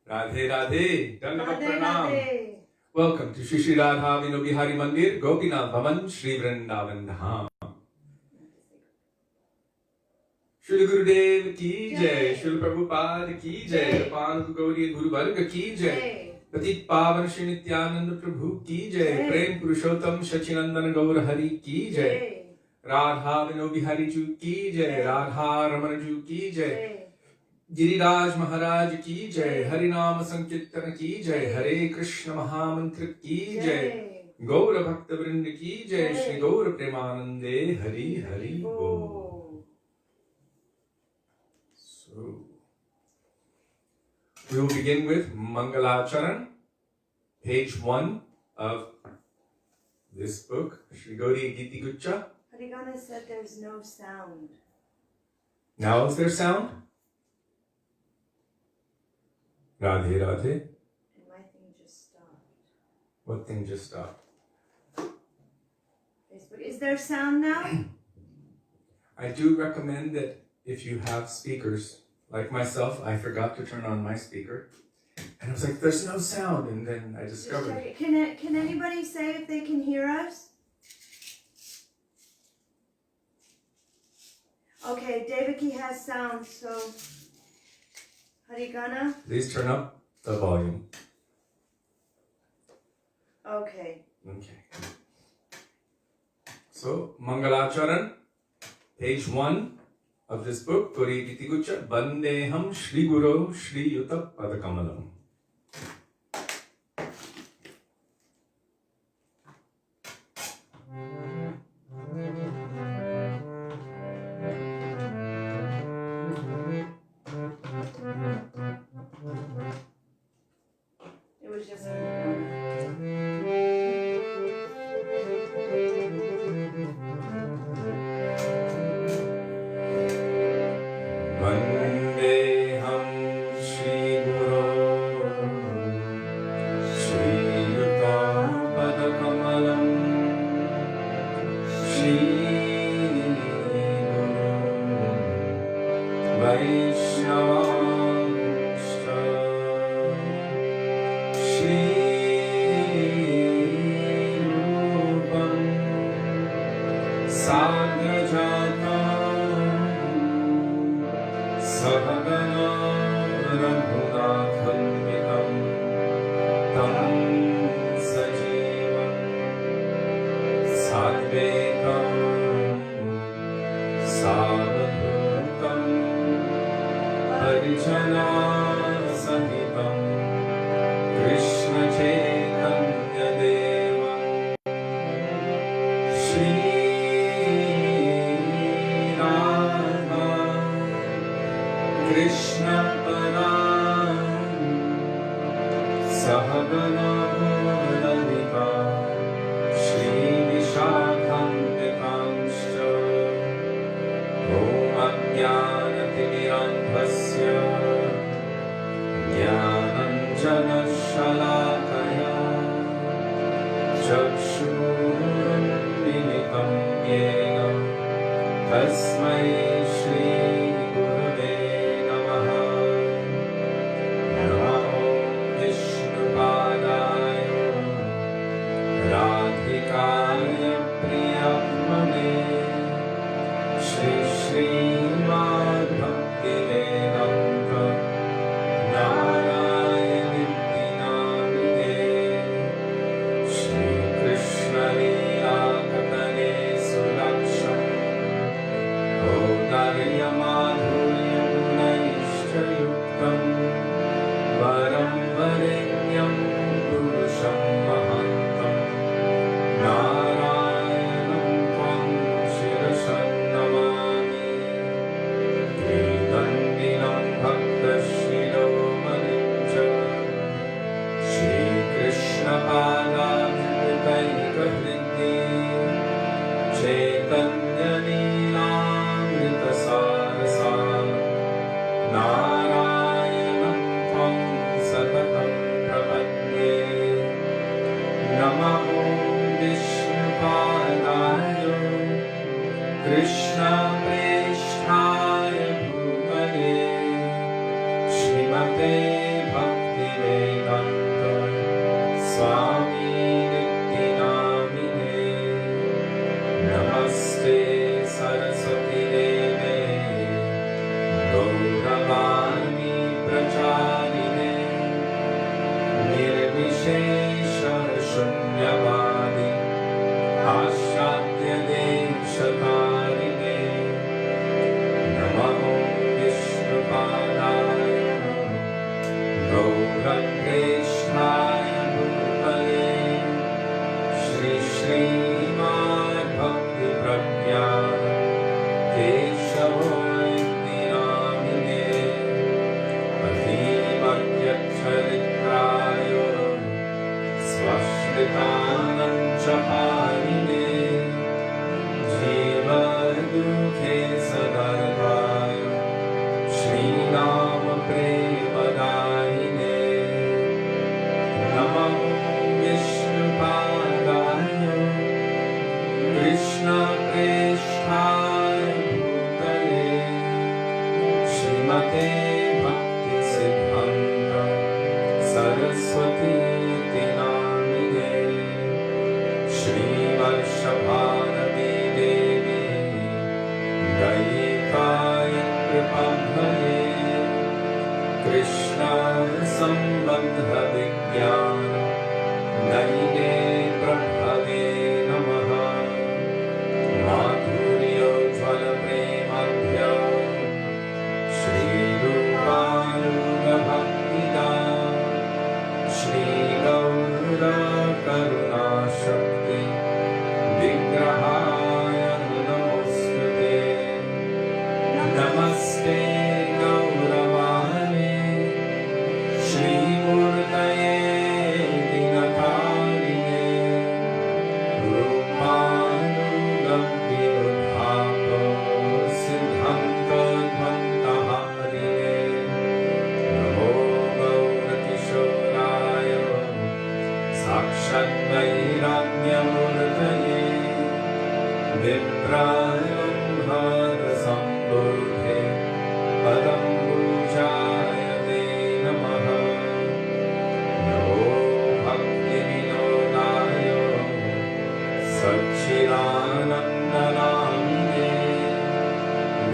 Radhe Radhe, Dandavat Pranam. Welcome to Shri Radha Vinobihari Mandir, Gopinath Bhavan, Shri Vrindavan Dham. Shri Gurudev ki jai, Shri Prabhupada ki jai, Pan Gauri Guru Varga ki jai, Patit Pavan Shri Nityananda Prabhu ki jai, Prem Purushottam Shachinandana Gaur Hari ki jai, Radha Vinobihari Ju ki jai, Radha Ramana Ju ki jai, Giriraj महाराज की जय, हरिनाम संकीर्तन की जय, हरे कृष्ण महामंत्र की जय, गौर भक्त वृंद की जय, श्री गौर प्रेमानंदे हरि हरि बोल. So we will begin with Mangalacharan, page 1 of this book, Shri Gauri Giti Guccha. Harigana said there's no sound. Now is there sound? Radhe Radhe. And my thing just stopped. What thing just stopped? Facebook. Is there sound now? I do recommend that if you have speakers, like myself, I forgot to turn on my speaker. And I was like, there's no sound. And then I discovered. Can anybody say if they can hear us? Okay, Devaki has sound, so Harigana? Please turn up the volume. Okay. Okay. So, Mangalacharan, page 1 of this book, Gauri Giti Guccha, Bandeham Shri Guru Shri Yuta Padakamalam. It was just... Vandeham Shri Guru Shri Yuta Padakamalam Shri Guru Vaishnavamshta Shri Rupam Sagrajata Sahagana Raghunathanvitam Tam Sajivam Sadvekam Savadhutam Harijana Sahitam Krishna Chaitanya Devam Shri Radha Krishna Param Sahagana Lalita Shri Vishakam Vikamscha Om Ajnanatirandhasya Jnananjana Shalakaya Chakshurunmilitam Yena Tasmai Shri Gurave Namaha. Namo Vishnupadaya Radhikaya Priyamane Shri Śrīmad Bhaktivedānta Nārāyaṇa Dinamide Shri Krishna Lila Katane Sulaksham Odarya Madhurya Gunayishchayuktam Varam Varenyam Purusham Mahantam Nārāyaṇam Tvam Shirasam Namami Vedandinam Bhakta Shiromaninja Shri Krishna Padākritaika Hridi Chaitanya Leelamrita Sarasam Nārāyaṇam Tvam Satatam Prapadye Namo Vishnupadaya Krishna Presthaya Bhutale Śrīmate Bhakti Śrīmate Bhakti Siddhanta Saraswati Namine Śrīvarshabhānati Devi Gayikāya Kripabhale Krishna Sambandha Vijnana Naine Prabhave Namaha Madhuryojjvala Premadhya Śrī Rūpānuga Bhaktida Śrī Gaura Karuna Shakti Vigrahaya Namostute Namaste Gauravane Śrī Murtaye Dinakarine Rūpānuga Vidudhāpa Siddhanta Dvantaharine Namo Gaura Kishoraya Sakshat Vairāgyamurtaye Viprāyambhara Sambodhe Padam Pujayate Namaha Namo Bhaktivedānta Satchidanandamine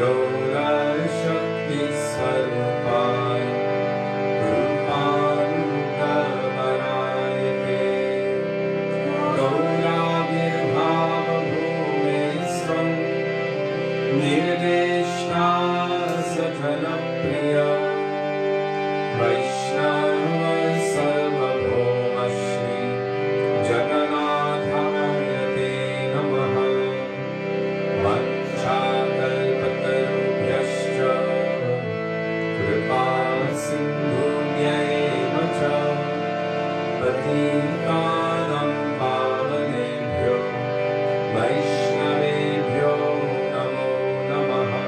Gaura Shakti Sarupaya Rupanuga Varayate Gaura Virbhava Bhumesvam Nirdeshta Sajanapriya Vaishnava Sarvabhauma Shri Jagannāthāya Te Namaha Vanchākalpatarubhyascha Kripā Sindhubhya-eva ca Patitānaṁ Pāvanebhyo Vaishnavebhyo Namo Namaha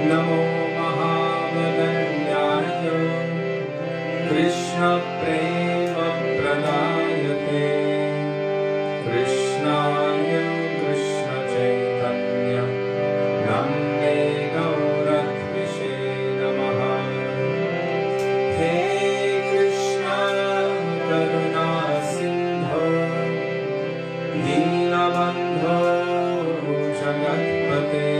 Namo Mahāvadanyāya Krishna Prema Pradayate Krishnāya Krishna Chaitanya Namne Gauradvishe Namaha He Krishna Karuna Sindho Dīnabandho Jagatpate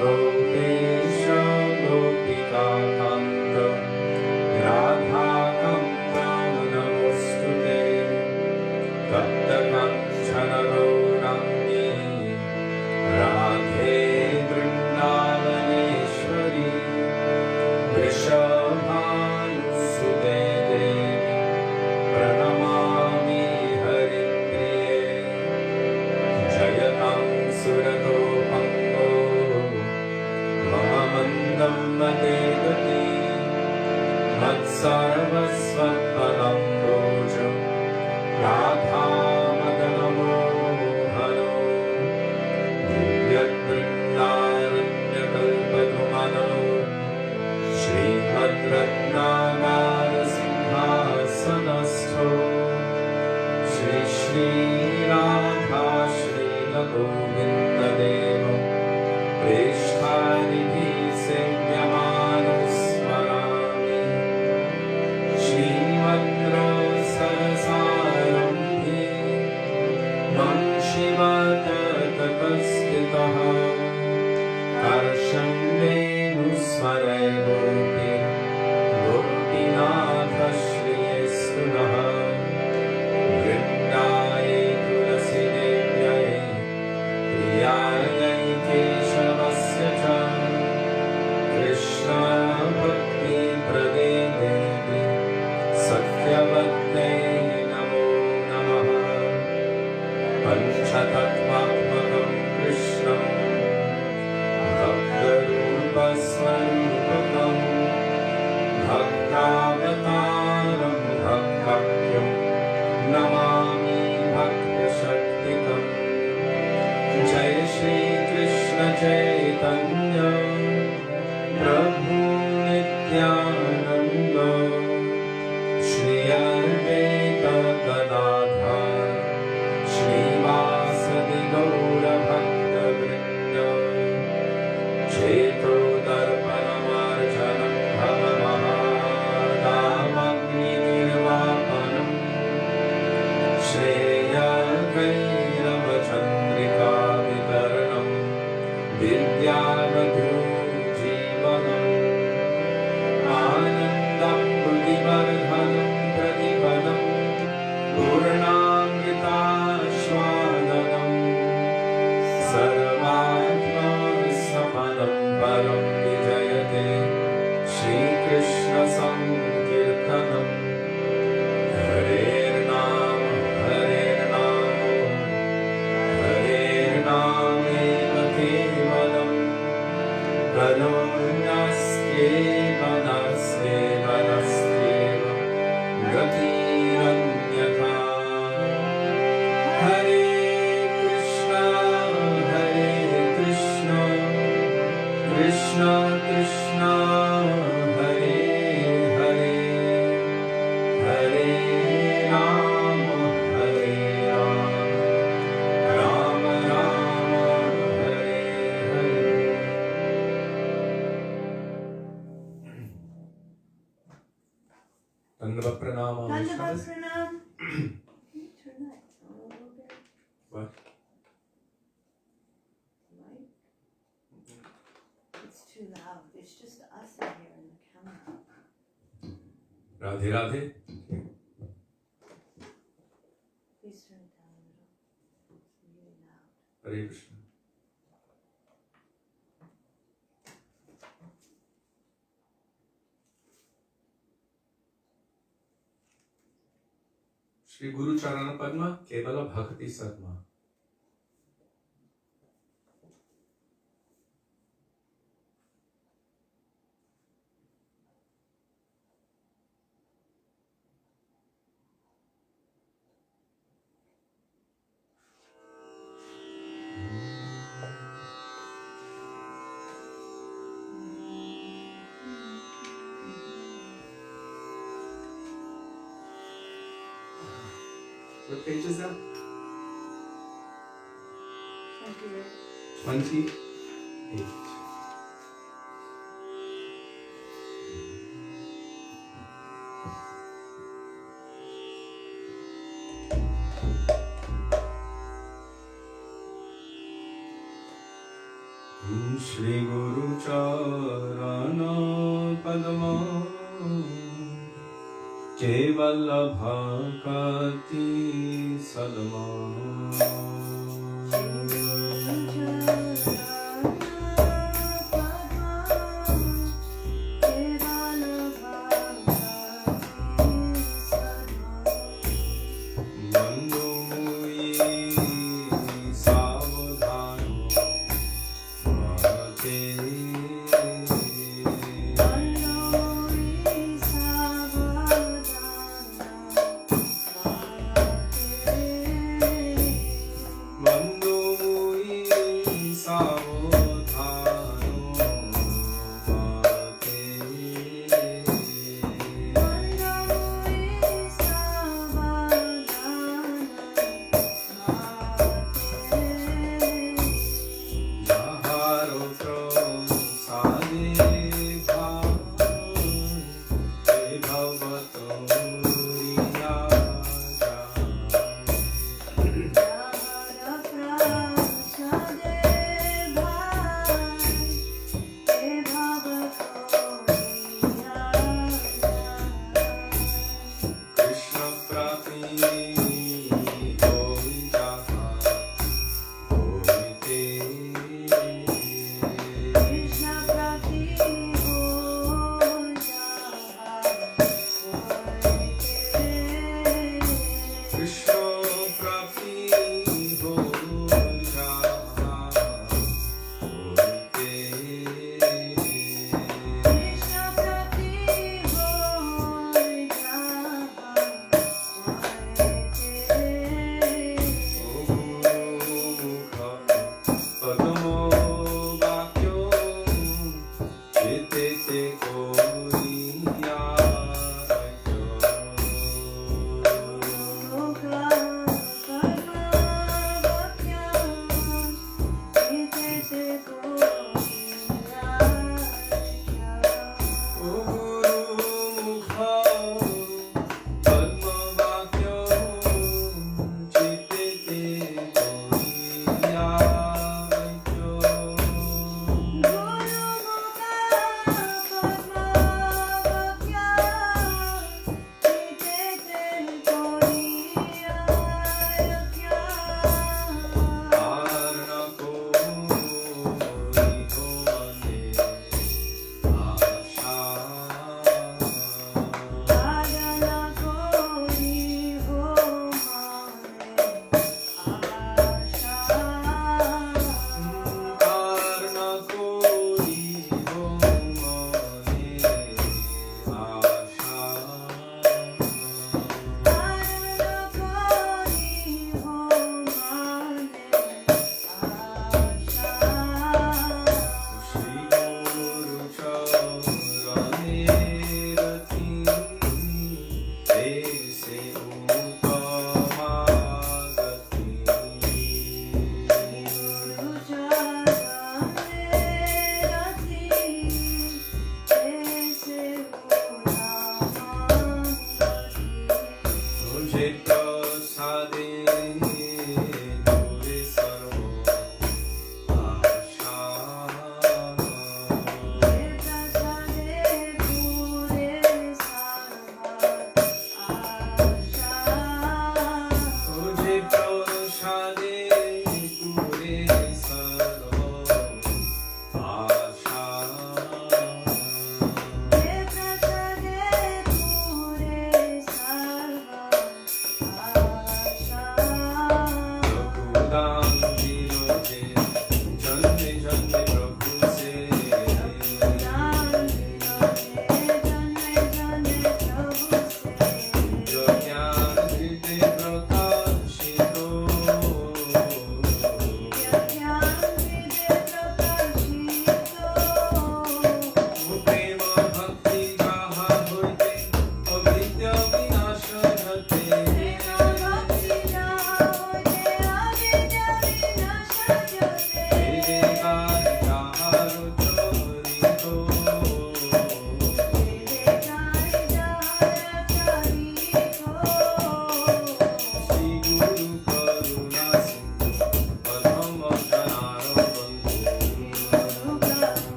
Gopesha Gopikākanta Radhākanta Namostute Taptakanchana Gaurangi Radhe Vrindavaneshwari Vrishabhanusude Devi Pranamami Haripriye Jayatam Surato Pango Mahamandam Madegati Matsarvasvatpadam Bojam Radha Madanamohano Divyatrindaranya-kalpadumano Śrīmad Ratnāgara-simhāsanastho Śrī Śrī Radha Śrīla Govinda-devo Preshthānidhi Sevyamānusmarāmi Śrīmad-rasarasārambhe Vanshivata-tatastitah Karsham Venusmaray Gopi Gopinath Shriyestulah Vrindaye Tulasi Devyaye Priyaye Keshavasya cha Krishna Bhakti Prade Devi Satyavate Namo Namaha Panchatattvaत्मकं Krishnam Bhakta-rūpa-swarupakam Bhaktavataram Bhaktakyam Namami Bhakti-shaktikam Jai Shri Krishna Chaitanya Prabhu Nityananda Shri Advaita Gadadhar Shri Vasadi Gaura Bhakta Vrinda Cheto Dara Krishna Hare Hare Hare Rama Hare Rama Rama Hare Hare. Dandavat pranama. Dandavat pranam. Can you turn that down a little bit? What? Right? It's too loud. It's just us in here in the camera. Radhe Radhe. Please turn it down a little. It's really loud. Hare Krishna. Shri Guru Charana Padma Kevala Bhakti Satma. What page is that? 28. Shri Guru Charana Padma Kevala Bhakti Sadma.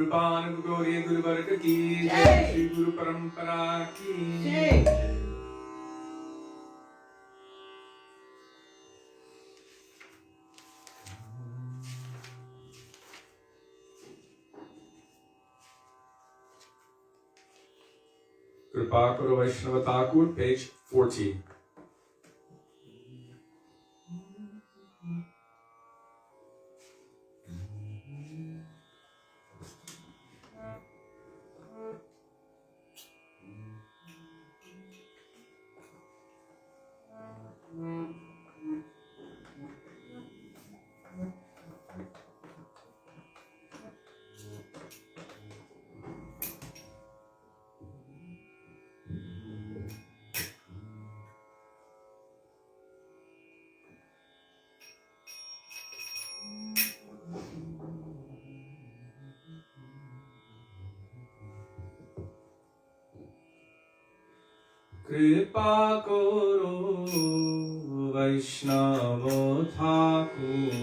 Gurupan Gauriya Guru Varga ki jai, Shri Guru Parampara ki jai. Kripa Karo Vaishnava Thakur, page 40. Kripa Karo Vaishnava Thakur,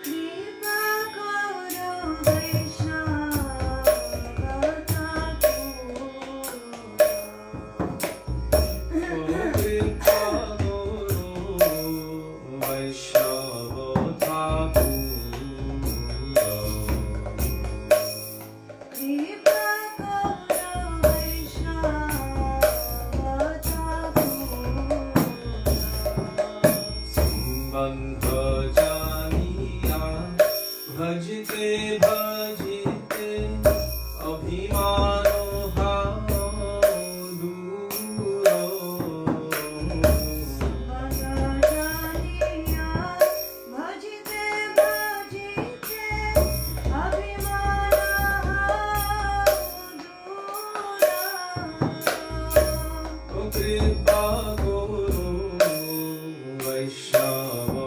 Kripa Karo Vaishnava Thakur, Kripa Karo Vaishnava Thakur. Bhajite bhajite abhimano ha duro. Bhajaniya bhajite bhajite abhimana dura. Kripa Guru Vaishnava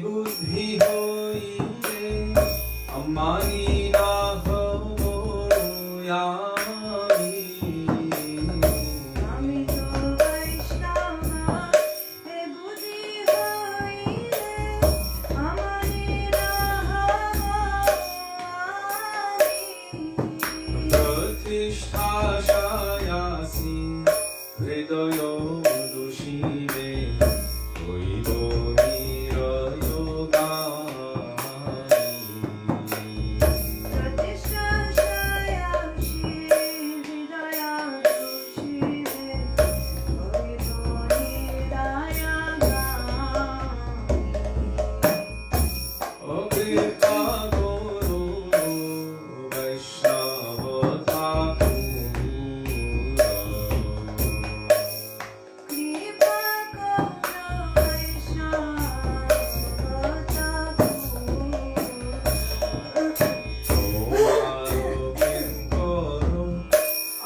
buddhi hoile amani na ho yami. Ami to Vaishnava he buddhi hoile amani na ho yami. Pratishtha shayasi hridayo dushime oido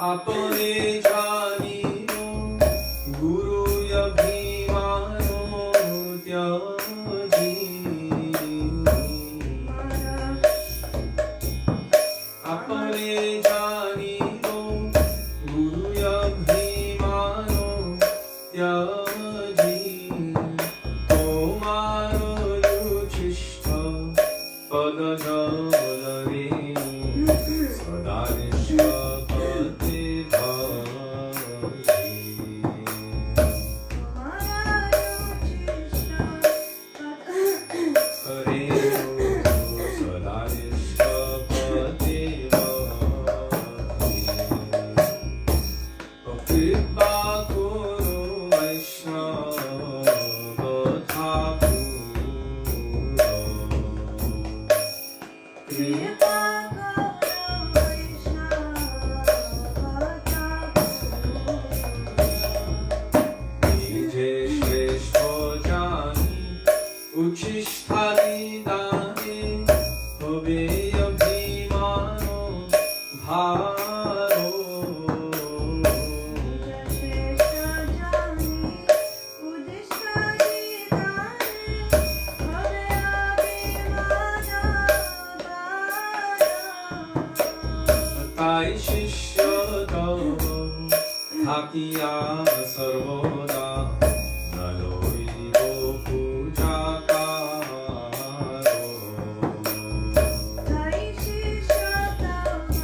apane janino guru abhimano tyaji. Apane janino guru abhimano tyaji. Tomaro yuchishta padajalarenu sadanishya থাকিয়া সর্বদা নলইব পূজাকার। Jai Śrī Satyavrata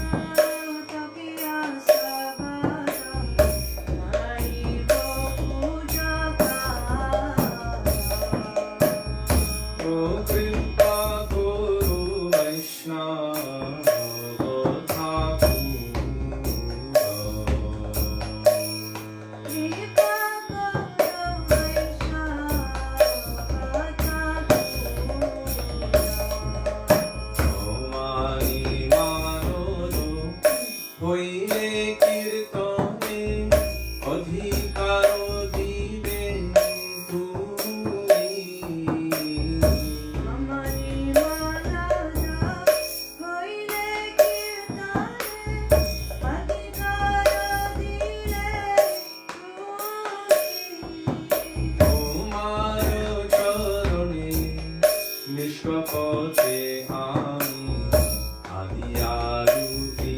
ও কৃপা করো বৈষ্ণব হইলে কীর্তনে অধিকার দিবে তুমি। তোমার চরণে নিষ্কপটে আমি আদিয়ারূপী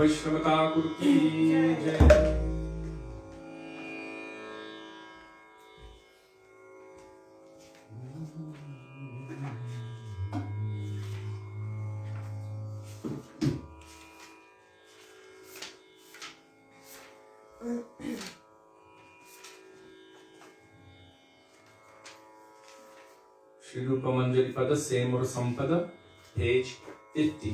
वैष्णव ठाकुर की जय। Shri Rupa Manjari Pada Semur Sampada, page 50.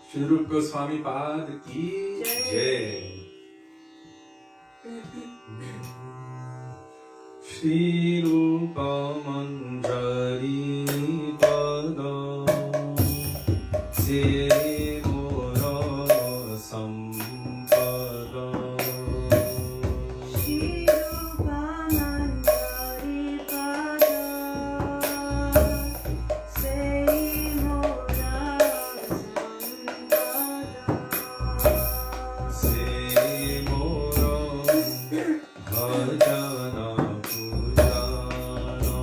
Shri Rupa Gosvāmī Pad ki jai. Shri Rupa Manjari Pada Semura Sampada. Śrī Rupa Manjari Pada Semura Sampada. Semura bhajana pujana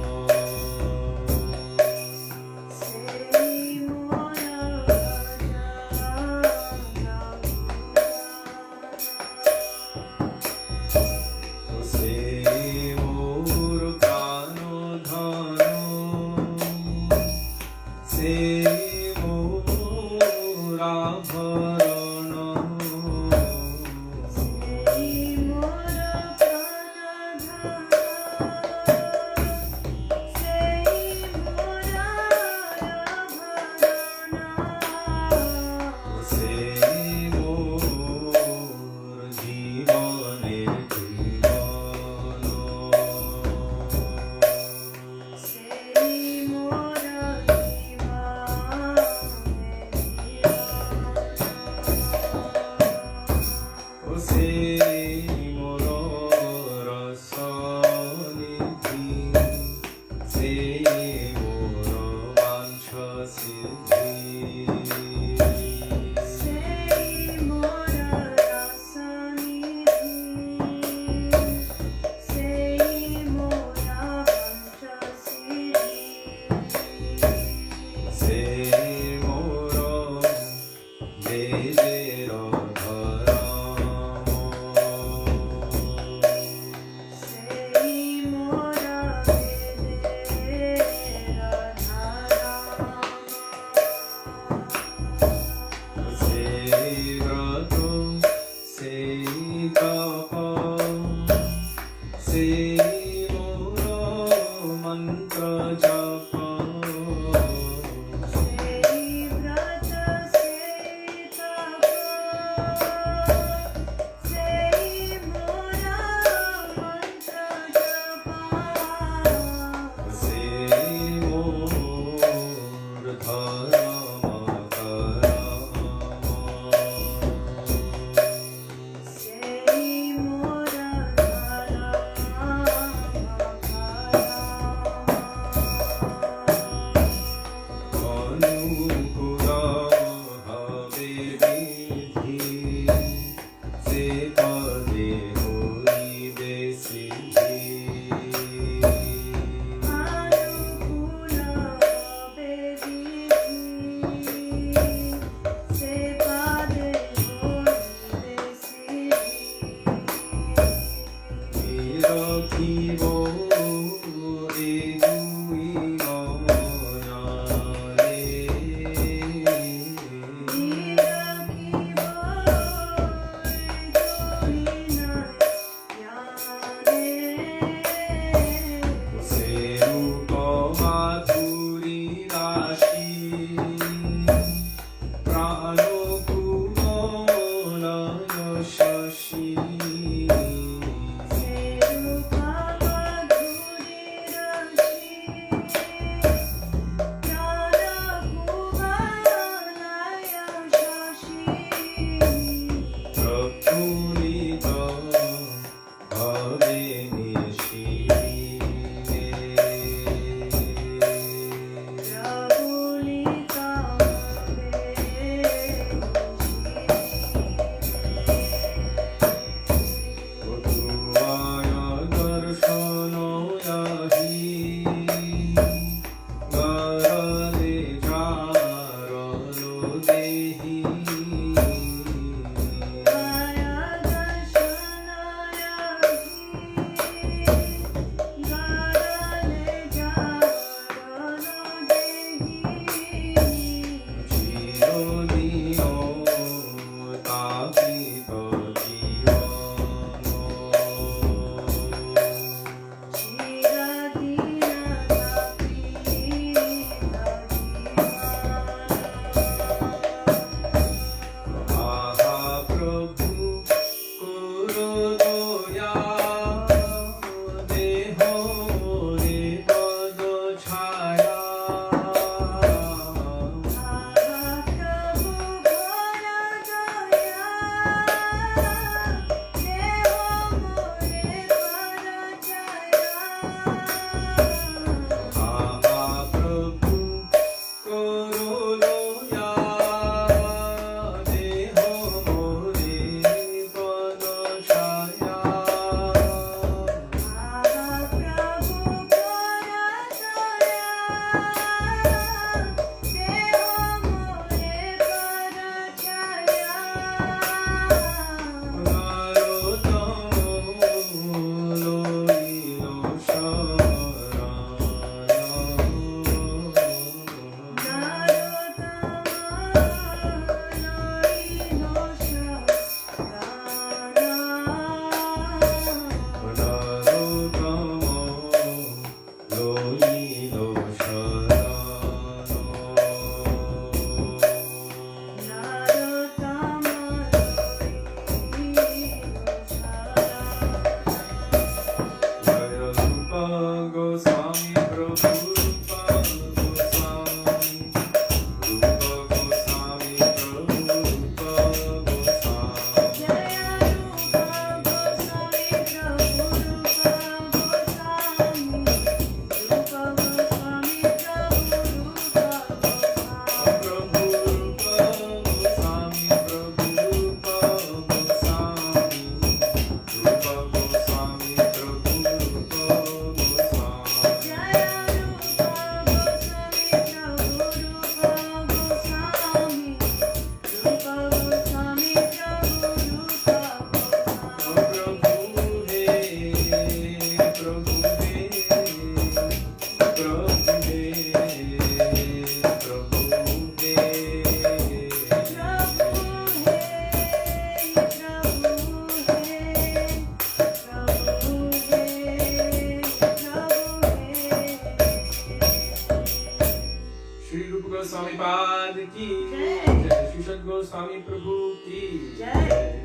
Gosvāmī Pad ki Jai. jai, Śrī Sat Gosvāmī Prabhu ki jai.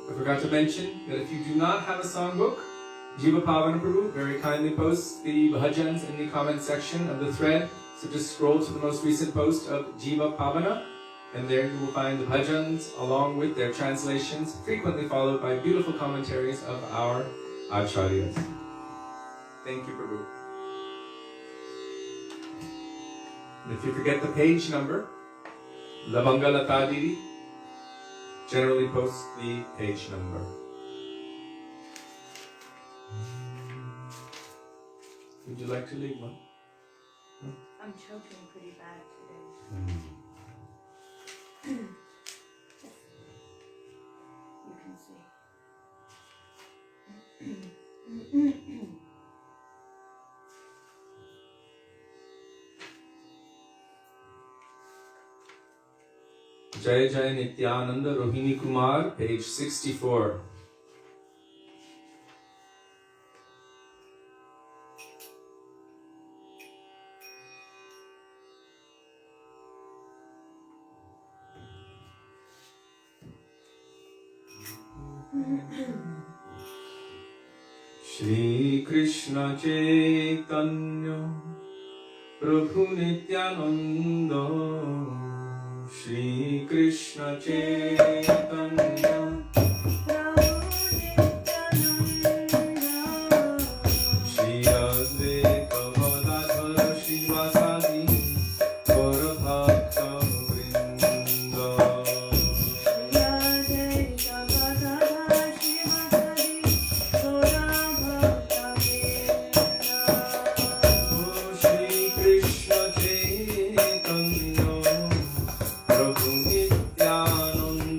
I forgot to mention that if you do not have a songbook, Jiva Pavana Prabhu very kindly posts the bhajans in the comment section of the thread. So just scroll to the most recent post of Jiva Pavana, and there you will find the bhajans along with their translations, frequently followed by beautiful commentaries of our acharyas. Thank you, Prabhu. And if you forget the page number, Labangalata Didi generally posts the page number. Would you like to lead one? I'm choking pretty bad today. You can see. Jai Jai Nityananda Rohini Kumar, page 64. Shri Krishna Chaitanya Prabhu Nityananda, Shri Krishna Chaitanya Shri Advaita Gadadhara Śrīvāsadi Gaura Bhakta Vrinda Shri Krishna Chaitanya Prabhu Nityananda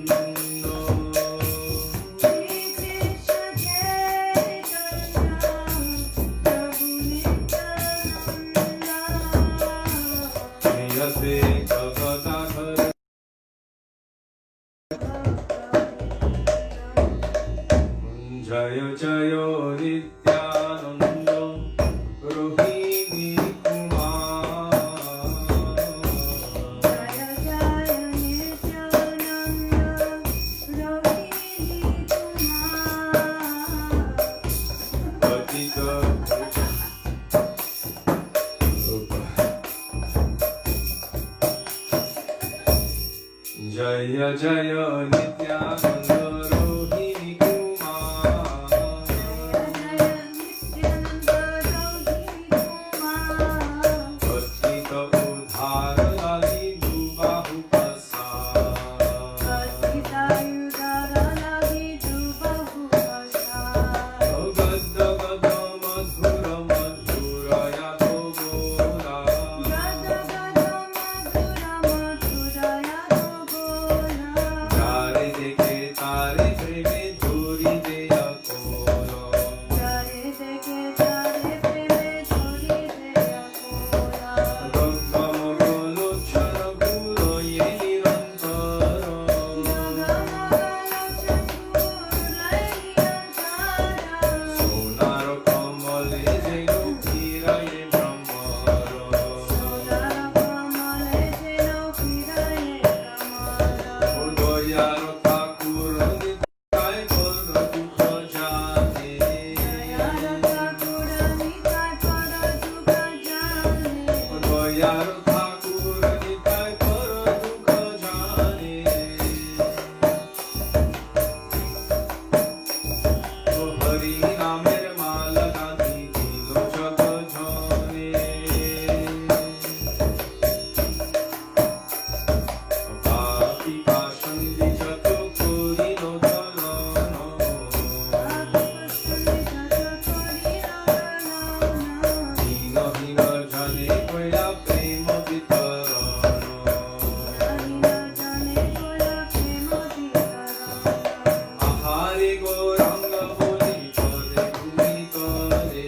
Shri Advaita Gadadhara Jaya Jaya Nityananda Rohini Kumar Kārtika Jaya Jaya Nityananda Rohini Kumar Kārtika Udhara Lali Dubahu Pasar Gadda Gadda Madhura Madhura Yadho Gora Tare dekhe tare preme dhori deya kora Gagga Mogolo Chara Guro Ye Nirantara Sonar Kamale Jeno Kira Ye Brahmara Goyaro Thakur Nitai Kora Dukha Jane Goyaro Thakur Nitai Kora Dukha Jane O Hari Namer Mala Gandhi Dilo Jaga Jane Papi Pashan Vijato Kori no Dalano Hina Hina Jane Koya Prema Vitarano Ahare Goranga Boli Pade Bhumi Kare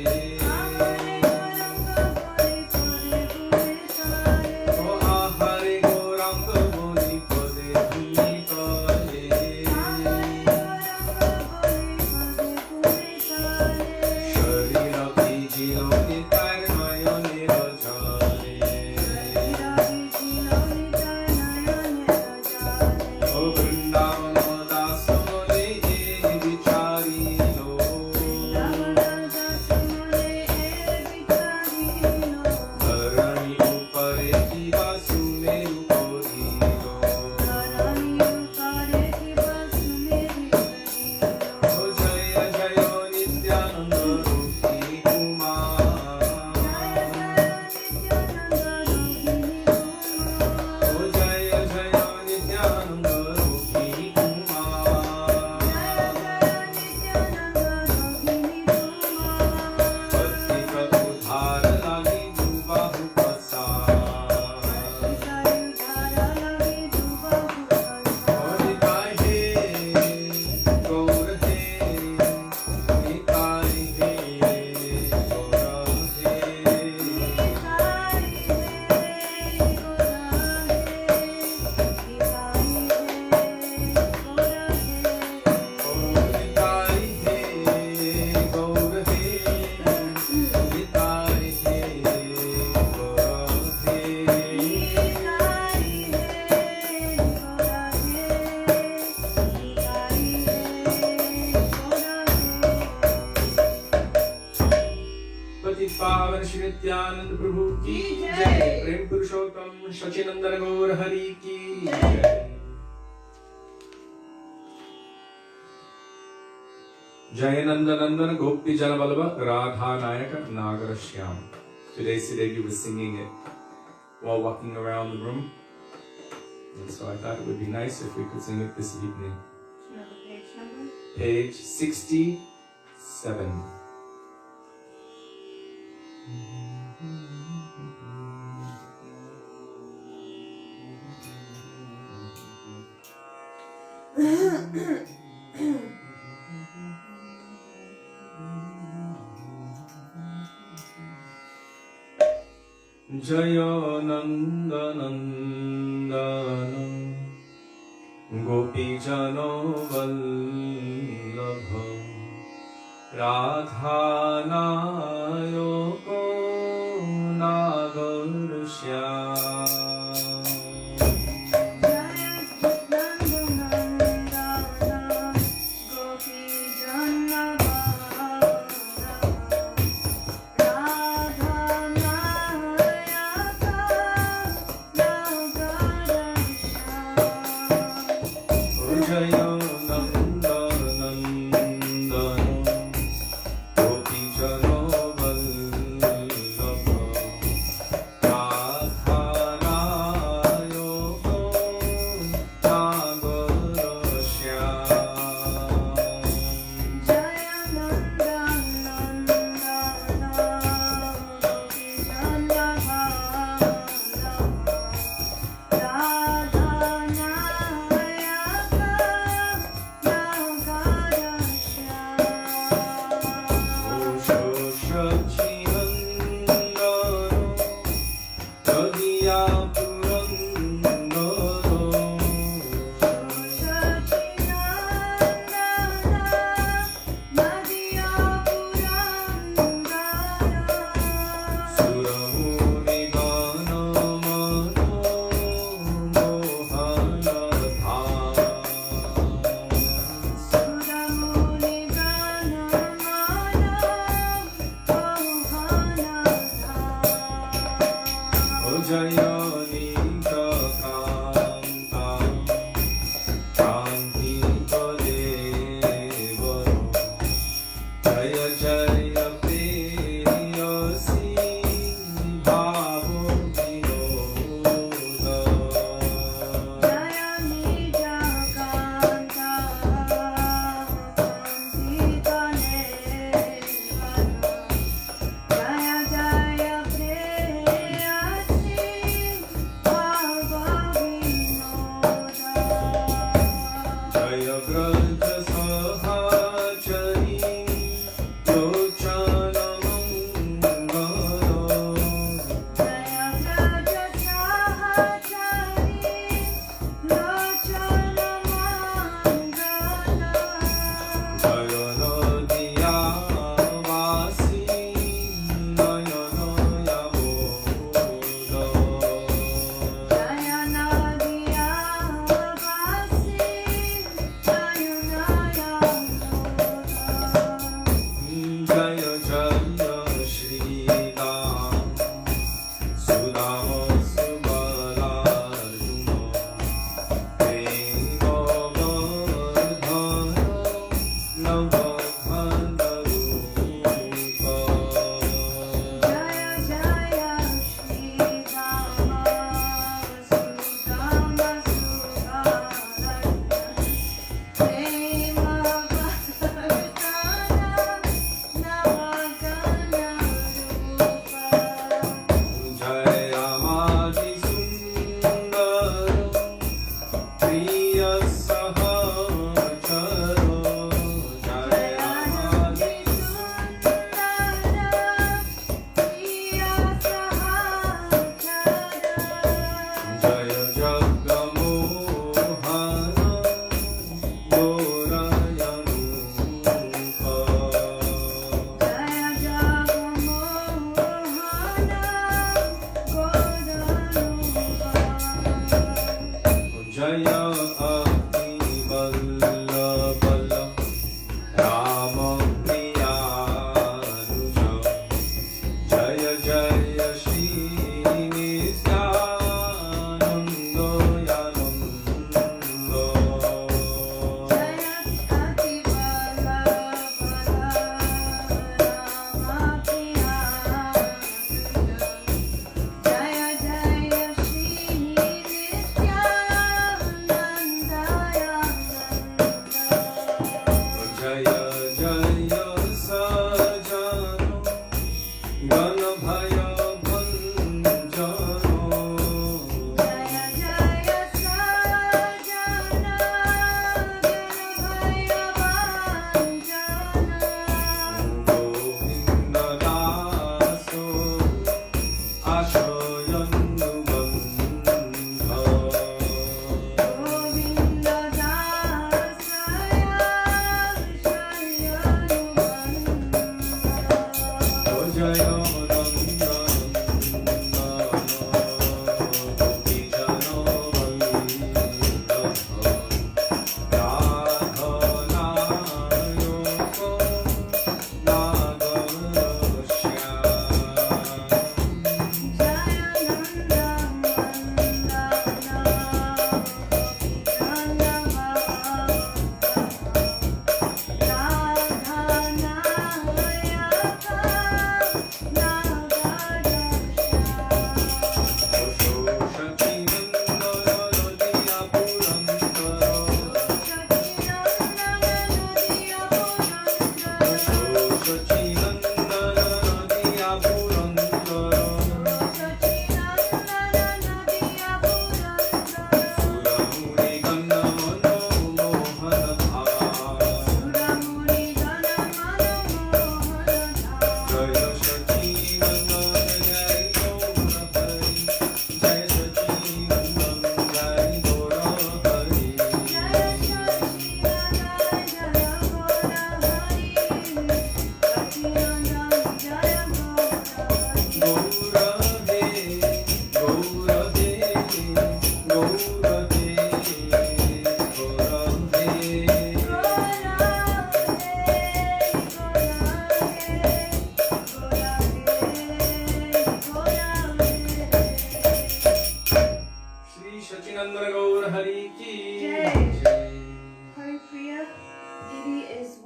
O Ahare Goranga Boli Pade Bhumi Kare Sharira Bijilo Nitai Nayane Raja Nityananda Prabhu ki jai. Prem Purushottam Sachinandana Gaur Hari ki jai. Jayananda Nandana Gopi Janavalava Radha Nayaka Nagara Shyam. Today Sudevi was singing it while walking around the room. And so I thought it would be nice if we could sing it this evening. Another page number? Page 67. Jaya Nanda Nandana Gopi Jano Vallabha Radha Nayoko Nagar Shyam.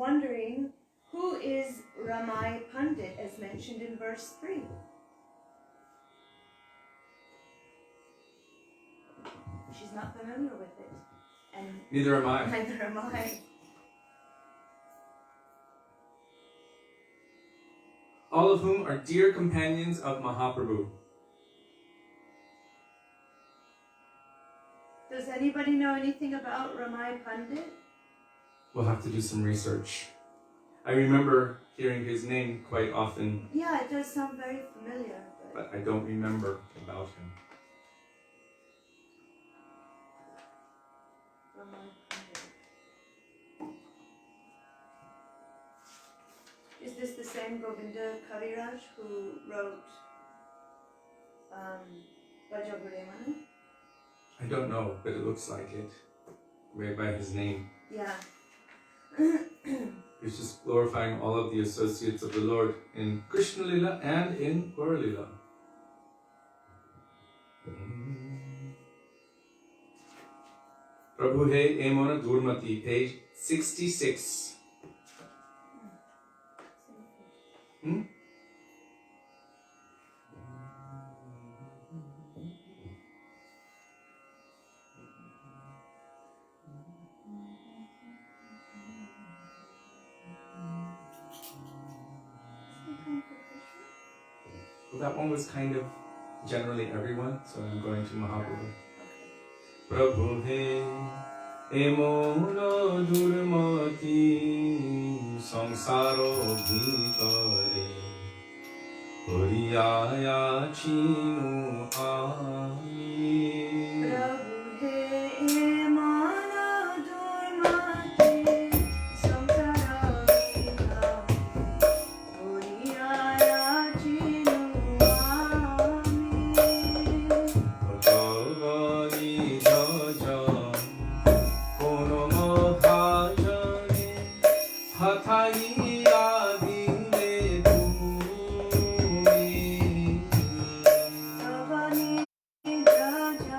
wondering who is Ramai Pandit as mentioned in verse 3. She's not familiar with it. And neither am I. Neither am I. All of whom are dear companions of Mahaprabhu. Does anybody know anything about Ramai Pandit? We'll have to do some research. I remember hearing his name quite often. Yeah, it does sound very familiar. But I don't remember about him. Ramai Pandit. Is this the same Govinda Kaviraj who wrote Bhaja? I don't know, but it looks like it. Read by his name. Yeah. He's just glorifying all of the associates of the Lord in Krishna Lila and in Gaura Lila. Prabhu He Emona Durmati, page 66. Well, that one was kind of generally everyone, so I'm going to Mahaprabhu. Prabhu He Emona Durmati Sansaro Bhitare Horiyaya Chinu Ai Prabhu He Emana Durmati Sansaro Bhitare Horiyaya Chinu Bhagavani Jaja Kono Mahājane Hathai Adine Tumi Bhavani Jaja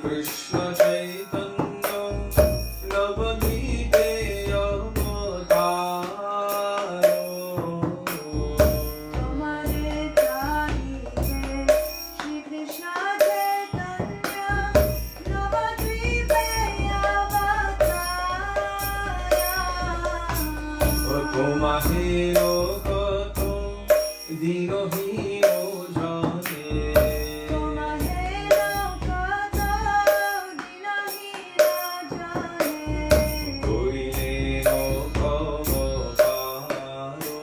Krishna Chaitanya Navadvipe Avataro Tumhare chariye Shri Krishna Chaitanya Navadvipe Avatara Tumahe lokato dinohino jane Tumhare lokata dinahira jane Koile no pavaparo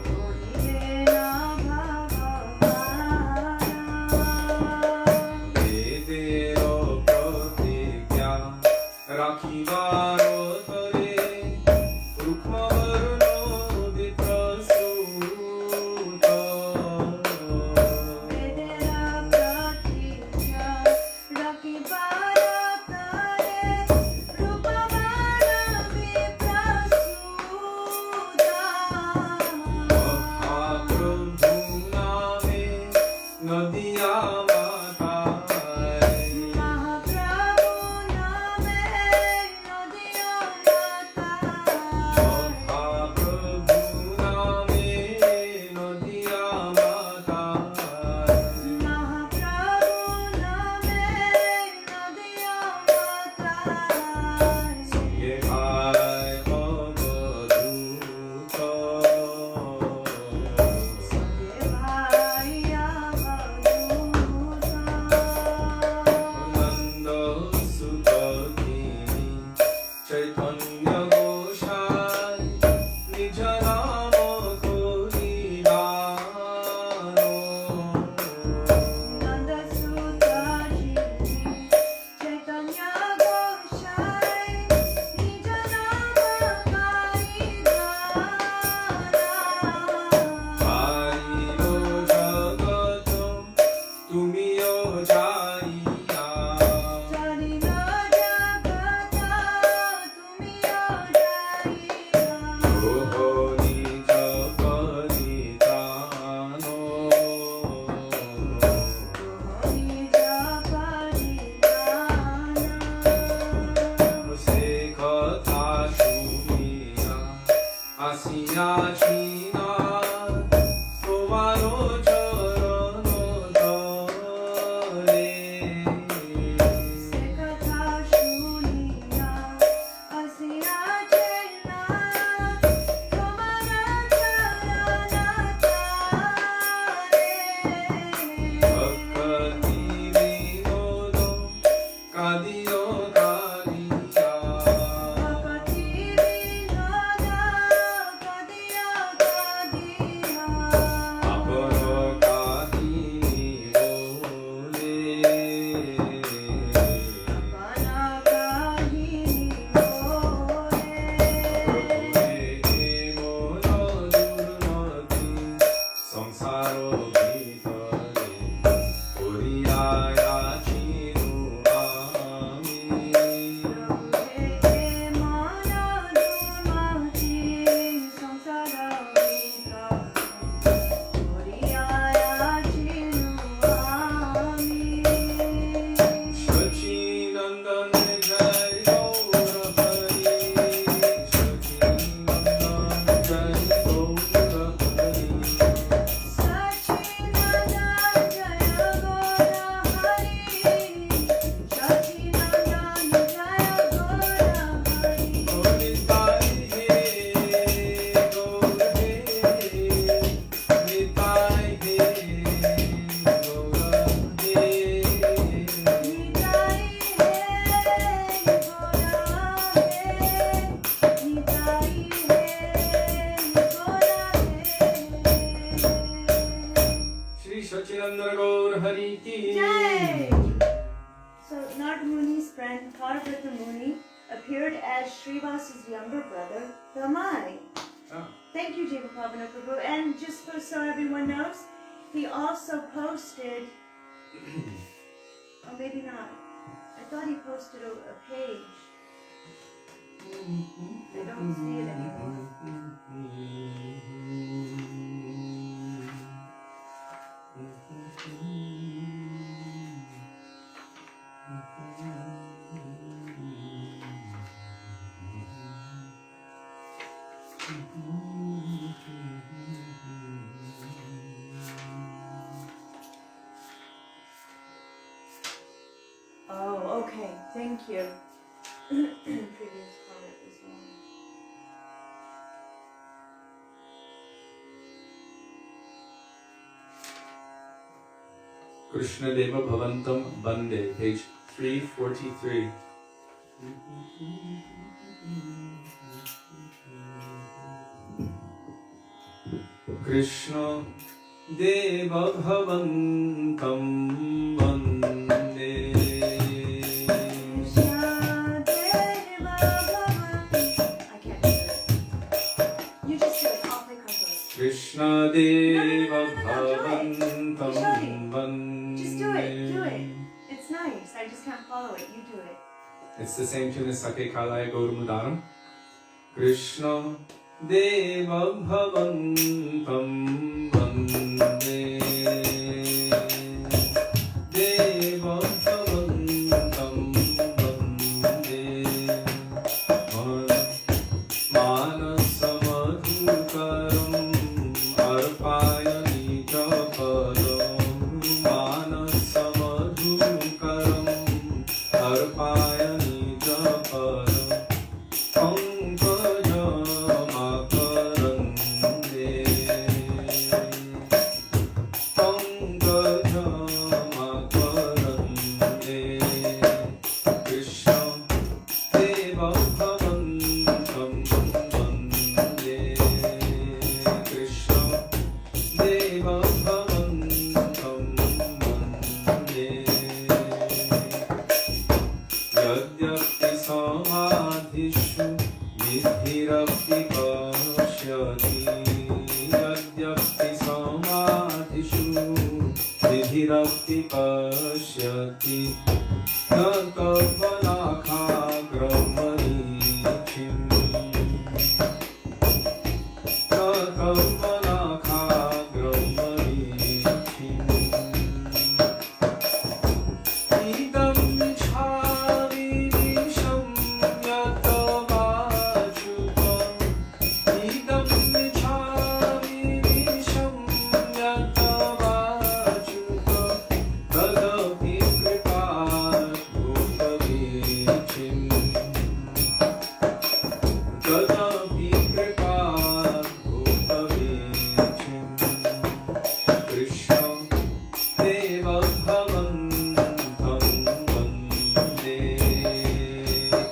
Koyena bhavapara Vedero pratigya rakhivaro tare Rukmavarno viprasuta Vedera pratigya rakibara tare rupavara viprasuta Mahaprabhu name nadiya matai Mahaprabhu name nadiya matai Mahaprabhu name nadiya matai Mahaprabhu name nadiya matai Ye bhai avadhuta Devaya Nanda Sudadini Chaitanya Gosai Nija Nama Koridaro Nanda Sutta Jini Chaitanya Gosai Nija Nama Karidara Harilo Jagatam Tumiyo Jaiya Jarina Jagata Tumiyo Jaiya Rohoni Japaritano Rohini Japaritana Sekhatha Shumiya Asiya China Tomaro Charano Dare Sekatha Shuniya Asiya Chena Tomara Charana Tare Bhakti Vinodo Kadiyo Kadiya Bhakti Vinoda Kadiya Kadiya Aparo Kadini Bole Apana Kahini Bole Samsaro Vitare Oriyaya Chirumami Mana Durmati Samsara Vita Oriyaya Chinuami Sachinandan Jai Gaura Hari Sachinandan Jai Gaura Hari Sachinanda Jaya Gora Hari Sachinanda Jaya Gora Hari Nitai he Gaura he Nitai he Gaura he Nitai He Gora He Śrī Satyavrata Gaur Hari ki Jai! So Narada Muni's friend Kārtika Muni appeared as Srivas's younger brother, Vraj. Ah, Thank you, Jiva Pavana Prabhu. And just so everyone knows, he also posted, or maybe not, I thought he posted a page. I don't see it anymore. Okay, thank you. Previous comment was wrong. Krishna Deva Bhavantam Bande, page 343. Krishna Deva Bhavantam Bande. Krishna Deva Bhavantam Bande. Just do it. It's nice. I just can't follow it. You do it. It's the same tune as Sake Kalaya Gauramudaram. Krishna Deva Bhavantam Bande. Deva Bhavantam Bande. Manasamadhukaram Arpayani Japadam. Manasamadhukaram Arpayani Japadam. Pankajamakarande. Pankajamakarande. Krishna Deva Bhavantam Bande. Krishna Deva Bhavantam Bande. Yadyapi samadhishu vidhirapti pashyati. Yadyapi samadhishu vidhirapti pashyati. Nakavanakhagramanīchim. Nakavanakhagramanīchim. Idam chāvi visham yatavāchupa. Idam chāvi visham yatavāchupa. Tadapi kripāt bhutavīchim. Tadapi kripāt bhutavīchim. Krishna Deva Bhavantam Bande.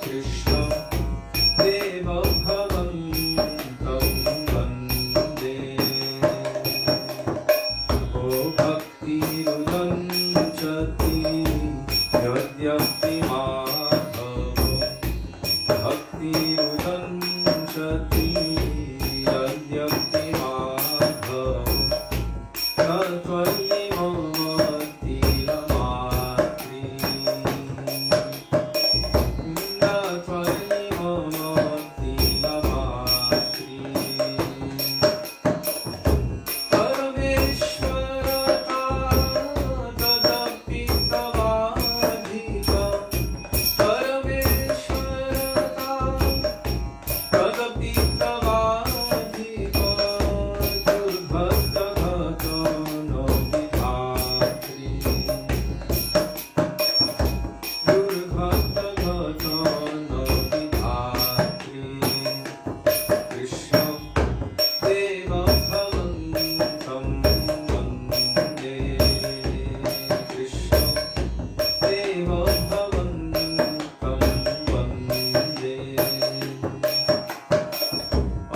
Krishna Deva Bhavantam Bande. O Bhakti Rudanchati Yadyapti Madhava. Bhakti Rudanchati Yadyapti Madhava. Tatvayi Mamati Ramatri. Tatvayi Mamati Ramatri. Parameshwarata tadapi tavadhika. Parameshwarata tadapi tavadhika. Durbhadra bhatano vidhatri. Durbhadra bhatano vidhatri. Krishna Deva Bhavantam Bande. Krishna Deva Bhavantam Bande.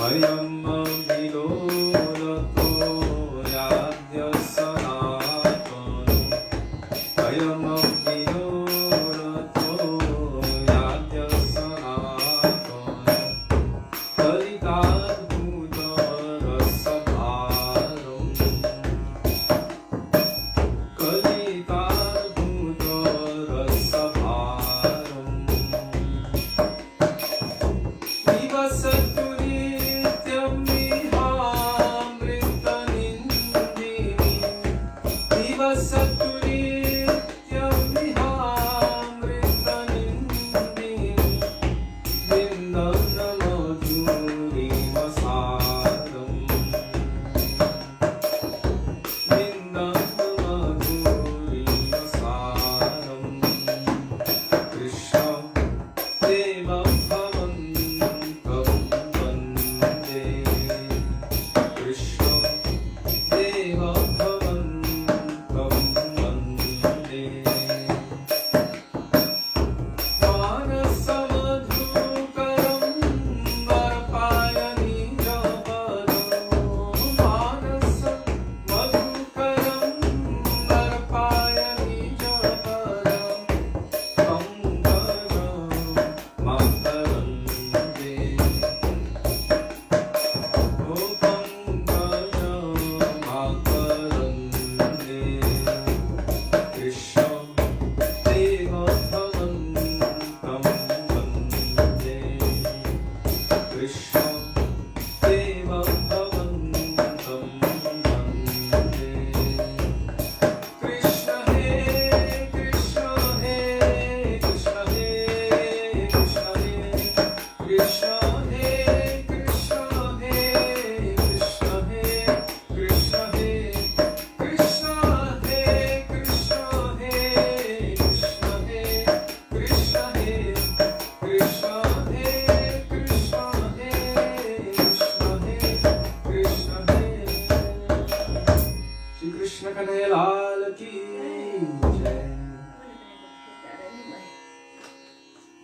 Ayam avilodato yadya sanatana. Ayam avilodato yadya sanatana. Kalidadhutarasabharam. Kalidadhutarasabharam. Vivasatu nityam vihamritanindini. Vivasatu nityam vihamritanindini. Vindana madhuri masaram. Vindana madhuri masaram.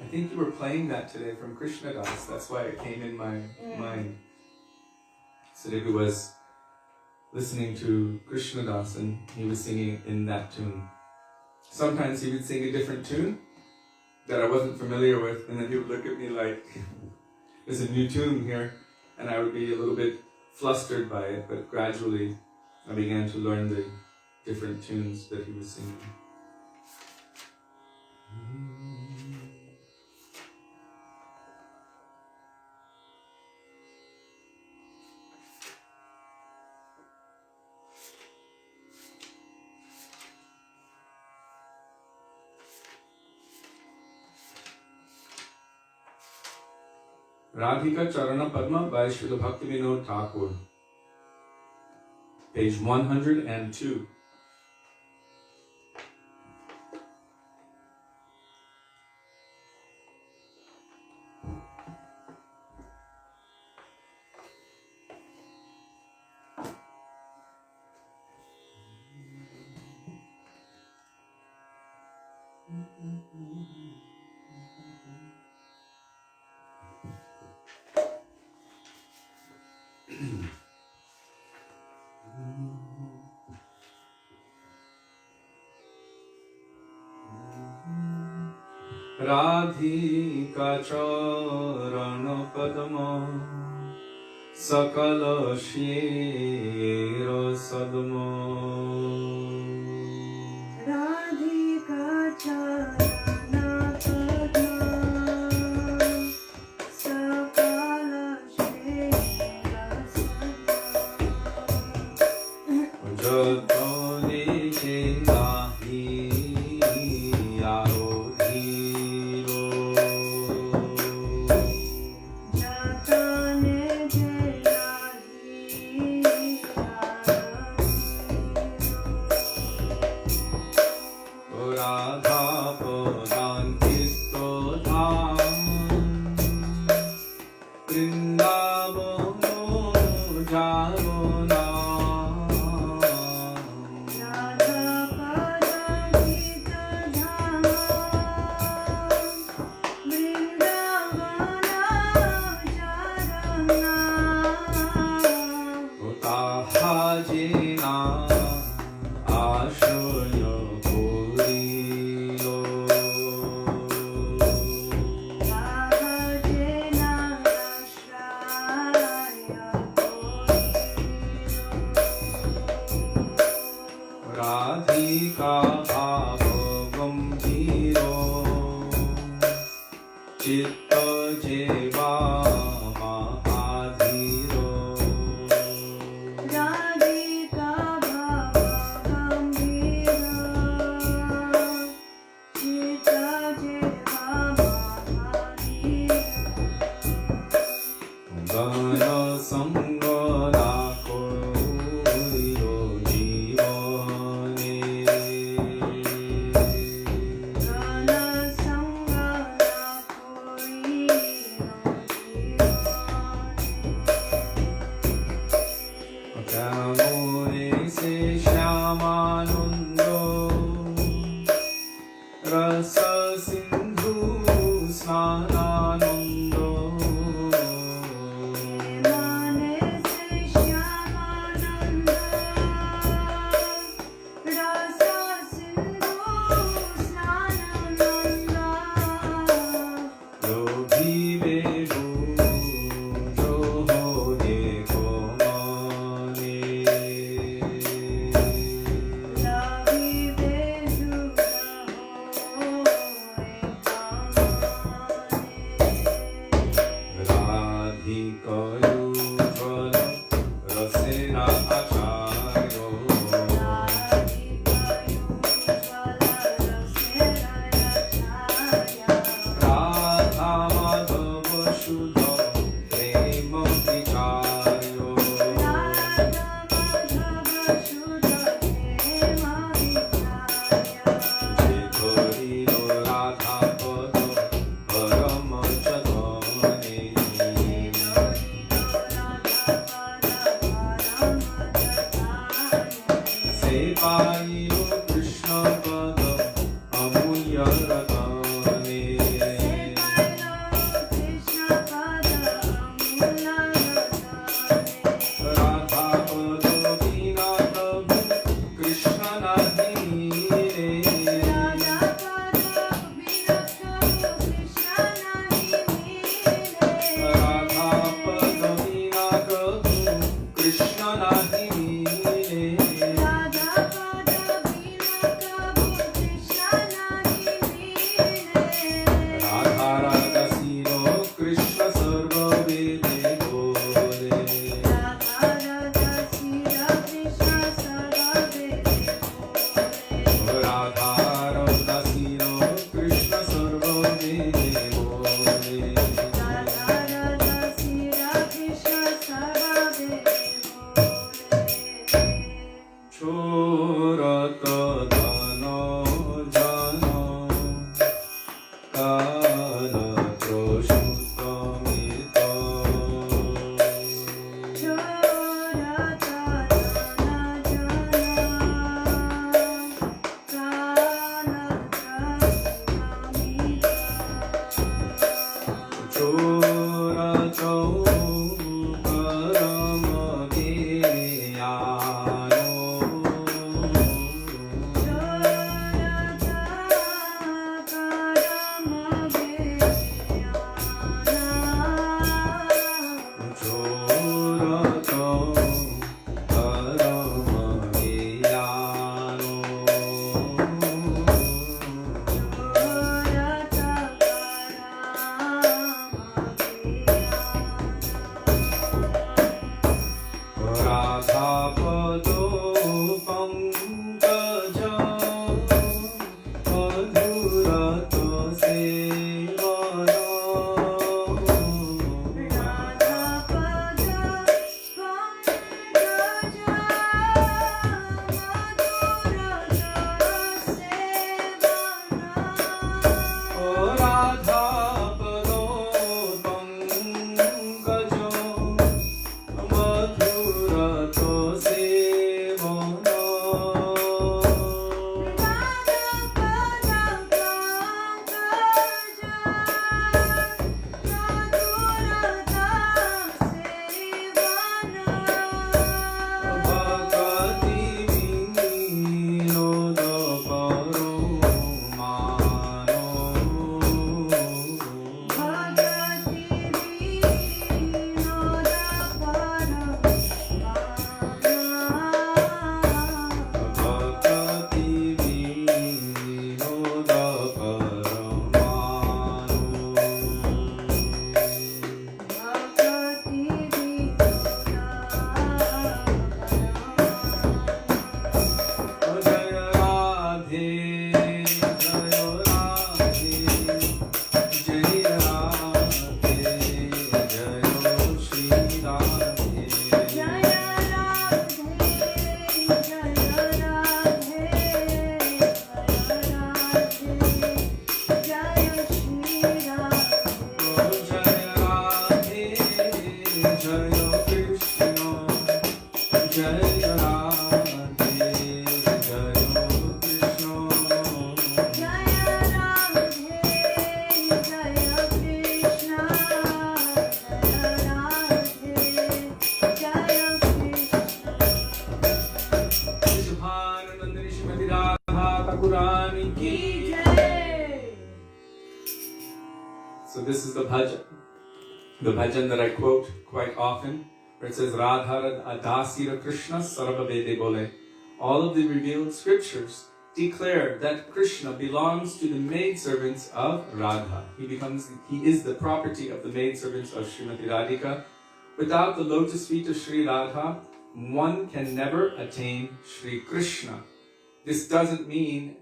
I think you were playing that today from Krishna Das. That's why it came in my mind. Sudevi was listening to Krishna Das and he was singing in that tune. Sometimes he would sing a different tune that I wasn't familiar with, and then he would look at me like, there's a new tune here, and I would be a little bit flustered by it, but gradually I began to learn the different tunes that he was singing. Radhika Charana Padma by Srila Bhaktivedānta Thakur, page 102. Radhika Charana Padma Sakala Shira Sadma. Radhika Charana Padma Sakala Shira Sadma. Jatani Kenahi Yaro. So this is the bhajan that I quote quite often, where it says Radha Adasira Krishna Sarva Vede Bole. All of the revealed scriptures declare that Krishna belongs to the maidservants of Radha. He is the property of the maidservants of Srimati Radhika. Without the lotus feet of Sri Radha, one can never attain Sri Krishna. This doesn't mean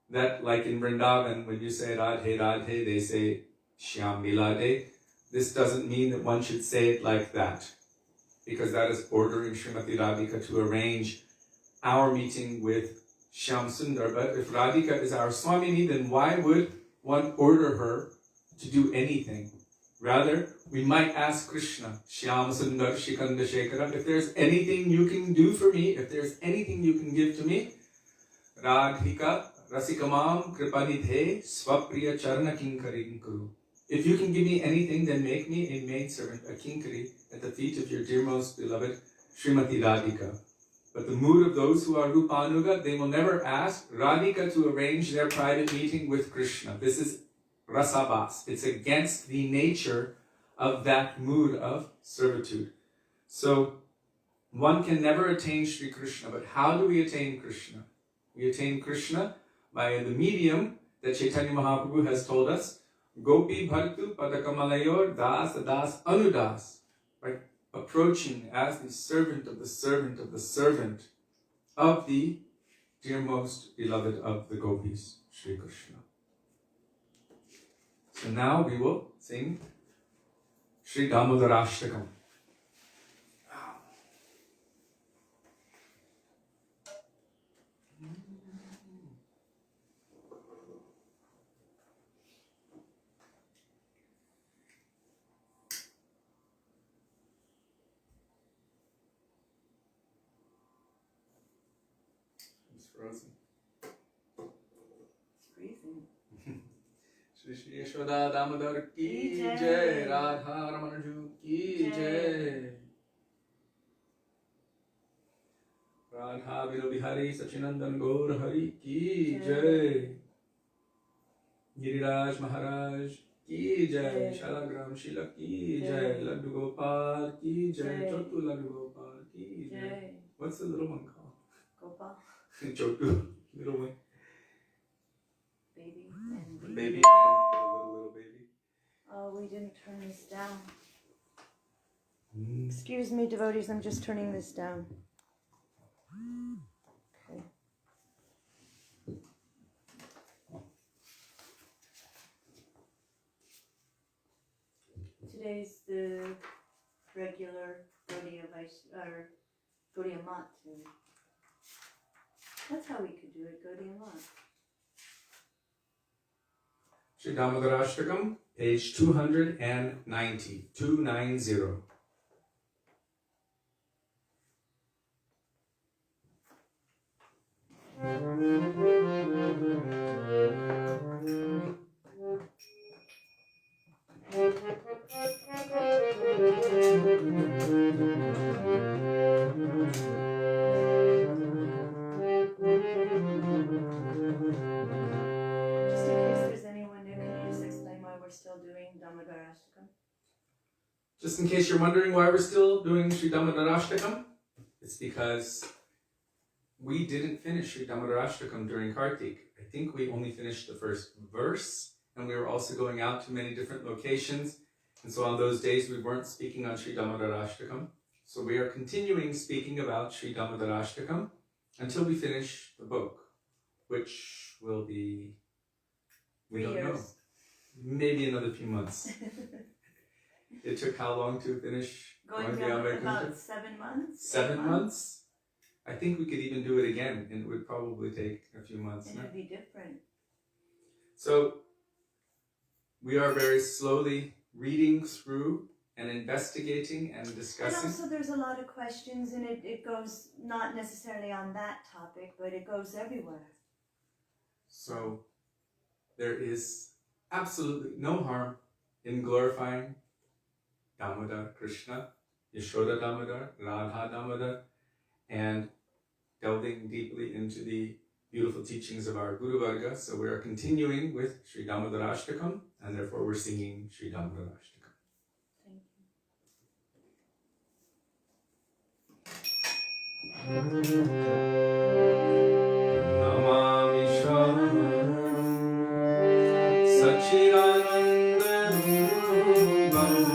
that, like in Vrindavan, when you say Radhe Radhe, they say Shyam Milade. This doesn't mean that one should say it like that, because that is ordering Srimati Radhika to arrange our meeting with Shyam Sundar. But if Radhika is our Swamini, then why would one order her to do anything? Rather, we might ask Krishna, Shyam Sundar Shikanda Shekara, if there's anything you can do for me, if there's anything you can give to me, Radhika, Rasikamam kripanidhe swapriya charna kinkarim kuru. If you can give me anything, then make me a maidservant, a kinkari, at the feet of your dear most beloved Srimati Radhika. But the mood of those who are Rupanuga, they will never ask Radhika to arrange their private meeting with Krishna. This is rasabas. It's against the nature of that mood of servitude. So one can never attain Sri Krishna. But how do we attain Krishna? We attain Krishna by the medium that Chaitanya Mahaprabhu has told us, Gopi Bhartu Padakamalayor Das Das Anudas, right? Approaching as the servant of the servant of the servant of the dear most beloved of the gopis, Sri Krishna. So now we will sing Śrī Dāmodarāṣṭakam. Frozen. It's freezing. Śrī Dāmodara ki jai, Radha Ramanaju ki jai. Radha Bihari Sachinandan Gaur Hari ki jai. Giriraj Mahārāja ki jai, Shalagram Shila ki jai, Laddu Gopal ki jai, Chotu Laddu Gopal ki jai. What's the little one called? Gopal. Chotu, little one. Baby. Baby and little baby. Oh, we didn't turn this down. Excuse me, devotees, I'm just turning this down. Okay. Today's the regular Gaudiya Mat tune. That's how we could do it, Gaudiya Mat. Śrī Dāmodarāṣṭakam, page 290, 290. Just in case you're wondering why we're still doing Śrī Dāmodarāṣṭakam, it's because we didn't finish Śrī Dāmodarāṣṭakam during Kartik. I think we only finished the first verse, and we were also going out to many different locations, and so on those days we weren't speaking on Śrī Dāmodarāṣṭakam. So we are continuing speaking about Śrī Dāmodarāṣṭakam until we finish the book, which will be, we don't know, maybe another few months. It took how long to finish? Going down about 7 months. 7 months? I think we could even do it again, and it would probably take a few months. And it would be different. So, we are very slowly reading through and investigating and discussing. And also there's a lot of questions, and it goes not necessarily on that topic, but it goes everywhere. So, there is absolutely no harm in glorifying Damodar Krishna, Yashoda Damodar, Radha Damodar, and delving deeply into the beautiful teachings of our Guru Varga. So we are continuing with Śrī Dāmodarāṣṭakam, and therefore we're singing Śrī Dāmodarāṣṭakam. Thank you. Namami Shama Sachidananda Rupam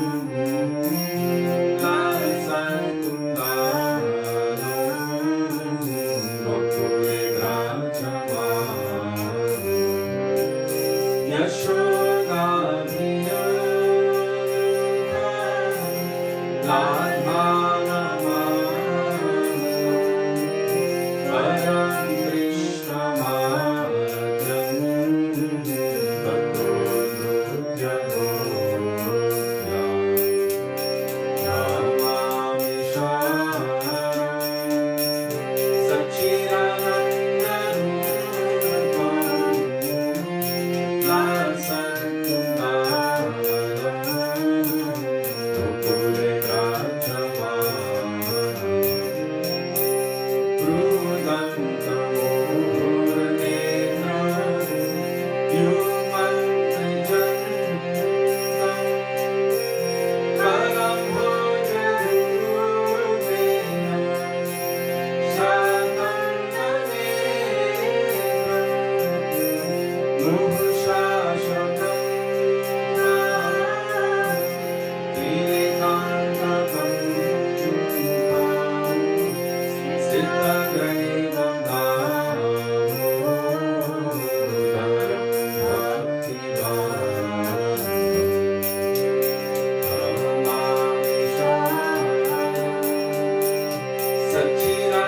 Satchidananda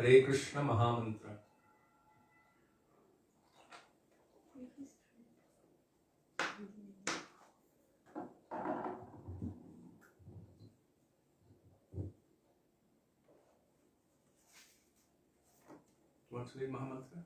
Hare Krishna Mahamantra. Want to read Mahamantra?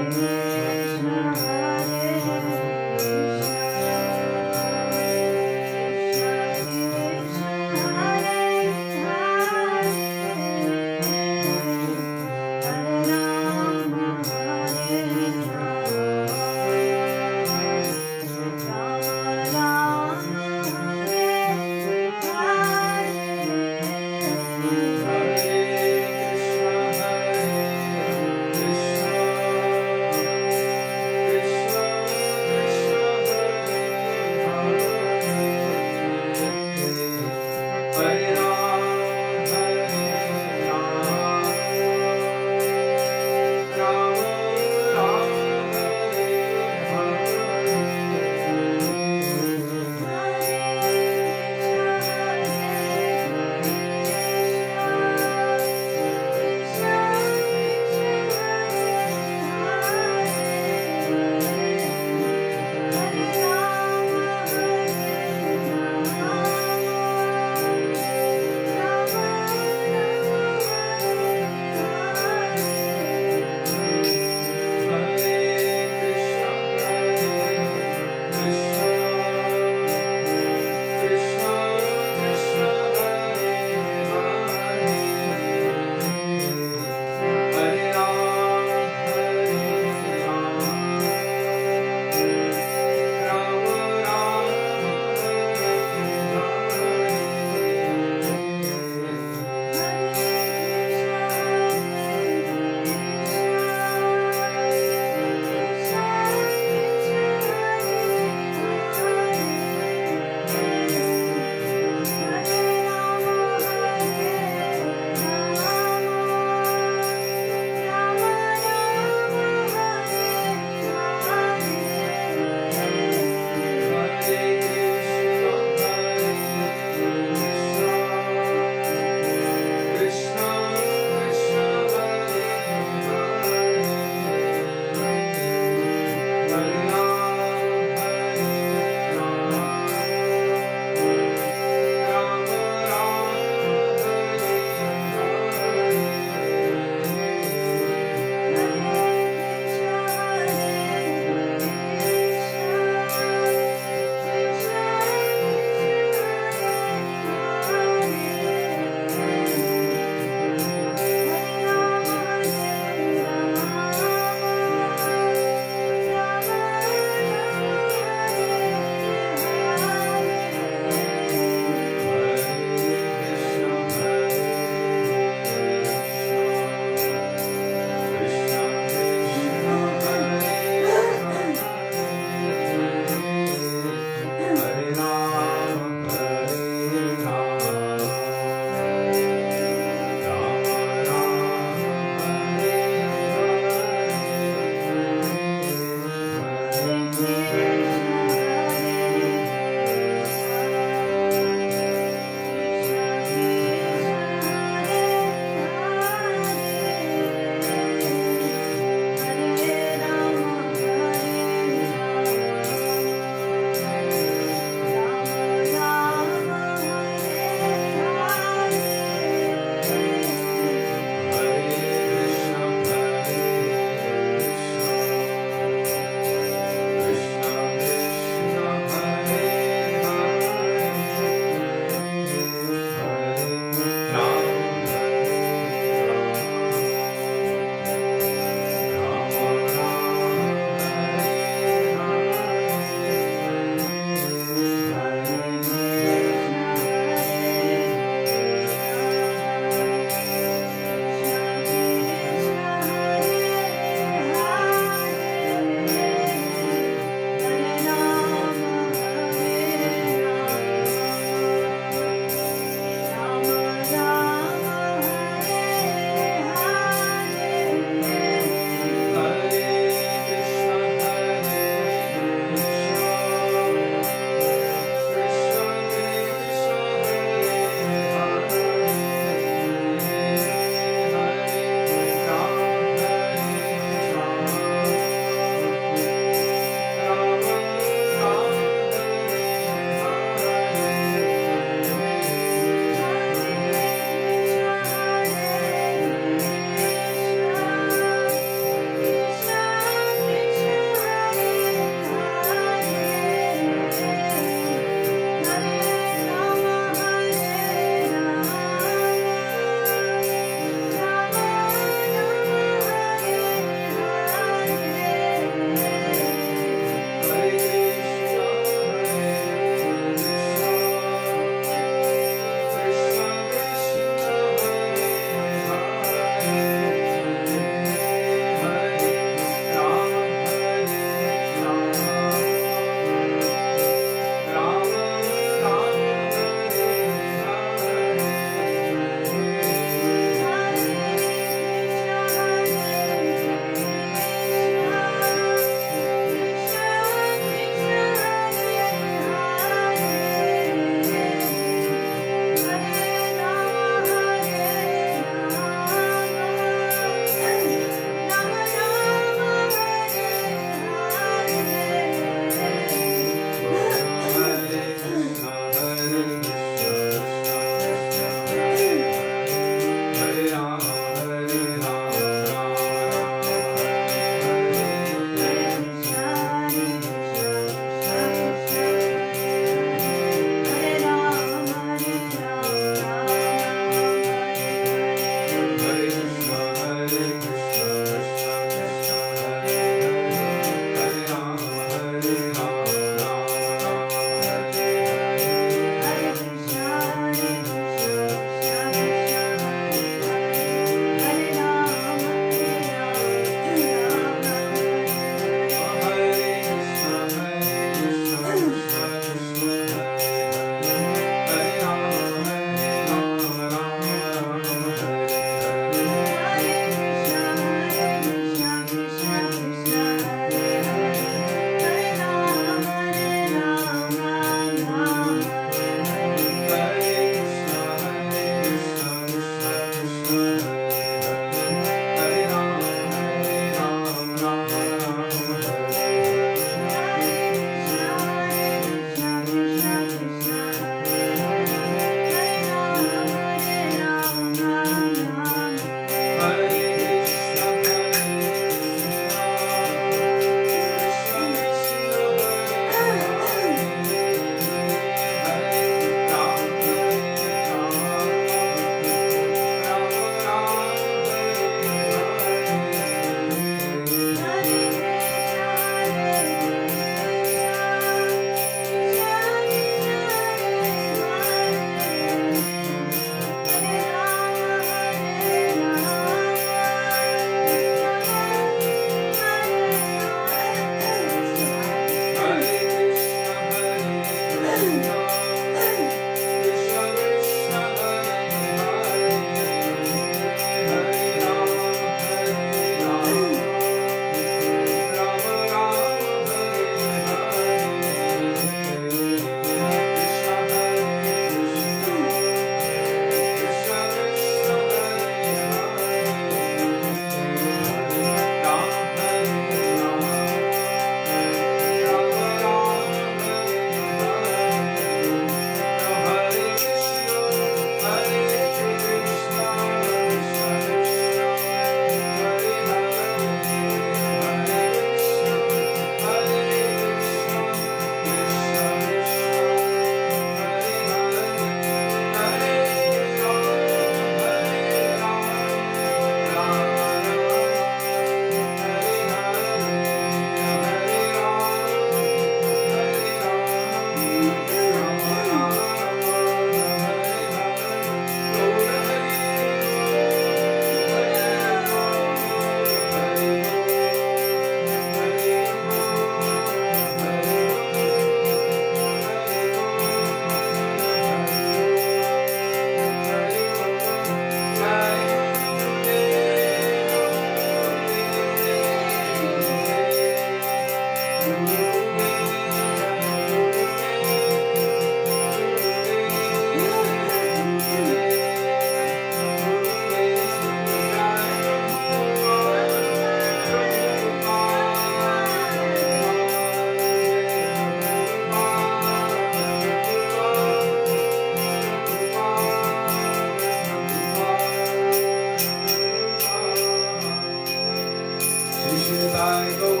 Nitai Gaur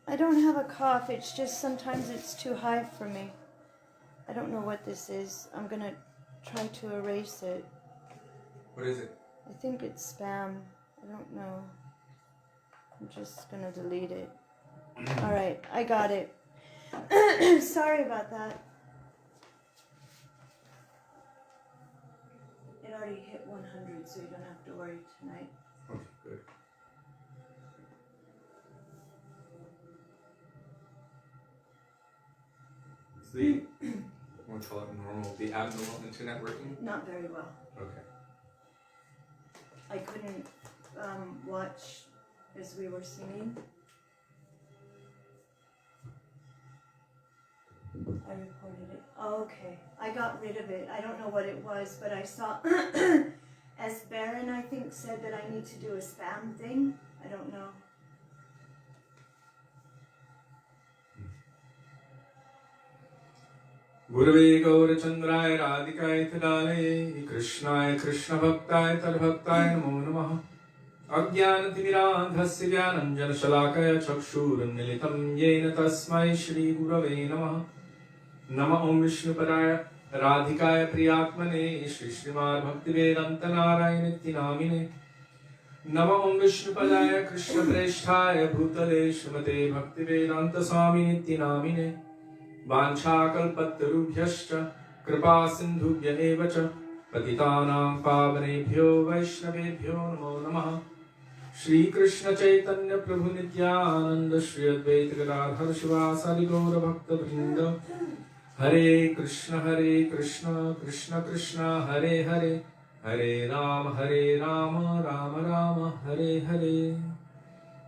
I don't have a cough, it's just sometimes it's too high for me. I don't know what this is. I'm gonna try to erase it. What is it? I think it's spam. I don't know. I'm just gonna delete it. Alright, I got it. Sorry about that. It already hit 100, so you don't have to worry tonight. Okay, good. Is the, what's called normal, the abnormal internet working? Not very well. Okay. I couldn't watch as we were singing. I reported it. Oh, okay. I got rid of it. I don't know what it was, but I saw, as Baron, I think, said that I need to do a spam thing. I don't know. Gurave Gaura Chandraya Radhikaya Tadale Krishnaya Krishna Bhaktāya Tadbhaktāya Namo Namaha Ajnanatimidandhasya Vyananjana Shalakaya Chakshurannilitam Yena Tasmai Shri Gurave Namaha Nama Om Vishnupadaya Radhikaya Priyatmane Śrīmad Bhaktivedānta Nārāyaṇa Namine Nama Om Vishnupadaya Krishna Presthaya Bhutale Śrīmate Bhaktivedānta Swāmī Namine Vanchakalpatarubhyascha Kripa Sindhubhya eva cha Patitanam Pavanebhyo Vaishnavebhyo Namo Namaha Shri Krishna Chaitanya Prabhu Nityananda Shri Advaita Gadadhar Shivasari Gaura Bhakta Vrinda Hare Krishna Krishna Krishna Hare Hare Hare Rama Rama Rama Hare Hare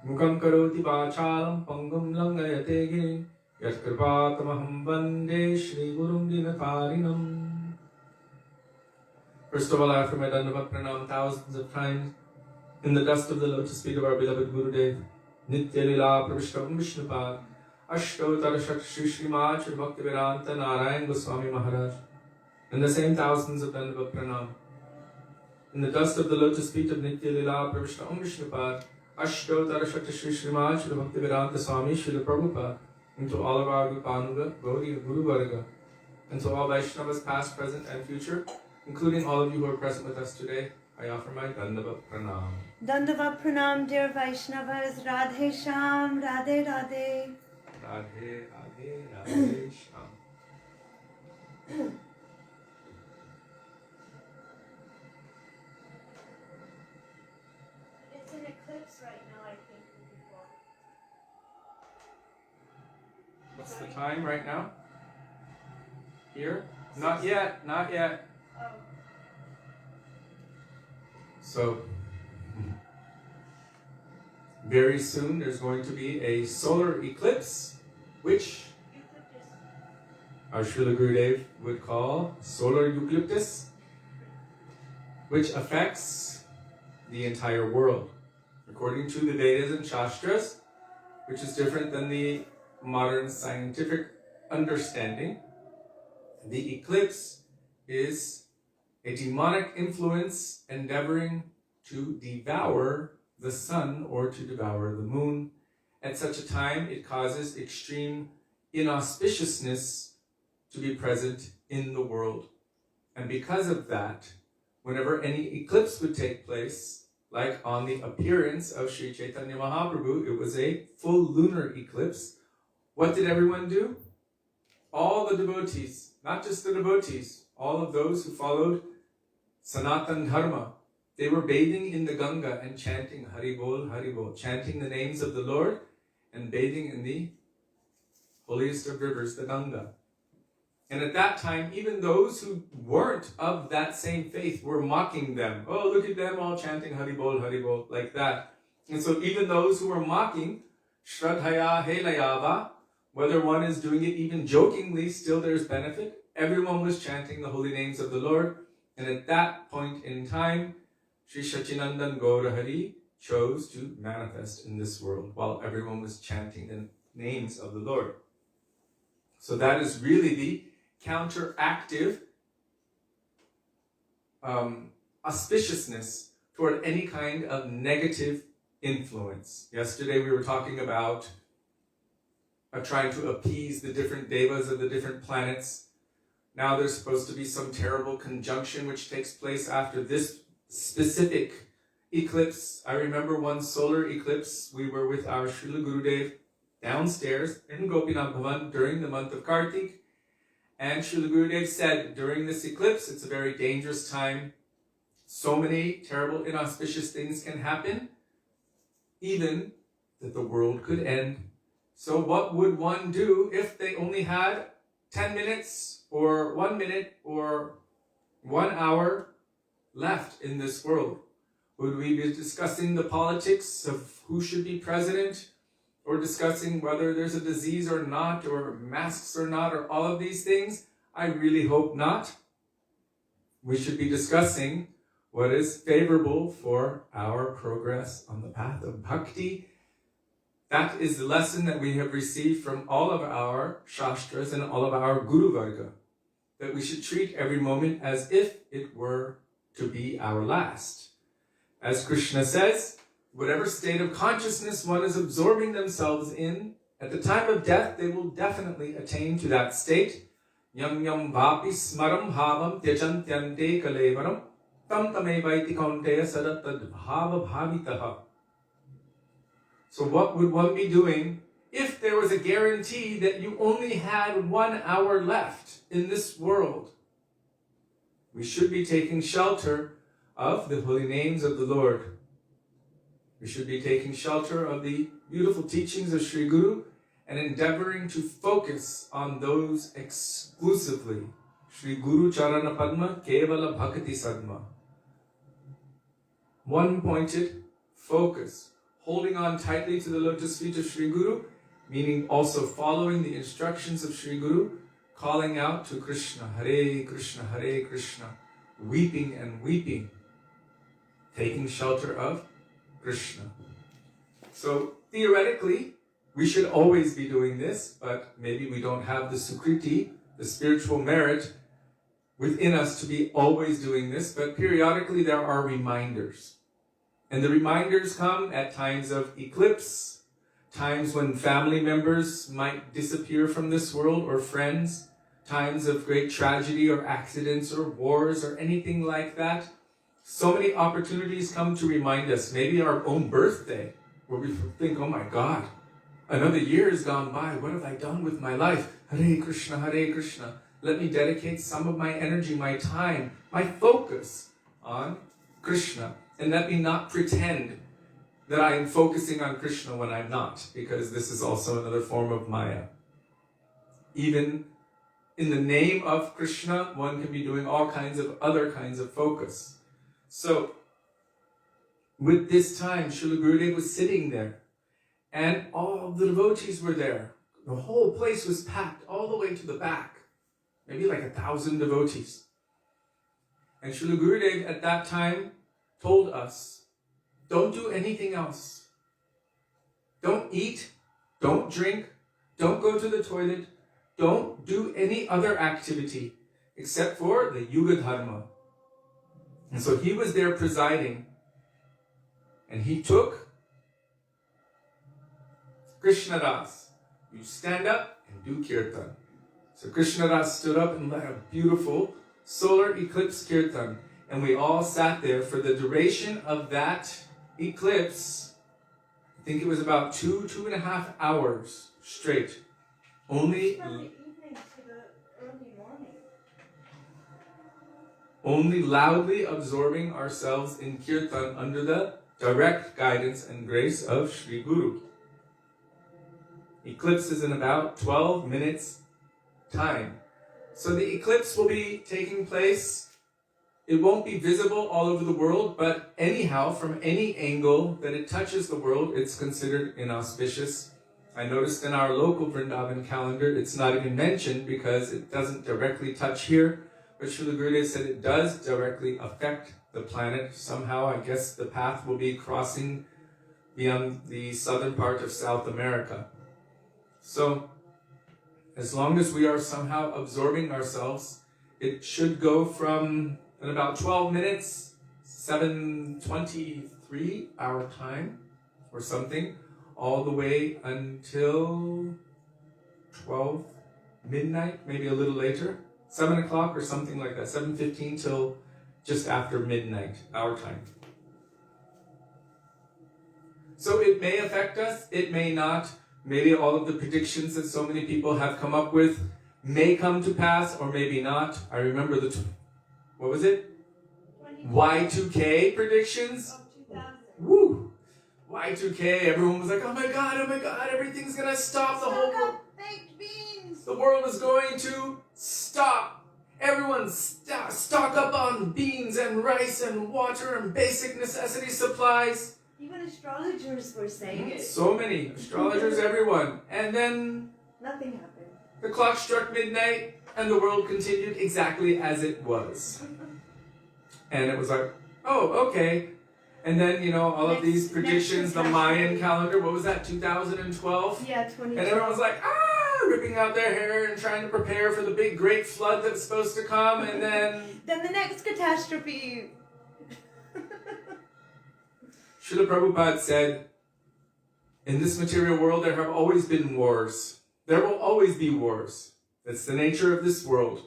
Mukam Karoti Vachalam Pangam Langayate Girim Yatkripatamaham Vande Shri Gurum Dinakarinam. First of all, I offer my Dandavat Pranam thousands of times in the dust of the lotus feet of our beloved Gurudev, Nitya Lila Pravishtavam Vishnupad, Ashtotar Shri Śrīmad Śrī Bhaktivedānta Nārāyaṇa Gosvāmī Mahārāja. And the same thousands of Dandavat Pranam in the dust of the lotus feet of Nitya Lila Pravishtavam Vishnupad, Ashtotar Shri Śrīmad Śrī Bhaktivedānta Swami Śrīla Prabhupada, and to all of our Gupanuga, Gauri, Guru Varga, and to all Vaishnavas past, present, and future, including all of you who are present with us today, I offer my Dandavat Pranam. Dandavat Pranam, dear Vaishnavas. Radhe Sham, Radhe Radhe. Radhe, Radhe, Radhe Sham. It's an eclipse right now, I think. What's the time right now? Here? Not yet, not yet. Oh. So, very soon there's going to be a solar eclipse, which our Srila Gurudev would call solar eucalyptus, which affects the entire world, according to the Vedas and Shastras, which is different than the modern scientific understanding. The eclipse is a demonic influence endeavoring to devour the sun or to devour the moon. At such a time, it causes extreme inauspiciousness to be present in the world. And because of that, whenever any eclipse would take place, like on the appearance of Sri Chaitanya Mahaprabhu, it was a full lunar eclipse. What did everyone do? All the devotees, not just the devotees, all of those who followed Sanatana Dharma, they were bathing in the Ganga and chanting Hari Bol, chanting the names of the Lord and bathing in the holiest of rivers, the Ganga. And at that time, even those who weren't of that same faith were mocking them. Oh, look at them all chanting Hari Bol, like that. And so even those who were mocking, Shraddhaya Helayava, whether one is doing it even jokingly, still there's benefit. Everyone was chanting the holy names of the Lord. And at that point in time, Sri Sachinandan Gaurahari chose to manifest in this world while everyone was chanting the names of the Lord. So that is really the counteractive auspiciousness toward any kind of negative influence. Yesterday we were talking about trying to appease the different devas of the different planets. Now there's supposed to be some terrible conjunction which takes place after this specific eclipse. I remember one solar eclipse, we were with our Srila Gurudev downstairs in Gopinath Bhavan during the month of Kartik. And Srila Gurudev said, during this eclipse, it's a very dangerous time. So many terrible, inauspicious things can happen, even that the world could end. So what would one do if they only had 10 minutes or 1 minute or 1 hour left in this world? Would we be discussing the politics of who should be president, or discussing whether there's a disease or not, or masks or not, or all of these things? I really hope not. We should be discussing what is favorable for our progress on the path of bhakti. That is the lesson that we have received from all of our shastras and all of our Guru Varga, that we should treat every moment as if it were to be our last. As Krishna says, whatever state of consciousness one is absorbing themselves in, at the time of death, they will definitely attain to that state. Yam yam vapi smaram bhavam tyajantyante kalevaram tam tamevaiti kaunteya sadatad bhava bhavitaha. So what would one be doing if there was a guarantee that you only had 1 hour left in this world? We should be taking shelter of the holy names of the Lord. We should be taking shelter of the beautiful teachings of Sri Guru and endeavoring to focus on those exclusively. Sri Guru Charana Padma Kevala Bhakti Sadma. One-pointed focus. Holding on tightly to the lotus feet of Sri Guru, meaning also following the instructions of Sri Guru, calling out to Krishna, Hare Krishna, Hare Krishna, weeping and weeping, taking shelter of Krishna. So theoretically, we should always be doing this, but maybe we don't have the sukriti, the spiritual merit within us to be always doing this, but periodically there are reminders. And the reminders come at times of eclipse, times when family members might disappear from this world, or friends, times of great tragedy or accidents or wars or anything like that. So many opportunities come to remind us, maybe our own birthday, where we think, oh my God, another year has gone by. What have I done with my life? Hare Krishna, Hare Krishna. Let me dedicate some of my energy, my time, my focus on Krishna. And let me not pretend that I am focusing on Krishna when I'm not, because this is also another form of Maya. Even in the name of Krishna, one can be doing all kinds of other kinds of focus. So, with this time, Srila Gurudev was sitting there, and all the devotees were there. The whole place was packed all the way to the back, maybe like 1,000 devotees. And Srila Gurudev at that time told us, don't do anything else. Don't eat, don't drink, don't go to the toilet, don't do any other activity except for the Yuga Dharma. And so he was there presiding, and he took Krishna Das. You stand up and do kirtan. So Krishna Das stood up and led a beautiful solar eclipse kirtan. And we all sat there for the duration of that eclipse. I think it was about 2.5 hours straight. Only From the evening to the early morning. Only loudly absorbing ourselves in kirtan under the direct guidance and grace of Sri Guru. Eclipse is in about 12 minutes time. So the eclipse will be taking place. It won't be visible all over the world, but anyhow, from any angle that it touches the world, it's considered inauspicious. I noticed in our local Vrindavan calendar, it's not even mentioned because it doesn't directly touch here. but Srila Gurudev said it does directly affect the planet. Somehow, I guess the path will be crossing beyond the southern part of South America. So, as long as we are somehow absorbing ourselves, it should go from, in about 12 minutes, 7:23 our time, or something, all the way until 12 midnight, maybe a little later, 7 o'clock or something like that, 7:15 till just after midnight, our time. So it may affect us, it may not. Maybe all of the predictions that so many people have come up with may come to pass, or maybe not. I remember what was it? Y2K predictions? Oh, 2000. Woo! Y2K, everyone was like, oh my god, everything's gonna stop, the whole world. Baked beans. The world is going to stop. Everyone stock up on beans and rice and water and basic necessity supplies. Even astrologers were saying it. So many astrologers, everyone. And then Nothing happened. the clock struck midnight and the world continued exactly as it was. And it was like, oh, okay. And then, all of these predictions, the Mayan calendar, what was that, 2012? Yeah, 2012. And everyone was like, ripping out their hair and trying to prepare for the big great flood that's supposed to come, and then the next catastrophe. Srila Prabhupada said, in this material world there have always been wars. There will always be wars. That's the nature of this world.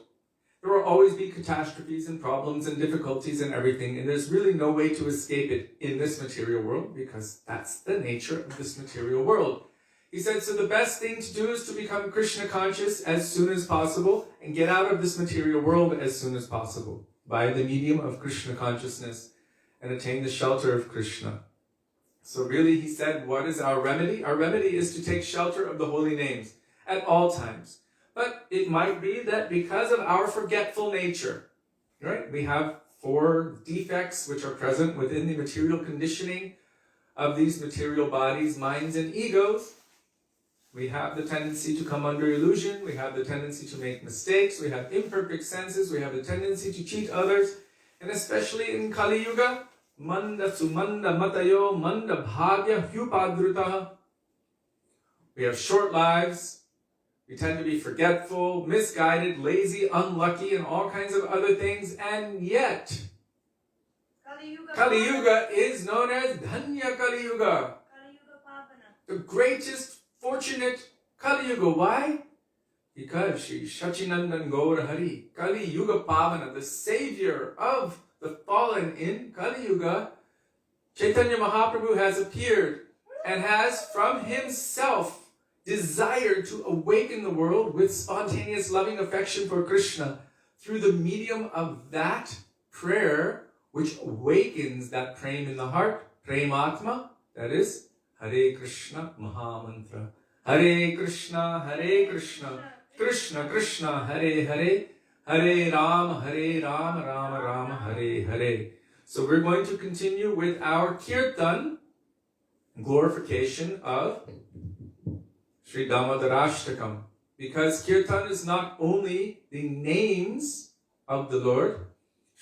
There will always be catastrophes and problems and difficulties and everything, and there's really no way to escape it in this material world, because that's the nature of this material world. He said, so the best thing to do is to become Krishna conscious as soon as possible and get out of this material world as soon as possible by the medium of Krishna consciousness and attain the shelter of Krishna. So really, he said, what is our remedy? Our remedy is to take shelter of the holy names at all times. But it might be that because of our forgetful nature, right? We have 4 defects which are present within the material conditioning of these material bodies, minds, and egos. We have the tendency to come under illusion. We have the tendency to make mistakes. We have imperfect senses. We have the tendency to cheat others. And especially in Kali Yuga, manda sumanda matayo manda bhagya hyupadrutaha. We have short lives. We tend to be forgetful, misguided, lazy, unlucky, and all kinds of other things. And yet, Kali Yuga is known as Dhanya Kali Yuga. The greatest fortunate Kali Yuga. Why? Because Shri Sachinandan Gaur Hari, Kali Yuga Pavana, the savior of the fallen in Kali Yuga, Chaitanya Mahaprabhu has appeared and has from himself desired to awaken the world with spontaneous loving affection for Krishna through the medium of that prayer which awakens that prem in the heart, Prematma, that is Hare Krishna Mahamantra. Hare Krishna, Krishna Krishna, Hare Hare, Hare Rama, Rama Rama, Hare Hare. So we're going to continue with our Kirtan, glorification of Śrī Dāmodarāṣṭakam. Because Kirtan is not only the names of the Lord.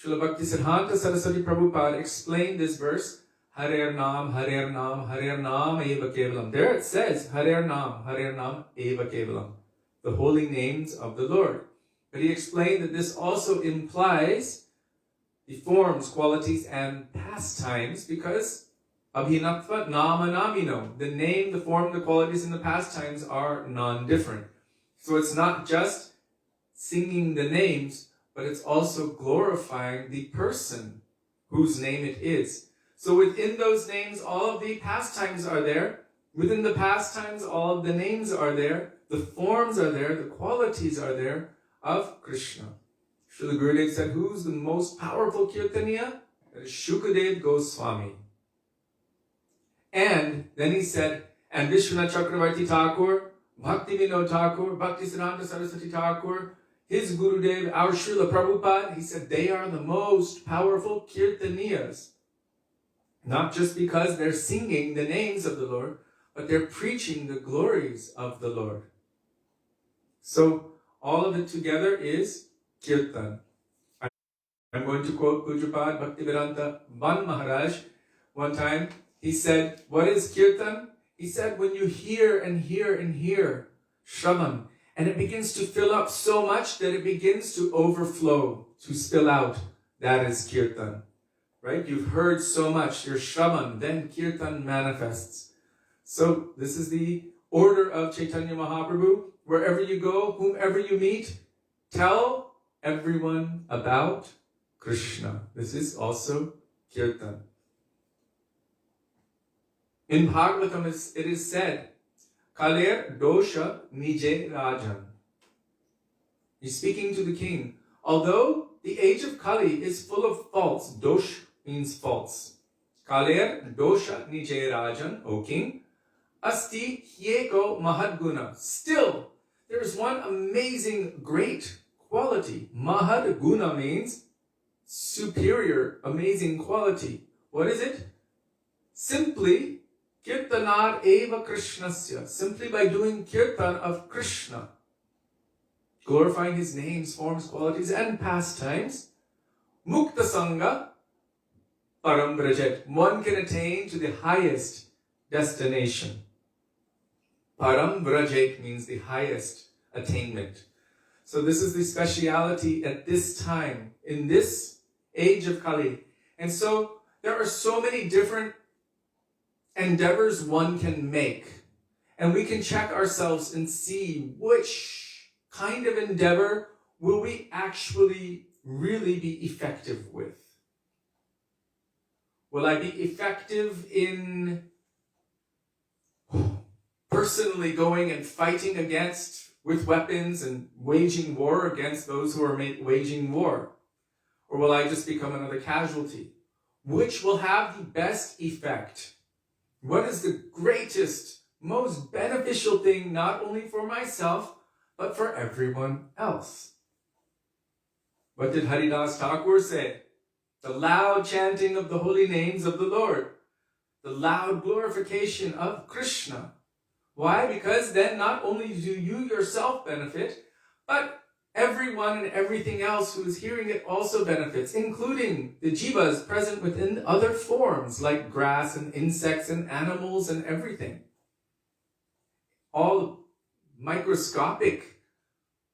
Srila Bhaktivedānta Saraswati Prabhupada explained this verse, Harer Nam, Harer Nam, Harer Nam Eva Kevalam. There it says, Harer Nam Eva Kevalam. The holy names of the Lord. But he explained that this also implies the forms, qualities, and pastimes, because Abhinatva Nama Namino. The name, the form, the qualities, and the pastimes are non-different. So it's not just singing the names, but it's also glorifying the person whose name it is. So within those names, all of the pastimes are there. Within the pastimes, all of the names are there. The forms are there. The qualities are there of Krishna. Srila Gurudev said, who's the most powerful Kirtaniya? That is Shukadeva Goswami. And then he said, and Vishwanath Chakravarti Thakur, Bhaktivedānta Thakur, Bhaktisiddhanta Saraswati Thakur, his Gurudev, our Srila Prabhupada, he said they are the most powerful Kirtaniyas. Not just because they're singing the names of the Lord, but they're preaching the glories of the Lord. So all of it together is Kirtan. I'm going to quote Pujapad Bhaktivedānta Mahārāja. One time, he said, what is kirtan? He said, when you hear and hear and hear Shravan, and it begins to fill up so much that it begins to overflow, to spill out, that is kirtan. Right? You've heard so much, your Shravan, then kirtan manifests. So this is the order of Chaitanya Mahaprabhu. Wherever you go, whomever you meet, tell everyone about Krishna. This is also kirtan. In Bhagavatam it is said, Kaler dosha nije rajan. He's speaking to the king. Although the age of Kali is full of faults, dosh means faults. Kaler dosha nije rajan, O king, asti hyeko mahadguna. Still, there is one amazing, great quality. Mahadguna means superior, amazing quality. What is it? Simply kirtanar eva krishnasya. Simply by doing kirtan of Krishna, glorifying his names, forms, qualities, and pastimes, mukta sangha param vrajet. One can attain to the highest destination. Param vrajet means the highest attainment. So this is the speciality at this time, in this age of Kali. And so there are so many different endeavors one can make. And we can check ourselves and see which kind of endeavor will we actually really be effective with. Will I be effective in personally going and fighting against, with weapons and waging war against those who are waging war? Or will I just become another casualty? Which will have the best effect? What is the greatest, most beneficial thing, not only for myself, but for everyone else? What did Haridas Thakur say? The loud chanting of the holy names of the Lord. The loud glorification of Krishna. Why? Because then not only do you yourself benefit, but everyone and everything else who is hearing it also benefits, including the jivas present within other forms like grass and insects and animals and everything. All microscopic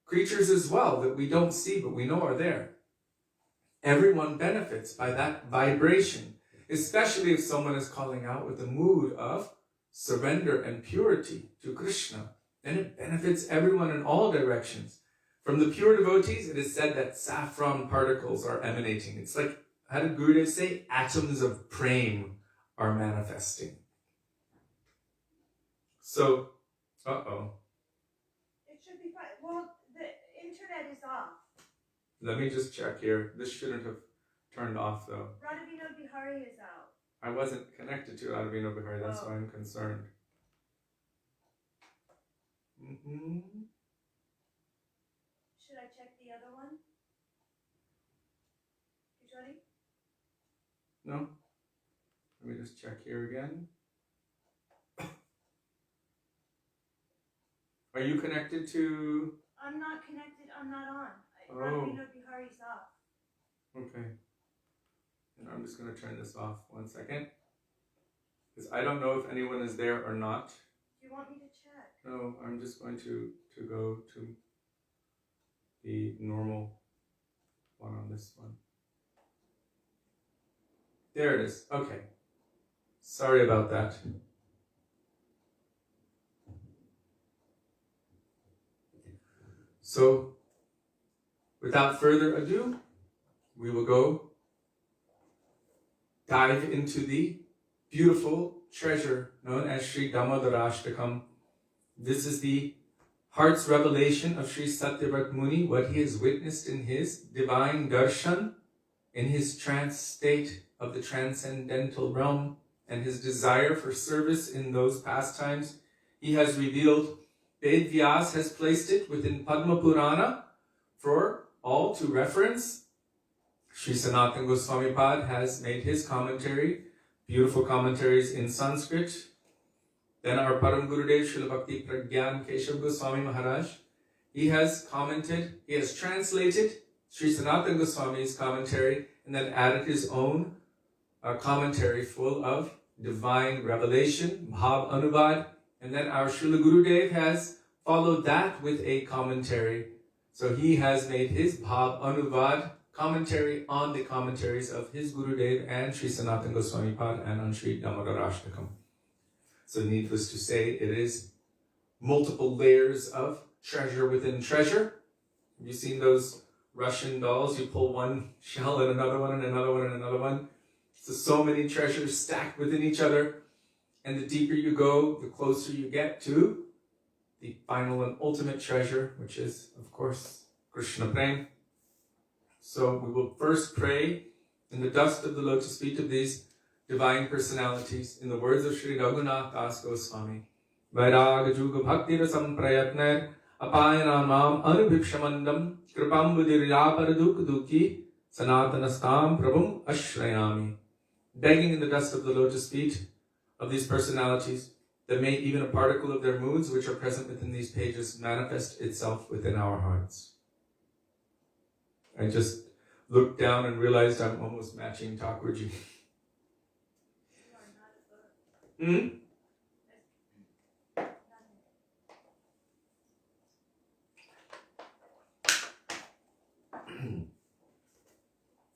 creatures as well that we don't see but we know are there. Everyone benefits by that vibration, especially if someone is calling out with a mood of surrender and purity to Krishna. Then it benefits everyone in all directions. From the pure devotees, it is said that saffron particles are emanating. It's like, how did Gurudev say? Atoms of prem are manifesting. So, It should be fine. Well, the internet is off. Let me just check here. This shouldn't have turned off though. Radhavino Bihari is out. I wasn't connected to Radhavino Bihari, that's why I'm concerned. Should I check the other one? Kishori? No? Let me just check here again. Are you connected to... I'm not connected, I'm not on. Oh. Radhavino Bihari's off. Okay. And I'm just going to turn this off 1 second. Because I don't know if anyone is there or not. Do you want me to check? No, I'm just going to go to the normal one on this one. There it is. Okay. Sorry about that. So, without further ado, we will go dive into the beautiful treasure known as Śrī Dāmodarāṣṭakam. This is the heart's revelation of Śrī Satyavrata Muni, what he has witnessed in his divine darshan, in his trance state of the transcendental realm, and his desire for service in those pastimes. He has revealed, Ved Vyas has placed it within Padma Purana for all to reference. Śrī Sanātana Gosvāmī has made his commentary, beautiful commentaries in Sanskrit. Then our Param Gurudev Srila Bhakti Pragyan Keshav Goswami Mahārāja, he has commented, he has translated Śrī Sanātana Gosvāmī's commentary, and then added his own commentary full of divine revelation, Bhav Anuvad, and then our Srila Gurudev has followed that with a commentary. So he has made his Bhav Anuvad commentary on the commentaries of his Gurudev and Śrī Sanātana Gosvāmī Pad and on Śrī Dāmodarāṣṭakam. So needless to say, it is multiple layers of treasure within treasure. Have you seen those Russian dolls? You pull one shell and another one and another one and another one. So many treasures stacked within each other. And the deeper you go, the closer you get to the final and ultimate treasure, which is, of course, Krishna Prem. So we will first pray in the dust of the lotus feet of these divine personalities in the words of Śrī Raghunath Goswami. Vairāga Juga Bhakti Rasam Prayatner Apayana Mam Anubhipshamandam Kripam Buddhiryaparaduk Duki Sanatanastam Prabhum Ashrayami. Begging in the dust of the lotus feet of these personalities that may even a particle of their moods which are present within these pages manifest itself within our hearts. I just looked down and realized I'm almost matching Thakurji.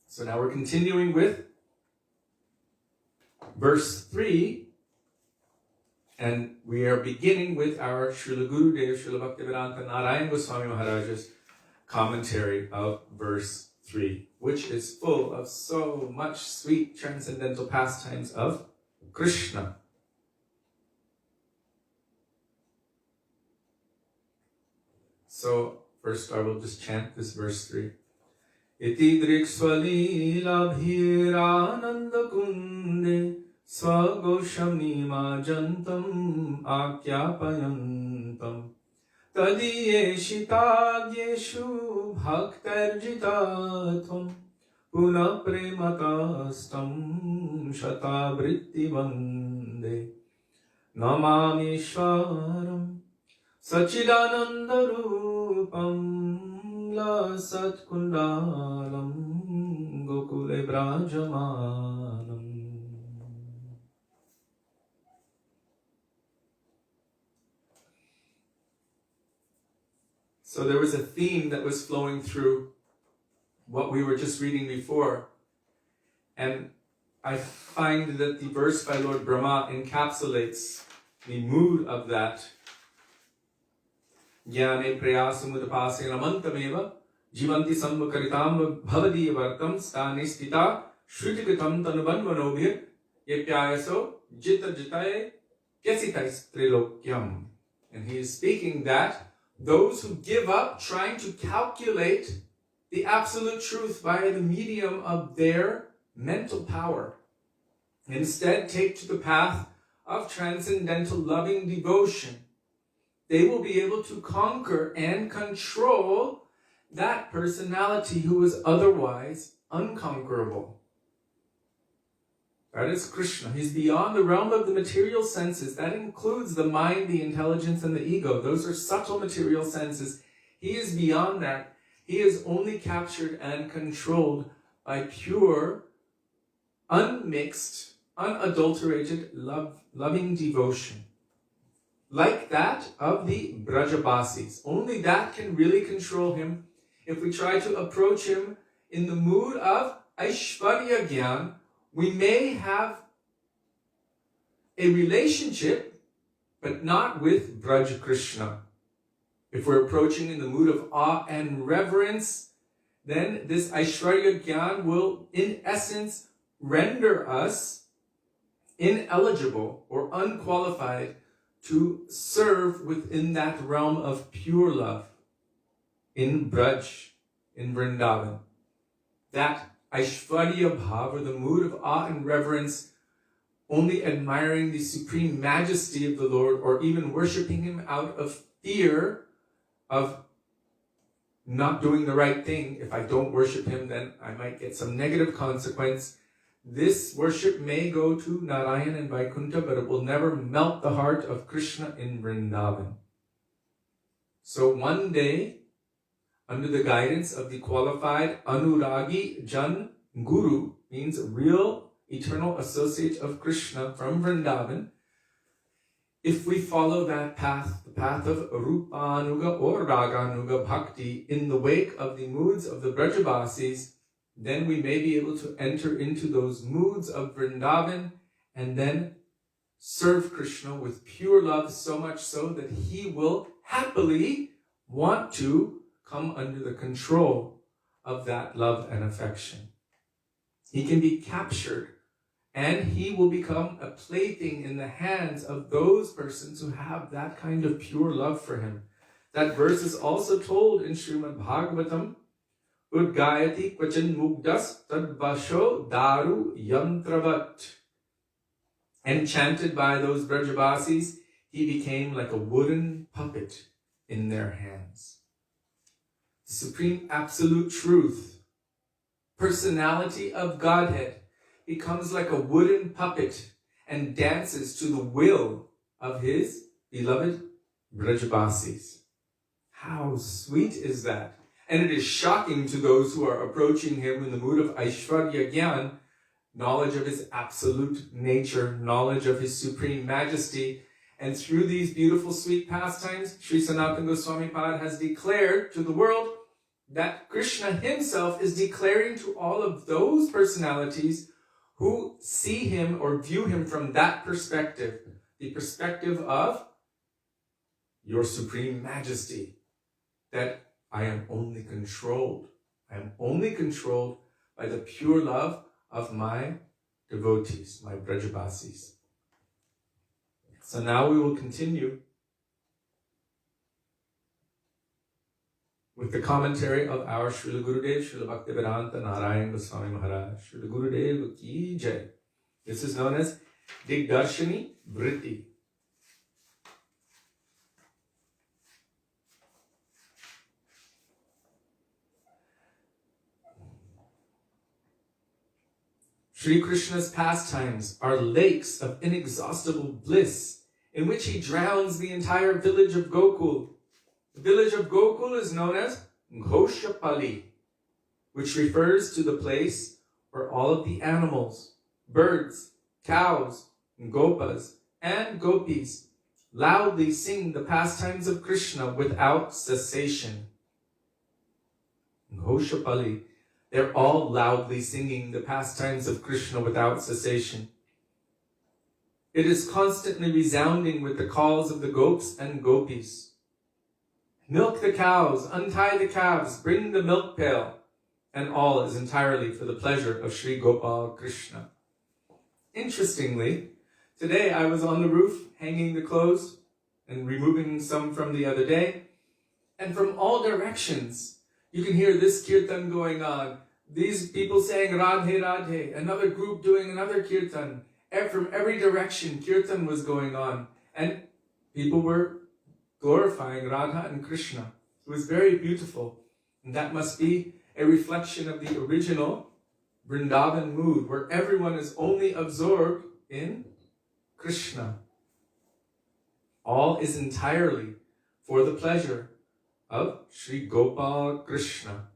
So now we're continuing with verse 3, and we are beginning with our Srila Gurudev, Srila Bhaktivedānta Nārāyaṇa Gosvāmī Mahārāja's commentary of verse 3, which is full of so much sweet transcendental pastimes of Krishna. So first I will just chant this verse 3. Iti driksvalila bhirananda kunde swagoshamnima jantam akyapayantam tadiyeshitagyeshu bhaktarjitatham puna prematastam shatabritti vande namamishwaram sachidanandarupam la satkundalam gokule brajamanam. So there was a theme that was flowing through what we were just reading before. And I find that the verse by Lord Brahma encapsulates the mood of that. Jnane prayasumudapasena mantameva jivanti samvakaritam bhavadiya vartam stane stita shrutikritam tanubanvanobhir yepyayaso jita jitaye kyasitais trilokyam. And he is speaking that those who give up trying to calculate the absolute truth via the medium of their mental power, instead take to the path of transcendental loving devotion, they will be able to conquer and control that personality who is otherwise unconquerable. That is Krishna. He's beyond the realm of the material senses. That includes the mind, the intelligence, and the ego. Those are subtle material senses. He is beyond that. He is only captured and controlled by pure, unmixed, unadulterated, loving devotion. Like that of the Brajabasis. Only that can really control him. If we try to approach him in the mood of Aishvarya Gyan, we may have a relationship, but not with Braj Krishna. If we're approaching in the mood of awe and reverence, then this Aishvarya Gyan will, in essence, render us ineligible or unqualified to serve within that realm of pure love in Braj, in Vrindavan. That Aishvarya Bhav, or the mood of awe and reverence, only admiring the supreme majesty of the Lord, or even worshipping him out of fear of not doing the right thing. If I don't worship him, then I might get some negative consequence. This worship may go to Nārayaṇa and Vaikuntha, but it will never melt the heart of Krishna in Vrindavan. So one day, under the guidance of the qualified Anuragi Jan Guru, means real eternal associate of Krishna from Vrindavan. If we follow that path, the path of Rupanuga or Raganuga Bhakti, in the wake of the moods of the Brajabasis, then we may be able to enter into those moods of Vrindavan and then serve Krishna with pure love, so much so that he will happily want to come under the control of that love and affection. He can be captured, and he will become a plaything in the hands of those persons who have that kind of pure love for him. That verse is also told in Śrīmad Bhagavatam, Udgayati kvachan mugdas tadvasho daru yantravat. Enchanted by those Brajabasis, he became like a wooden puppet in their hands. The supreme absolute truth, personality of Godhead, becomes like a wooden puppet and dances to the will of his beloved Brajabasis. How sweet is that? And it is shocking to those who are approaching him in the mood of Aishwarya Gyan, knowledge of his absolute nature, knowledge of his supreme majesty. And through these beautiful, sweet pastimes, Śrī Sanātana Gosvāmī has declared to the world that Krishna himself is declaring to all of those personalities who see him or view him from that perspective, the perspective of your supreme majesty, that I am only controlled. I am only controlled by the pure love of my devotees, my Brajabasis. So now we will continue with the commentary of our Srila Gurudev, Srila Bhaktivedānta Nārāyaṇa Gosvāmī Mahārāja. Srila Gurudev ki jai. This is known as Digdarshani Vritti. Sri Krishna's pastimes are lakes of inexhaustible bliss in which he drowns the entire village of Gokul. The village of Gokul is known as Ghoshapali, which refers to the place where all of the animals, birds, cows, gopas, and gopis loudly sing the pastimes of Krishna without cessation. Ghoshapali. They're all loudly singing the pastimes of Krishna without cessation. It is constantly resounding with the calls of the gops and gopis. Milk the cows, untie the calves, bring the milk pail, and all is entirely for the pleasure of Sri Gopal Krishna. Interestingly, today I was on the roof hanging the clothes and removing some from the other day, and from all directions you can hear this kirtan going on. These people saying Radhe Radhe, another group doing another kirtan. From every direction, kirtan was going on. And people were glorifying Radha and Krishna. It was very beautiful. And that must be a reflection of the original Vrindavan mood, where everyone is only absorbed in Krishna. All is entirely for the pleasure of Sri Gopal Krishna.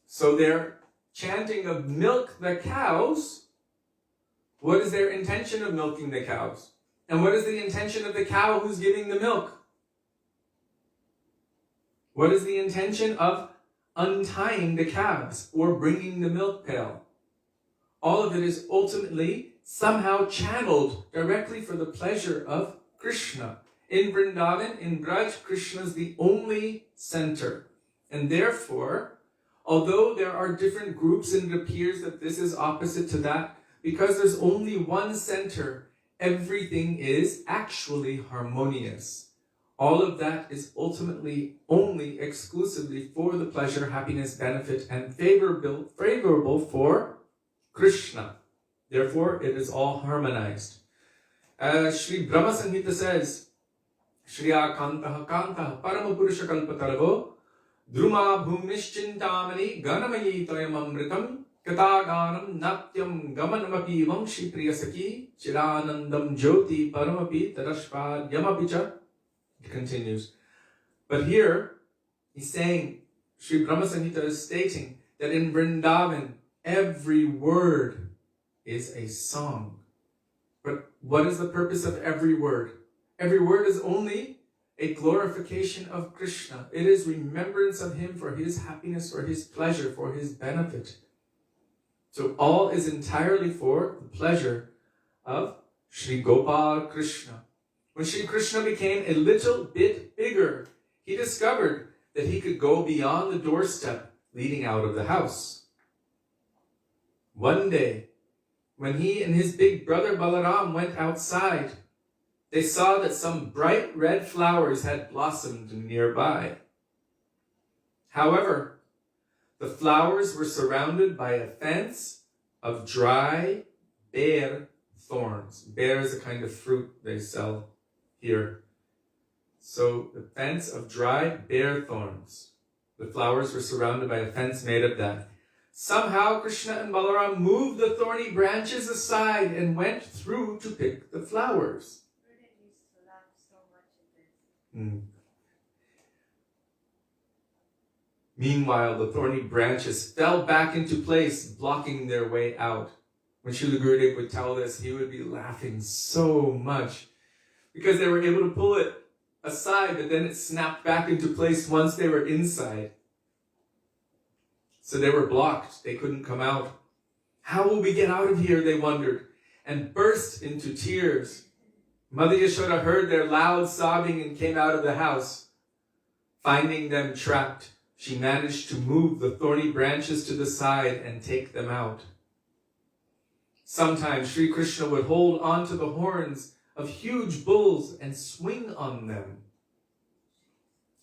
So their chanting of milk the cows, what is their intention of milking the cows? And what is the intention of the cow who's giving the milk? What is the intention of untying the calves or bringing the milk pail? All of it is ultimately somehow channeled directly for the pleasure of Krishna. In Vrindavan, in Braj, Krishna is the only center. And therefore, although there are different groups and it appears that this is opposite to that, because there's only one center, everything is actually harmonious. All of that is ultimately only exclusively for the pleasure, happiness, benefit, and favorable for Krishna. Therefore, it is all harmonized. Sri Brahma Samhita says, Shriya Kantaha Kantaha Paramapurusha Kalpataravo Druma Bhumishintamani Ganamayi Toyam Amritam Kataganam Natyam Gamanamapi Vamshi Priyasaki Chiranandam Jyoti Paramapi Tarashpad Yamapicha. It continues. But here, he's saying Sri Brahma Samhita is stating that in Vrindavan, every word is a song. But what is the purpose of every word? Every word is only a glorification of Krishna. It is remembrance of him for his happiness, for his pleasure, for his benefit. So all is entirely for the pleasure of Sri Gopal Krishna. When Sri Krishna became a little bit bigger, he discovered that he could go beyond the doorstep leading out of the house. One day, when he and his big brother Balaram went outside, they saw that some bright red flowers had blossomed nearby. However, the flowers were surrounded by a fence of dry, bare thorns. Bare is a kind of fruit they sell here. So the fence of dry, bare thorns. The flowers were surrounded by a fence made of that. Somehow Krishna and Balaram moved the thorny branches aside and went through to pick the flowers. Meanwhile, the thorny branches fell back into place, blocking their way out. When Srila Gurudev would tell this, he would be laughing so much because they were able to pull it aside, but then it snapped back into place once they were inside. So they were blocked. They couldn't come out. How will we get out of here, they wondered, and burst into tears. Mother Yashoda heard their loud sobbing and came out of the house. Finding them trapped, she managed to move the thorny branches to the side and take them out. Sometimes Sri Krishna would hold onto the horns of huge bulls and swing on them.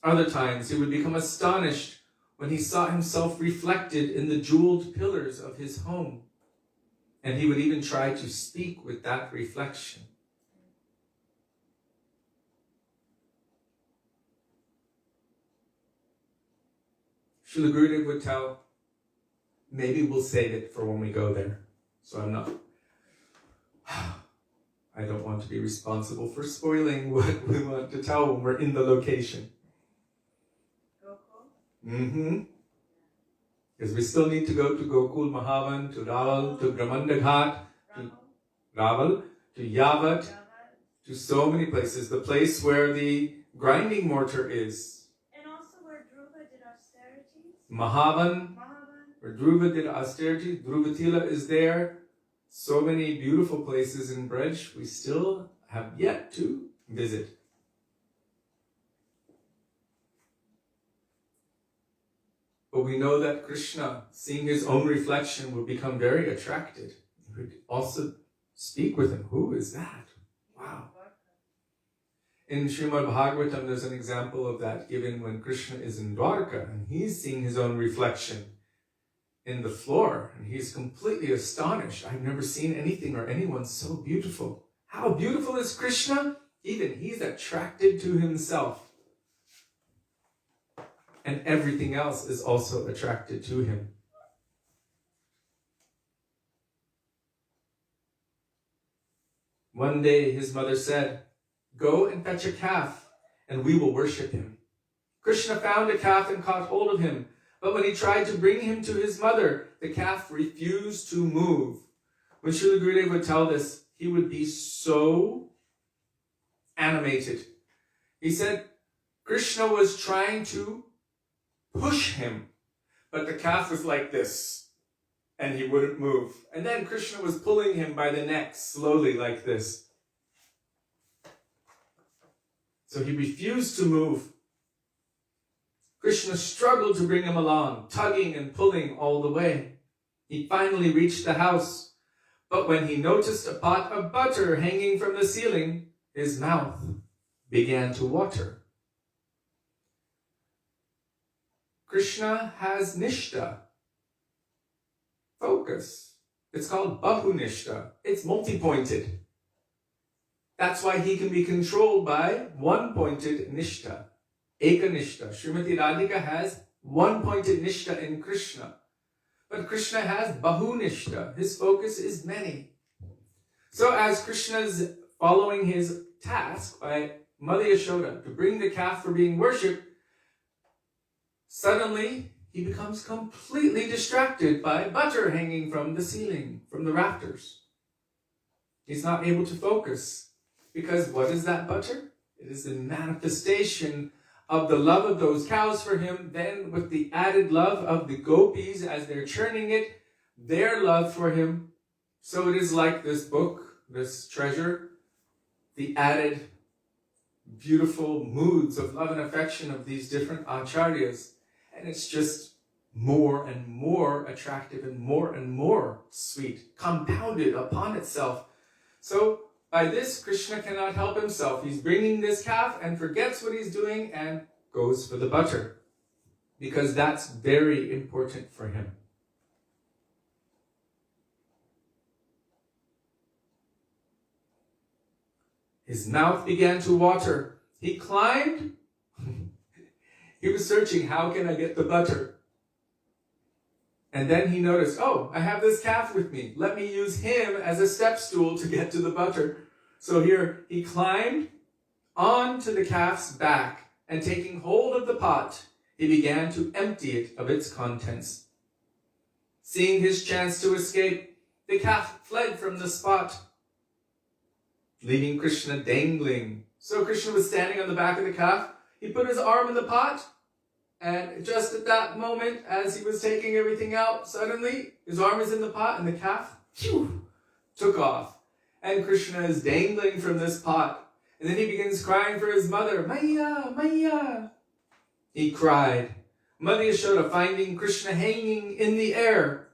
Other times he would become astonished when he saw himself reflected in the jeweled pillars of his home, and he would even try to speak with that reflection. Srila Gurudev would tell, maybe we'll save it for when we go there. So I don't want to be responsible for spoiling what we want to tell when we're in the location. Because we still need to go to Gokul Mahavan, to Raval, to Brahmanda Ghat, to Raval, to Yavat, to so many places. The place where the grinding mortar is. And also where Dhruva did austerities. Mahavan, where Dhruva did austerities. Dhruvatila is there. So many beautiful places in Braj we still have yet to visit. But we know that Krishna, seeing his own reflection, will become very attracted. He would also speak with him. Who is that? Wow. In Śrīmad Bhagavatam, there's an example of that given when Krishna is in Dwarka and he's seeing his own reflection in the floor, and he's completely astonished. I've never seen anything or anyone so beautiful. How beautiful is Krishna? Even he's attracted to himself. And everything else is also attracted to him. One day his mother said, "Go and fetch a calf, and we will worship him." Krishna found a calf and caught hold of him. But when he tried to bring him to his mother, the calf refused to move. When Srila Gurudev would tell this, he would be so animated. He said Krishna was trying to push him, but the calf was like this, and he wouldn't move. And then Krishna was pulling him by the neck slowly like this. So he refused to move. Krishna struggled to bring him along, tugging and pulling all the way. He finally reached the house, but when he noticed a pot of butter hanging from the ceiling, his mouth began to water. Krishna has nishta, focus. It's called bahunishta. It's multi-pointed. That's why he can be controlled by one-pointed nishta. Eka nishta. Srimati Radhika has one-pointed nishta in Krishna. But Krishna has bahu nishta. His focus is many. So as Krishna is following his task by Mother Yashoda to bring the calf for being worshipped, suddenly he becomes completely distracted by butter hanging from the ceiling, from the rafters. He's not able to focus, because what is that butter? It is the manifestation of the love of those cows for him, then with the added love of the gopis as they're churning it, their love for him. So it is like this book, this treasure, the added beautiful moods of love and affection of these different acharyas. And it's just more and more attractive and more sweet, compounded upon itself. So by this, Krishna cannot help himself. He's bringing this calf and forgets what he's doing and goes for the butter, because that's very important for him. His mouth began to water. He climbed. He was searching, how can I get the butter? And then he noticed, oh, I have this calf with me. Let me use him as a step stool to get to the butter. So here he climbed onto the calf's back, and taking hold of the pot, he began to empty it of its contents. Seeing his chance to escape, the calf fled from the spot, leaving Krishna dangling. So Krishna was standing on the back of the calf. He put his arm in the pot, and just at that moment, as he was taking everything out, suddenly his arm is in the pot and the calf took off. And Krishna is dangling from this pot. And then he begins crying for his mother, Maya, Maya. He cried. Mother Yashoda, finding Krishna hanging in the air.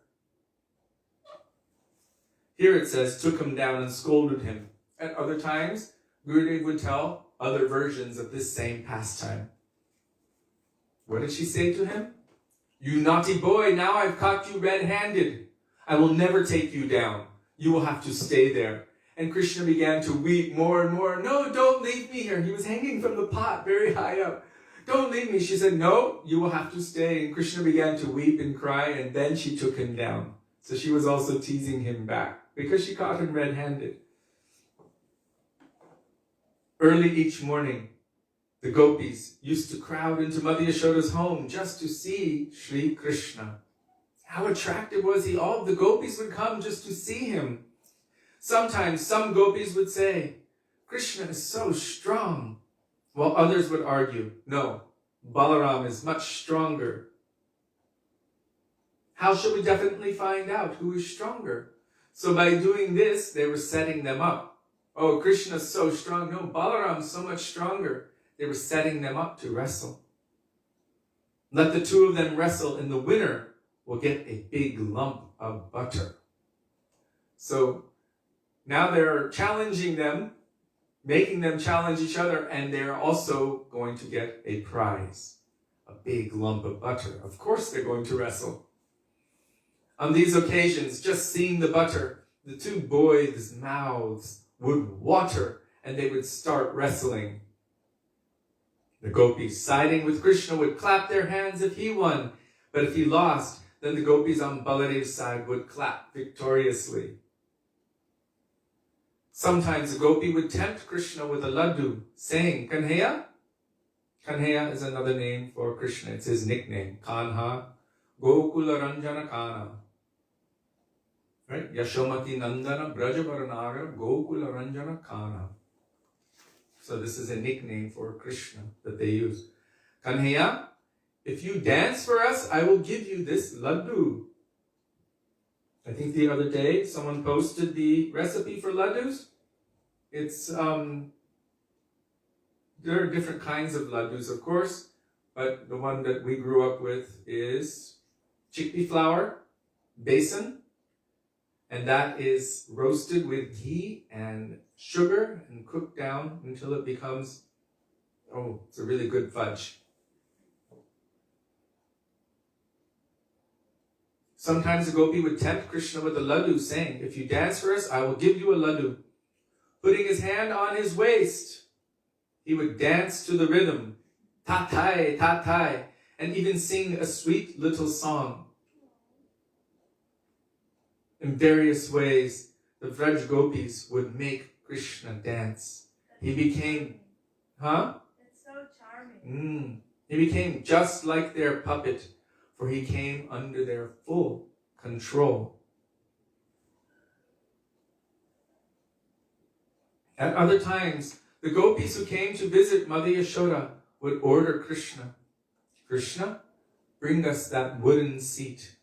Here it says, took him down and scolded him. At other times, Gurudev would tell other versions of this same pastime. What did she say to him? You naughty boy, now I've caught you red-handed. I will never take you down. You will have to stay there. And Krishna began to weep more and more. No, don't leave me here. He was hanging from the pot very high up. Don't leave me. She said, no, you will have to stay. And Krishna began to weep and cry, and then she took him down. So she was also teasing him back because she caught him red-handed. Early each morning, the gopis used to crowd into Mother Yashoda's home just to see Sri Krishna. How attractive was he? All the gopis would come just to see him. Sometimes some gopis would say, Krishna is so strong, while others would argue, no, Balaram is much stronger. How shall we definitely find out who is stronger? So by doing this, they were setting them up. Oh, Krishna is so strong. No, Balaram is so much stronger. They were setting them up to wrestle. Let the two of them wrestle, and the winner will get a big lump of butter. So now they're challenging them, making them challenge each other, and they're also going to get a prize, a big lump of butter. Of course they're going to wrestle. On these occasions, just seeing the butter, the two boys' mouths would water, and they would start wrestling. The gopis siding with Krishna would clap their hands if he won, but if he lost, then the gopis on Baladev's side would clap victoriously. Sometimes a gopi would tempt Krishna with a laddu, saying, Kanhaya? Kanhaya is another name for Krishna. It's his nickname. Kanha, Gokula Ranjana Kana. Right? Yashomati Nandana Brajavaranaga Gokula Ranjana Kana. So this is a nickname for Krishna that they use. Kanhaya, if you dance for us, I will give you this laddu. I think the other day someone posted the recipe for laddus. It's there are different kinds of laddus, of course, but the one that we grew up with is chickpea flour, besan, and that is roasted with ghee and sugar and cooked down until it becomes, oh, it's a really good fudge. Sometimes the gopi would tempt Krishna with a laddu, saying, if you dance for us, I will give you a laddu. Putting his hand on his waist, he would dance to the rhythm, tatai, tatai, and even sing a sweet little song. In various ways, the Vraj gopis would make Krishna dance. He became, It's so charming. He became just like their puppet, for he came under their full control. At other times, the gopis who came to visit Mother Yashoda would order Krishna, "Krishna, bring us that wooden seat."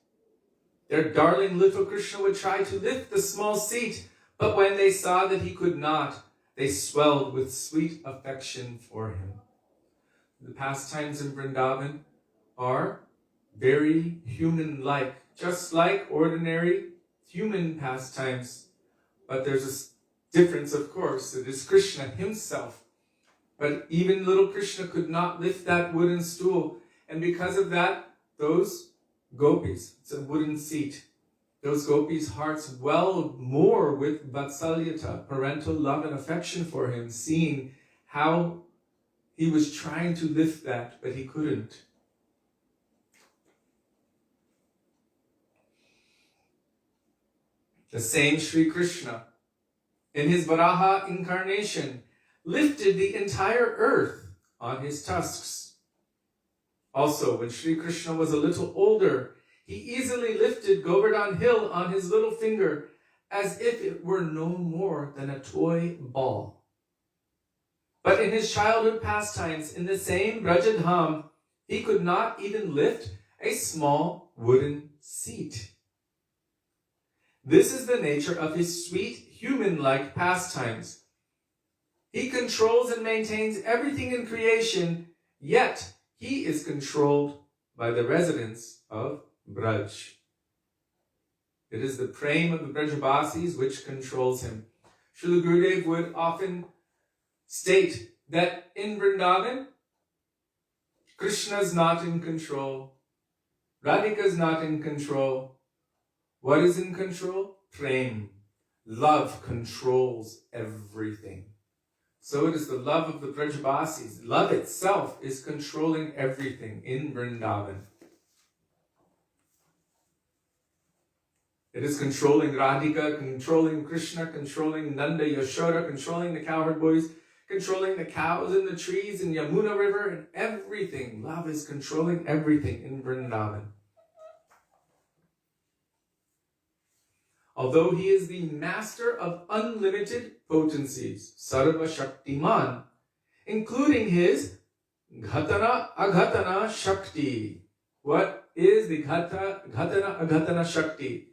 Their darling little Krishna would try to lift the small seat, but when they saw that he could not, they swelled with sweet affection for him. The pastimes in Vrindavan are very human-like, just like ordinary human pastimes. But there's a difference, of course. It is Krishna himself. But even little Krishna could not lift that wooden stool. And because of that, those gopis, it's a wooden seat, those gopis' hearts welled more with vatsalyata, parental love and affection for him, seeing how he was trying to lift that, but he couldn't. The same Sri Krishna, in his Varaha incarnation, lifted the entire earth on his tusks. Also, when Sri Krishna was a little older, he easily lifted Govardhan Hill on his little finger as if it were no more than a toy ball. But in his childhood pastimes, in the same Brajadham, he could not even lift a small wooden seat. This is the nature of his sweet, human-like pastimes. He controls and maintains everything in creation, yet he is controlled by the residents of Braj. It is the prem of the Brajavasis which controls him. Srila Gurudev would often state that in Vrindavan, Krishna is not in control, Radhika is not in control. What is in control? Prem. Love controls everything. So it is the love of the Brajavasis. Love itself is controlling everything in Vrindavan. It is controlling Radhika, controlling Krishna, controlling Nanda, Yashoda, controlling the cowherd boys, controlling the cows and the trees in Yamuna River, and everything. Love is controlling everything in Vrindavan. Although he is the master of unlimited potencies, Sarva Shaktiman, including his Ghatana Aghatana Shakti. What is the Ghatana Aghatana Shakti?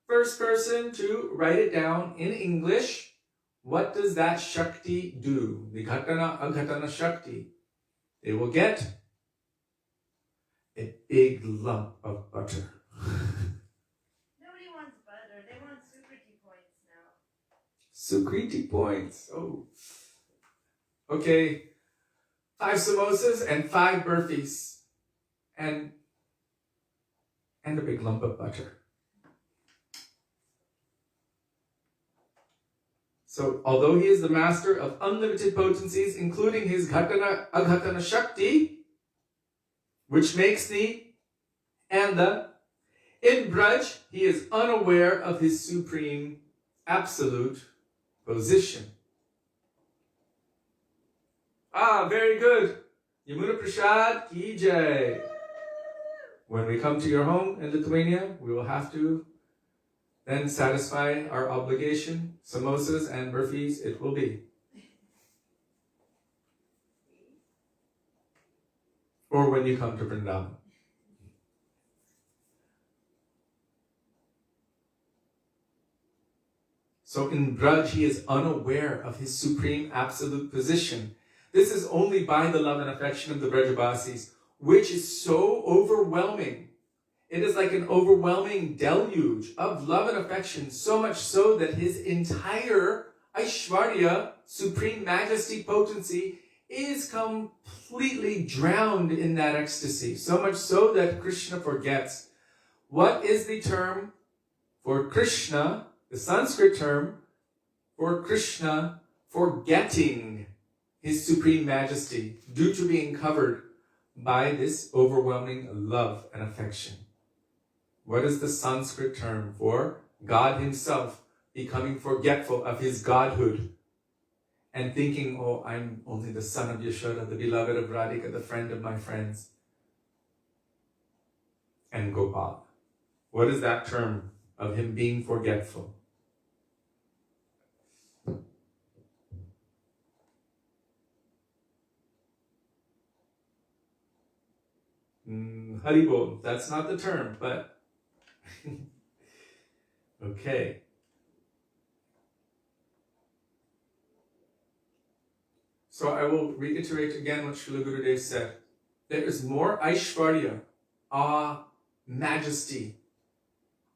First person to write it down in English. What does that Shakti do? The Ghatana Aghatana Shakti. They will get a big lump of butter. Sukriti points. Oh. Okay. 5 samosas and 5 burfis. And a big lump of butter. So, although he is the master of unlimited potencies, including his Ghatana Aghatana Shakti, which makes the Anda, in Braj, he is unaware of his supreme, absolute position. Very good. Yamuna Prasad ki jai. When we come to your home in Lithuania, we will have to then satisfy our obligation. Samosas and burfis it will be. Or when you come to Vrindavan. So in Braj, he is unaware of his supreme absolute position. This is only by the love and affection of the Brajavasis, which is so overwhelming. It is like an overwhelming deluge of love and affection, so much so that his entire Aishwarya, supreme majesty, potency, is completely drowned in that ecstasy. So much so that Krishna forgets. What is the term for Krishna? The Sanskrit term for Krishna forgetting his supreme majesty due to being covered by this overwhelming love and affection. What is the Sanskrit term for God himself becoming forgetful of his godhood and thinking, oh, I'm only the son of Yashoda, the beloved of Radhika, the friend of my friends, and Gopal. What is that term of him being forgetful? Haribol, that's not the term, but okay. So I will reiterate again what Srila Gurudev said. There is more Aishvarya, awe, majesty,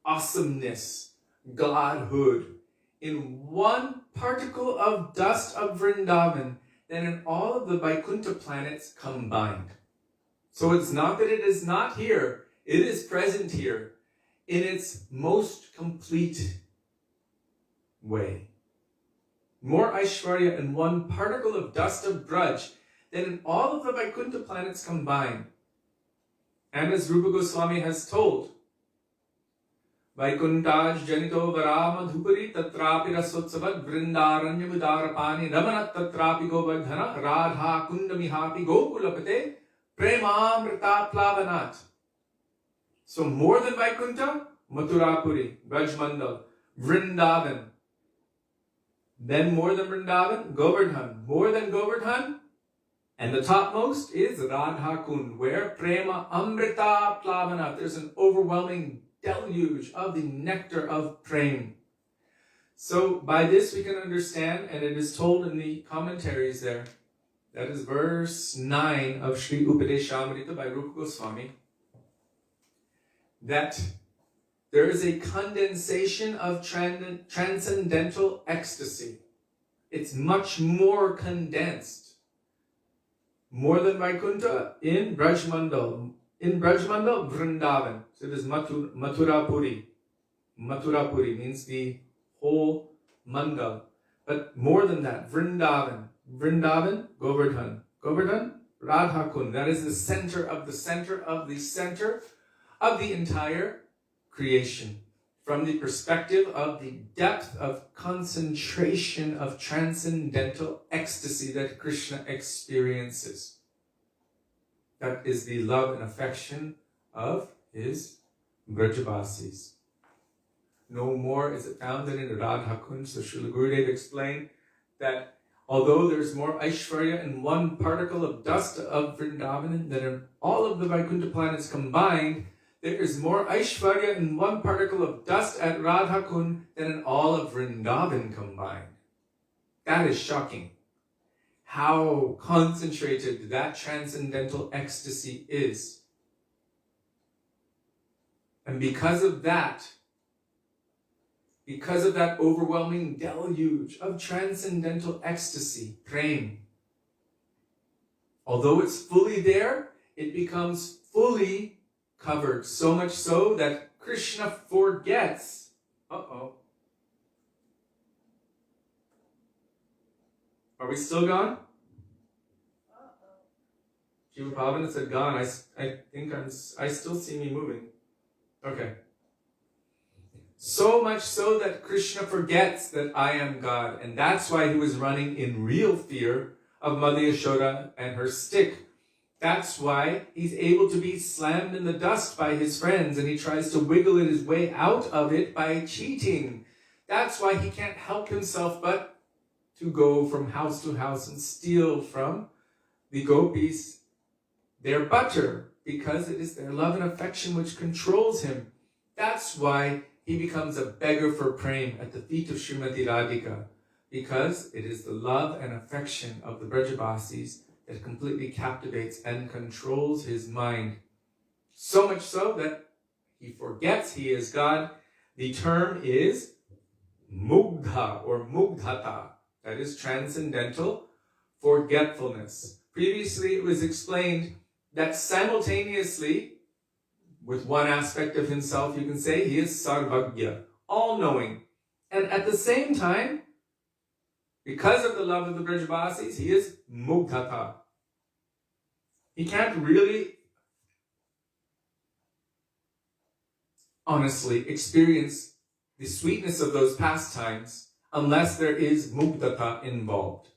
awesomeness, godhood in one particle of dust of Vrindavan than in all of the Vaikuntha planets combined. So it's not that it is not here, it is present here in its most complete way. More Aishvarya in one particle of dust of Braj than in all of the Vaikuntha planets combined. And as Rupa Goswami has told, Vaikuntaj janito varama dhupari tatrapi rasotsavat vrindaranya mudarapani ramanat tatrapi govardhana radha kundamihapi gokulapate premamrita plavanat. So more than Vaikuntha, Mathurapuri, Braj Mandal, Vrindavan. Then more than Vrindavan, Govardhan. More than Govardhan, and the topmost is Radha Kund, where Prema Amrita Plavanat. There's an overwhelming deluge of the nectar of Prem. So by this we can understand, and it is told in the commentaries there, that is verse 9 of Śrī Upadeshamrita by Rupa Goswami, that there is a condensation of transcendental ecstasy. It's much more condensed. More than Vaikuntha in Braj Mandal. In Braj Mandal, Vrindavan. So it is Mathurapuri. Mathurapuri means the whole Mandal. But more than that, Vrindavan. Vrindavan, Govardhan. Govardhan, Radha Kund. That is the center of the center of the center of the entire creation, from the perspective of the depth of concentration of transcendental ecstasy that Krishna experiences. That is the love and affection of his Brajavasis. No more is it found than in Radha Kund. So Srila Gurudev explained that although there's more Aishvarya in one particle of dust of Vrindavan than in all of the Vaikuntha planets combined, there is more Aishvarya in one particle of dust at Radha Kund than in all of Vrindavan combined. That is shocking. How concentrated that transcendental ecstasy is. And because of that overwhelming deluge of transcendental ecstasy, prem, although it's fully there, it becomes fully covered, so much so that Krishna forgets. Are we still gone? Jiva Pavana said gone. I think I still see me moving. Okay. So much so that Krishna forgets that I am God. And that's why he was running in real fear of Mother Yashoda and her stick. That's why he's able to be slammed in the dust by his friends, and he tries to wiggle his way out of it by cheating. That's why he can't help himself but to go from house to house and steal from the gopis their butter, because it is their love and affection which controls him. That's why he becomes a beggar for prem at the feet of Srimati Radhika, because it is the love and affection of the Brajavasis that completely captivates and controls his mind. So much so that he forgets he is God. The term is mugdha or mugdhata. That is transcendental forgetfulness. Previously it was explained that simultaneously, with one aspect of himself, you can say he is sarvagya, all-knowing. And at the same time, because of the love of the Brajavasis, he is mugdhata. He can't really honestly experience the sweetness of those pastimes unless there is mugdhata involved.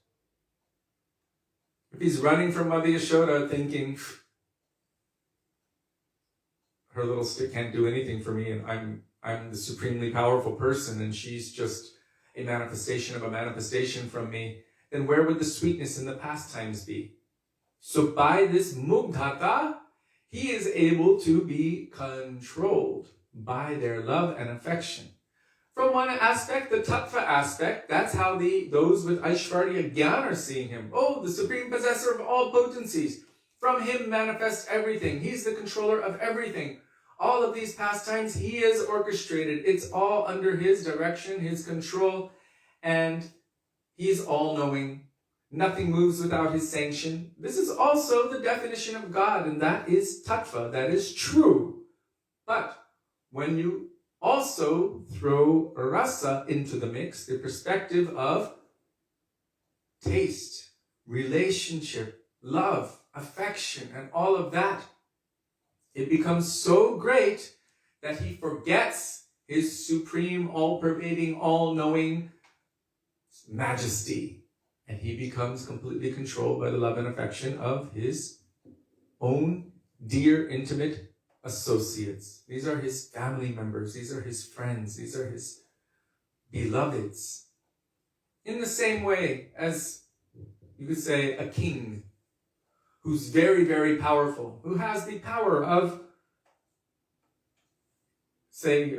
If he's running from Mother Yashoda thinking, her little stick can't do anything for me, and I'm the supremely powerful person, and she's just a manifestation of a manifestation from me, then where would the sweetness in the pastimes be? So by this mugdhata, he is able to be controlled by their love and affection. From one aspect, the tattva aspect, that's how those with Aishvarya Gyan are seeing him. Oh, the supreme possessor of all potencies. From him manifests everything. He's the controller of everything. All of these pastimes, he is orchestrated. It's all under his direction, his control, and he's all-knowing. Nothing moves without his sanction. This is also the definition of God, and that is tattva, that is true. But when you also throw rasa into the mix, the perspective of taste, relationship, love, affection, and all of that, it becomes so great that he forgets his supreme, all-pervading, all-knowing majesty. And he becomes completely controlled by the love and affection of his own dear, intimate associates. These are his family members. These are his friends. These are his beloveds. In the same way as, you could say, a king who's very, very powerful, who has the power of, say,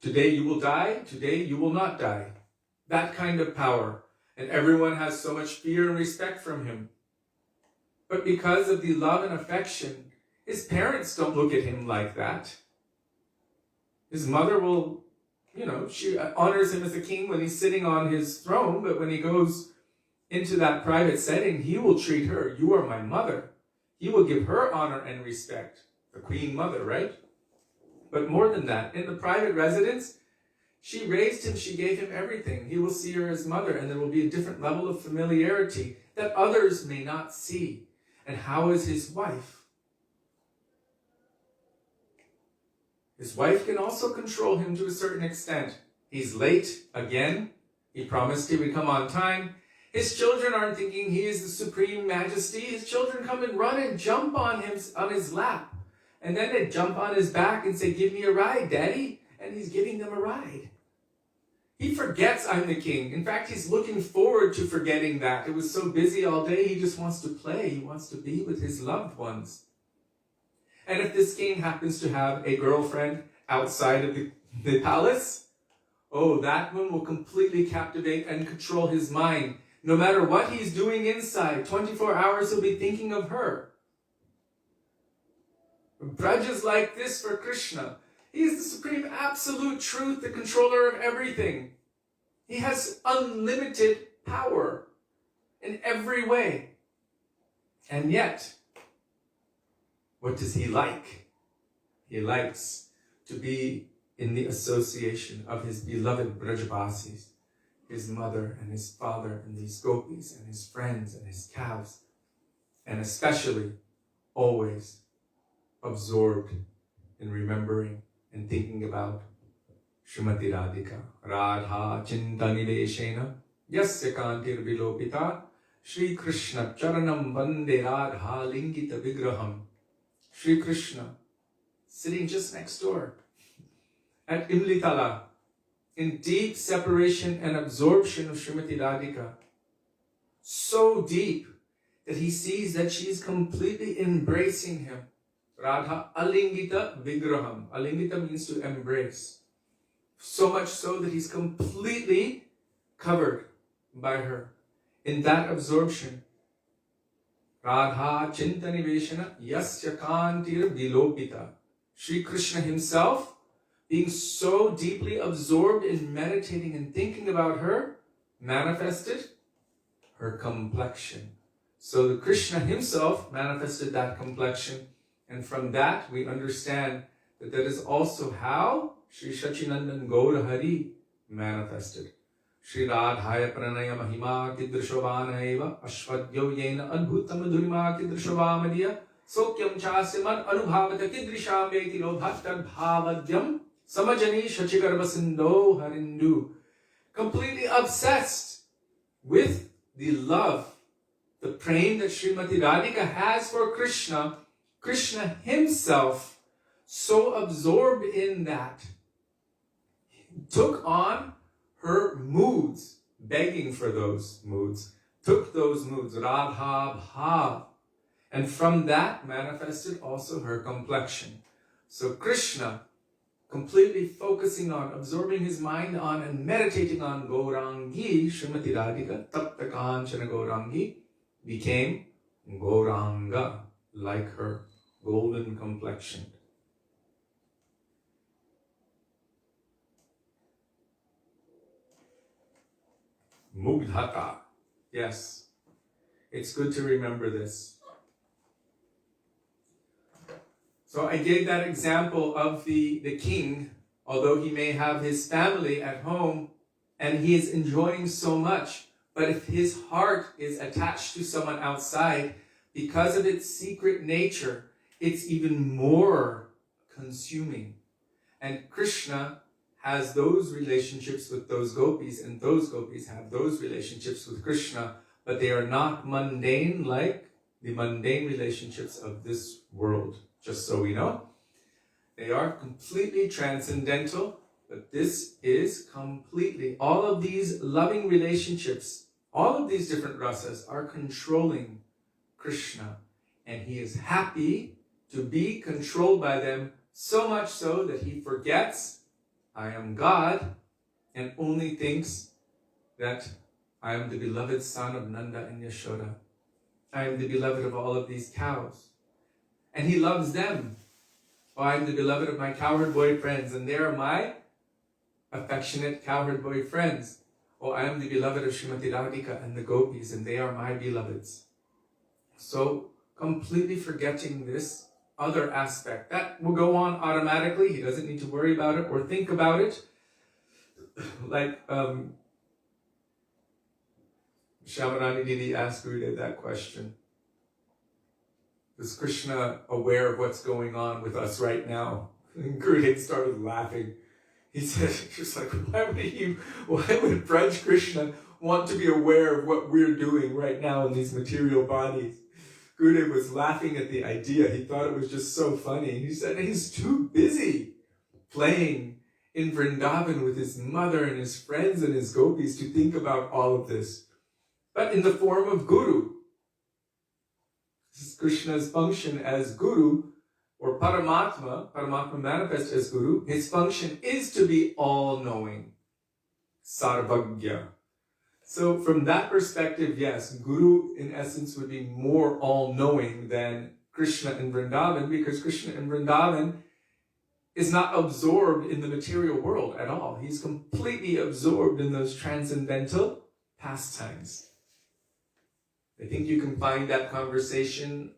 today you will die, today you will not die. That kind of power. And everyone has so much fear and respect from him. But because of the love and affection, his parents don't look at him like that. His mother will, she honors him as a king when he's sitting on his throne, but when he goes into that private setting, he will treat her, you are my mother. He will give her honor and respect. The queen mother, right? But more than that, in the private residence, she raised him, she gave him everything. He will see her as mother, and there will be a different level of familiarity that others may not see. And how is his wife? His wife can also control him to a certain extent. He's late, again. He promised he would come on time. His children aren't thinking he is the supreme majesty. His children come and run and jump on him, on his lap. And then they jump on his back and say, give me a ride, Daddy. And he's giving them a ride. He forgets I'm the king. In fact, he's looking forward to forgetting that. It was so busy all day, he just wants to play. He wants to be with his loved ones. And if this king happens to have a girlfriend outside of the palace, oh, that one will completely captivate and control his mind. No matter what he's doing inside, 24 hours he'll be thinking of her. Braj is like this for Krishna. He is the supreme absolute truth, the controller of everything. He has unlimited power in every way. And yet, what does he like? He likes to be in the association of his beloved Brajavasis, his mother and his father and these gopis and his friends and his cows, and especially always absorbed in remembering and thinking about Srimati Radhika. Radha Chintaniveshena Yasya Kantir Vilopita Shri Krishna Charanam Vande Radha Lingita Vigraham. Shri Krishna sitting just next door at Imlitala in deep separation and absorption of Srimati Radhika. So deep that he sees that she's completely embracing him. Radha alingita vigraham. Alingita means to embrace. So much so that he's completely covered by her. In that absorption, Radha Chintaniveshana Yasya Kantir Vilopita. Shri Krishna himself, being so deeply absorbed in meditating and thinking about her, manifested her complexion. So the Krishna himself manifested that complexion. And from that, we understand that that is also how Shri Sachinandan Gaura Hari manifested. Shri Radhaya Pranaya Mahima Kidrishavana Eva Ashwadyo Yena Adbhutam Madhurima Kidrishavamadiya Sokyam Chasyaman Anubhavata Kidrishameti Lobhattad Bhavadyam Samajani Shachigarbasindo Harindu. Completely obsessed with the love, the prem that Srimati Radhika has for Krishna, Krishna himself, so absorbed in that, took on her moods, begging for those moods, took those moods, Radha Bhav, and from that manifested also her complexion. So Krishna, completely focusing on, absorbing his mind on and meditating on Gaurangi, Srimati Radhika, Tapta Kanchana Gaurangi, became Gauranga, like her, golden complexioned. Mugdhata. Yes, it's good to remember this. So I gave that example of the king, although he may have his family at home and he is enjoying so much, but if his heart is attached to someone outside, because of its secret nature, it's even more consuming. And Krishna has those relationships with those gopis, and those gopis have those relationships with Krishna, but they are not mundane like the mundane relationships of this world. Just so we know, they are completely transcendental, but this is completely, all of these loving relationships, all of these different rasas are controlling Krishna, and he is happy to be controlled by them, so much so that he forgets, I am God, and only thinks that I am the beloved son of Nanda and Yashoda. I am the beloved of all of these cows. And he loves them. Oh, I am the beloved of my cowherd-boy friends, and they are my affectionate cowherd-boy friends. Oh, I am the beloved of Srimati Radhika and the gopis, and they are my beloveds. So, completely forgetting this other aspect. That will go on automatically. He doesn't need to worry about it or think about it. Like, Shamanani Didi asked Gurudev that question. Is Krishna aware of what's going on with us right now? And Gurudev started laughing. He said, just like, why would Braj Krishna want to be aware of what we're doing right now in these material bodies? Gurudev was laughing at the idea. He thought it was just so funny. He said he's too busy playing in Vrindavan with his mother and his friends and his gopis to think about all of this. But in the form of Guru. This is Krishna's function as Guru, or Paramatma manifest as Guru. His function is to be all-knowing, Sarvagya. So from that perspective, yes, Guru in essence would be more all-knowing than Krishna in Vrindavan, because Krishna in Vrindavan is not absorbed in the material world at all. He's completely absorbed in those transcendental pastimes. I think you can find that conversation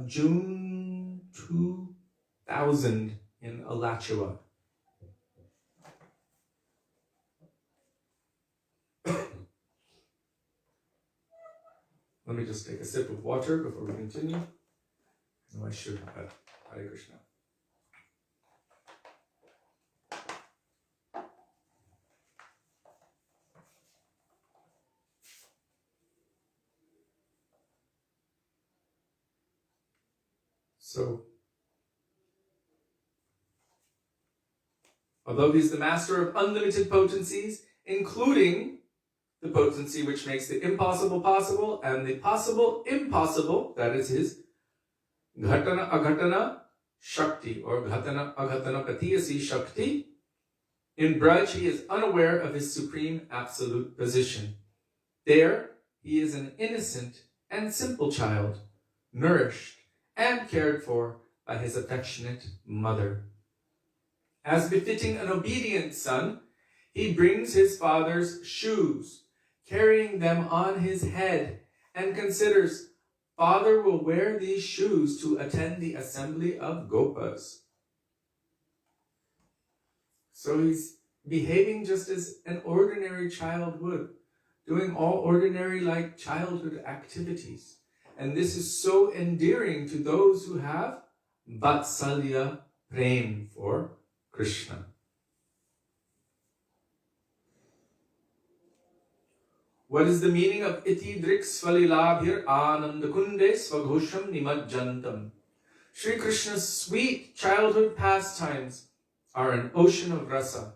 June 2000 in Alachua. Let me just take a sip of water before we continue. No, I should have. Hare Krishna. So, although he's the master of unlimited potencies, including the potency which makes the impossible possible and the possible impossible, that is his Ghatana Aghatana Shakti, or Ghatana Aghatana Patiyasi Shakti, in Braj he is unaware of his supreme absolute position. There he is an innocent and simple child, nourished and cared for by his affectionate mother. As befitting an obedient son, he brings his father's shoes, carrying them on his head, and considers, father will wear these shoes to attend the assembly of Gopas. So he's behaving just as an ordinary child would, doing all ordinary like childhood activities. And this is so endearing to those who have Vatsalya Prem for Krishna. What is the meaning of iti drik svalilabhir anandakunde svaghosham nimajjantam? Sri Krishna's sweet childhood pastimes are an ocean of rasa.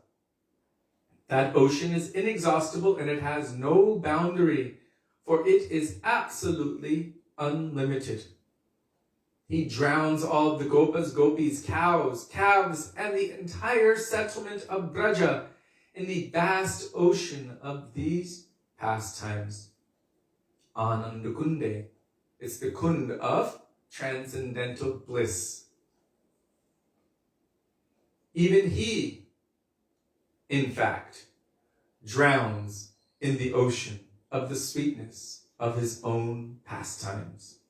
That ocean is inexhaustible and it has no boundary, for it is absolutely unlimited. He drowns all of the gopas, gopis, cows, calves, and the entire settlement of Braja in the vast ocean of these pastimes. Anandakunde. It's the kund of transcendental bliss. Even he, in fact, drowns in the ocean of the sweetness of his own pastimes.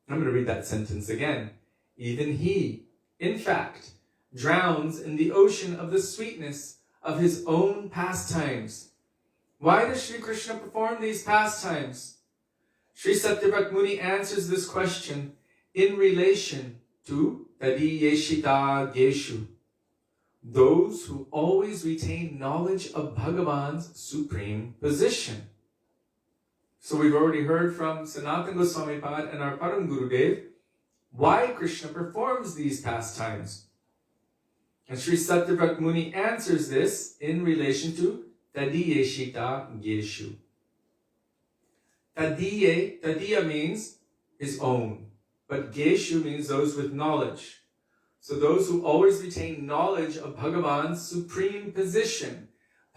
I'm going to read that sentence again. Even he, in fact, drowns in the ocean of the sweetness of his own pastimes. Why does Sri Krishna perform these pastimes? Śrī Satyavrata Muni answers this question in relation to Tadiyeshita Geshu, those who always retain knowledge of Bhagavan's supreme position. So we've already heard from Sanātana Gosvāmī Pad and our Param Gurudev why Krishna performs these pastimes. And Śrī Satyavrata Muni answers this in relation to Tadiyeshita Geshu. Tadiya means his own, but Geshu means those with knowledge. So those who always retain knowledge of Bhagavan's supreme position.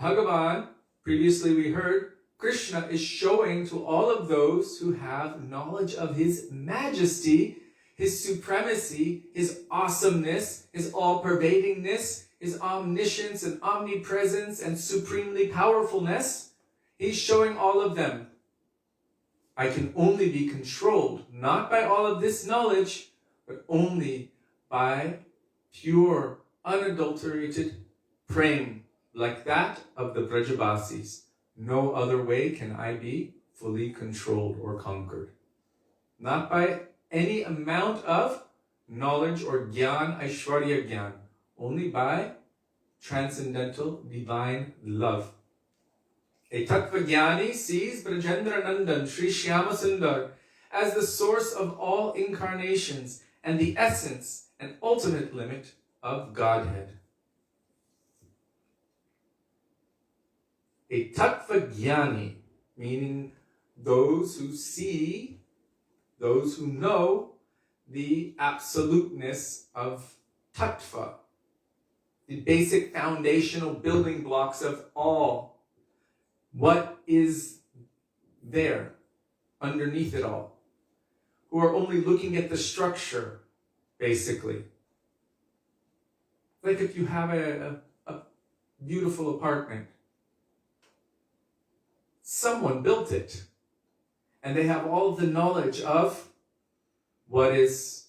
Bhagavan, previously we heard, Krishna is showing to all of those who have knowledge of his majesty, his supremacy, his awesomeness, his all-pervadingness, his omniscience and omnipresence and supremely powerfulness. He's showing all of them. I can only be controlled, not by all of this knowledge, but only by pure, unadulterated prem, like that of the Brajavasis. No other way can I be fully controlled or conquered. Not by any amount of knowledge or gyan, aishwarya gyan, only by transcendental divine love. A tattva jnani sees Brajendra Nandan, Sri Shyama Sundar, as the source of all incarnations and the essence and ultimate limit of Godhead. A tattva jnani, meaning those who see, those who know the absoluteness of tattva, the basic foundational building blocks of all. What is there underneath it all? Who are only looking at the structure, basically. Like if you have a beautiful apartment, someone built it, and they have all of the knowledge of what is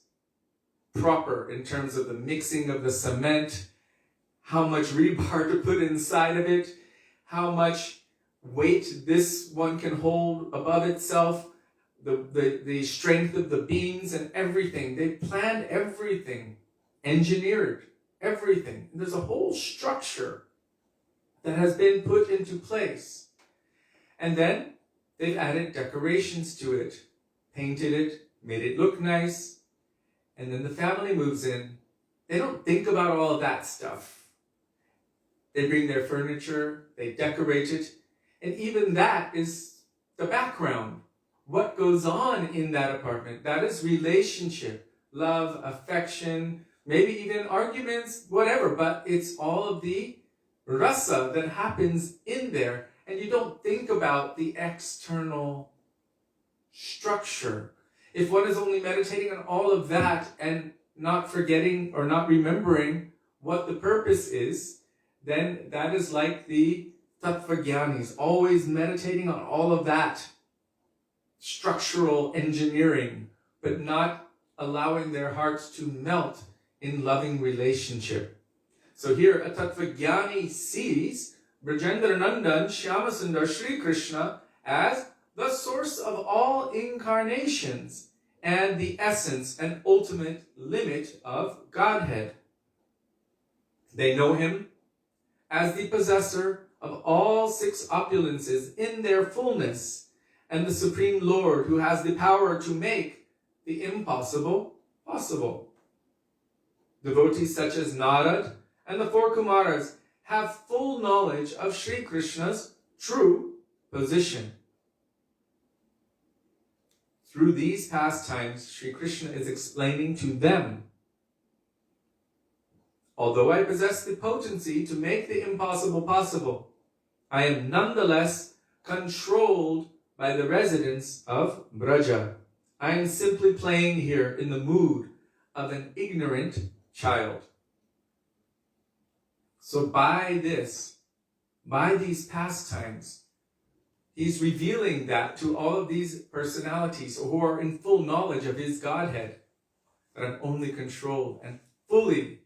proper in terms of the mixing of the cement, how much rebar to put inside of it, how much weight this one can hold above itself, the strength of the beams and everything. They planned everything, engineered everything. And there's a whole structure that has been put into place. And then they've added decorations to it, painted it, made it look nice. And then the family moves in. They don't think about all of that stuff. They bring their furniture, they decorate it, and even that is the background. What goes on in that apartment? That is relationship, love, affection, maybe even arguments, whatever, but it's all of the rasa that happens in there, and you don't think about the external structure. If one is only meditating on all of that and not forgetting or not remembering what the purpose is, then that is like the Tattvajnanis, always meditating on all of that structural engineering, but not allowing their hearts to melt in loving relationship. So here, a Tattvajnani sees Brajendra Nandan, Shyamasundar, Sri Krishna as the source of all incarnations and the essence and ultimate limit of Godhead. They know him as the possessor of all six opulences in their fullness, and the Supreme Lord who has the power to make the impossible possible. Devotees such as Narad and the four Kumaras have full knowledge of Sri Krishna's true position. Through these pastimes, Sri Krishna is explaining to them, although I possess the potency to make the impossible possible, I am nonetheless controlled by the residents of Braja. I am simply playing here in the mood of an ignorant child. So by these pastimes, he's revealing that to all of these personalities who are in full knowledge of his Godhead, that I'm only controlled and fully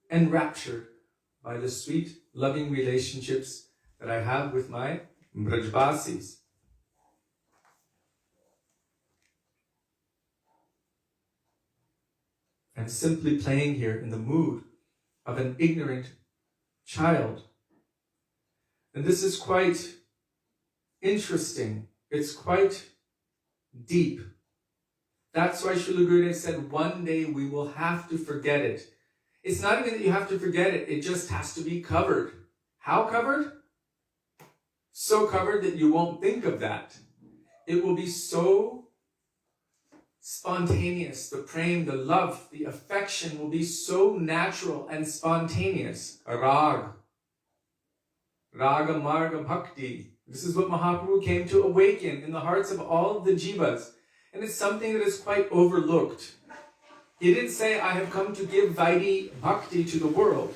enraptured by the sweet, loving relationships that I have with my Brajvasis. I'm simply playing here in the mood of an ignorant child. And this is quite interesting. It's quite deep. That's why Srila Gurudev said one day we will have to forget it. It's not even that you have to forget it, it just has to be covered. How covered? So covered that you won't think of that. It will be so spontaneous. The prem, the love, the affection will be so natural and spontaneous. Raga Marga Bhakti. This is what Mahaprabhu came to awaken in the hearts of all of the jivas. And it's something that is quite overlooked. He didn't say, I have come to give Vaidhi Bhakti to the world.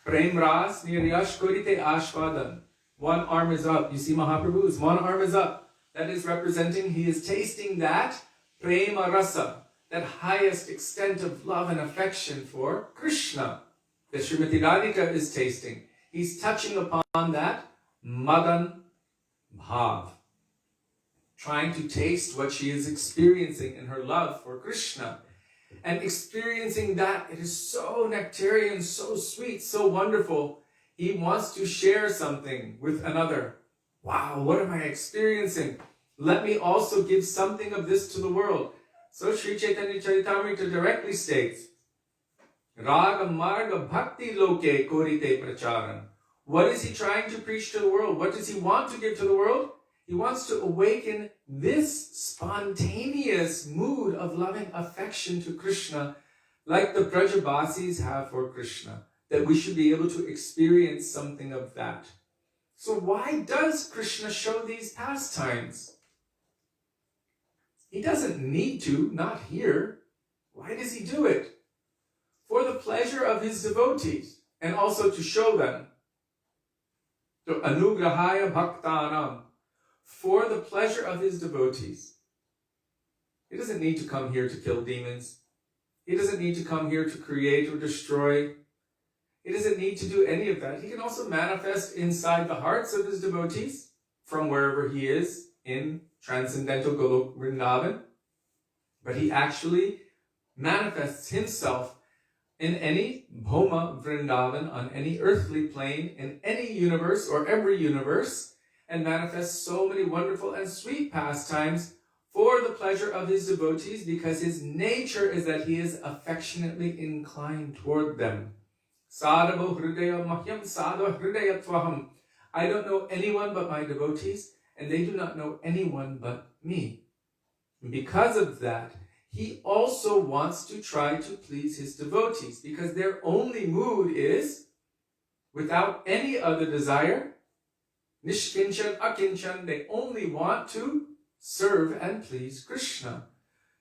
Prem Ras Niryash Korite Ashvadan. One arm is up. You see Mahaprabhu's one arm is up. That is representing, he is tasting that prema rasa, that highest extent of love and affection for Krishna, that Srimati Radhika is tasting. He's touching upon that madan bhav, trying to taste what she is experiencing in her love for Krishna. And experiencing that, it is so nectarian, so sweet, so wonderful. He wants to share something with another. Wow, what am I experiencing? Let me also give something of this to the world. So Sri Chaitanya Charitamrita directly states, Raga Marga Bhakti Loke Korite Pracharan. What is he trying to preach to the world? What does he want to give to the world? He wants to awaken this spontaneous mood of loving affection to Krishna, like the Brajavasis have for Krishna, that we should be able to experience something of that. So why does Krishna show these pastimes? He doesn't need to, not here. Why does he do it? For the pleasure of his devotees, and also to show them. So anugrahaya bhaktanam, for the pleasure of his devotees. He doesn't need to come here to kill demons. He doesn't need to come here to create or destroy. He doesn't need to do any of that. He can also manifest inside the hearts of his devotees from wherever he is in transcendental Golok Vrindavan. But he actually manifests himself in any Bhoma Vrindavan, on any earthly plane, in any universe or every universe, and manifests so many wonderful and sweet pastimes for the pleasure of his devotees, because his nature is that he is affectionately inclined toward them. Sadhavo hridaya mahyam sadhava hridayatvaham. I don't know anyone but my devotees, and they do not know anyone but me. And because of that, he also wants to try to please his devotees, because their only mood is, without any other desire, nishkinchan akinchan, they only want to serve and please Krishna.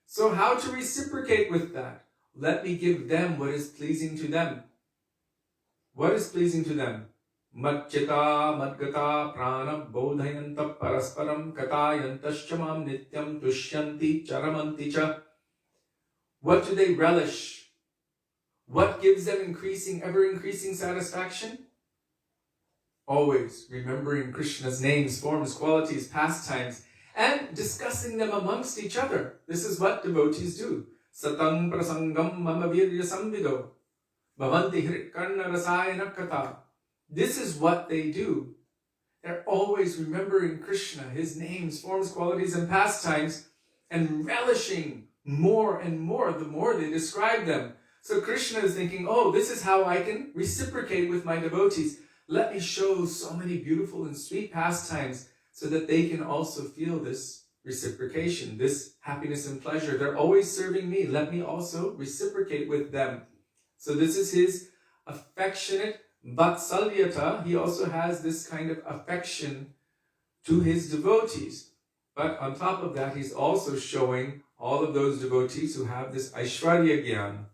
So how to reciprocate with that? Let me give them what is pleasing to them. What is pleasing to them? Madchita madgata prana bodhayanta parasparam katayantaschamam nityam tushyanti charamanti cha. What do they relish? What gives them increasing, ever-increasing satisfaction? Always remembering Krishna's names, forms, qualities, pastimes, and discussing them amongst each other. This is what devotees do. Satang prasangam mama virya samvido. Bhavanti hritkarna rasayana katha. This is what they do. They're always remembering Krishna, his names, forms, qualities, and pastimes, and relishing more and more the more they describe them. So Krishna is thinking, oh, this is how I can reciprocate with my devotees. Let me show so many beautiful and sweet pastimes so that they can also feel this reciprocation, this happiness and pleasure. They're always serving me. Let me also reciprocate with them. So this is his affectionate vatsalyata. He also has this kind of affection to his devotees. But on top of that, he's also showing all of those devotees who have this Aishwarya Gyan.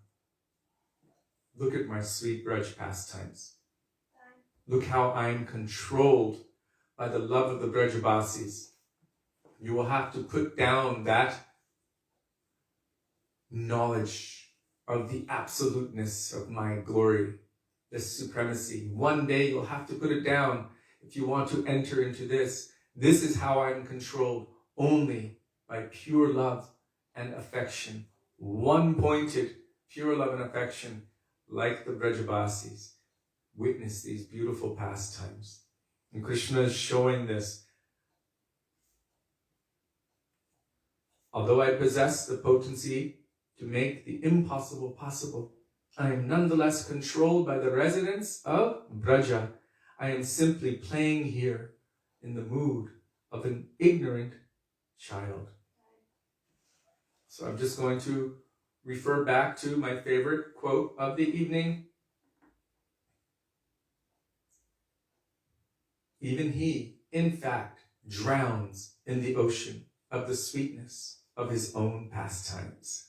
Look at my sweet Braj pastimes. Look how I'm controlled by the love of the Brajabasis. You will have to put down that knowledge of the absoluteness of my glory, this supremacy. One day you'll have to put it down if you want to enter into this. This is how I'm controlled, only by pure love and affection. One-pointed, pure love and affection, like the Brajabasis. Witness these beautiful pastimes. And Krishna is showing this. Although I possess the potency to make the impossible possible, I am nonetheless controlled by the residents of Braja. I am simply playing here in the mood of an ignorant child. So I'm just going to refer back to my favorite quote of the evening. Even he, in fact, drowns in the ocean of the sweetness of his own pastimes.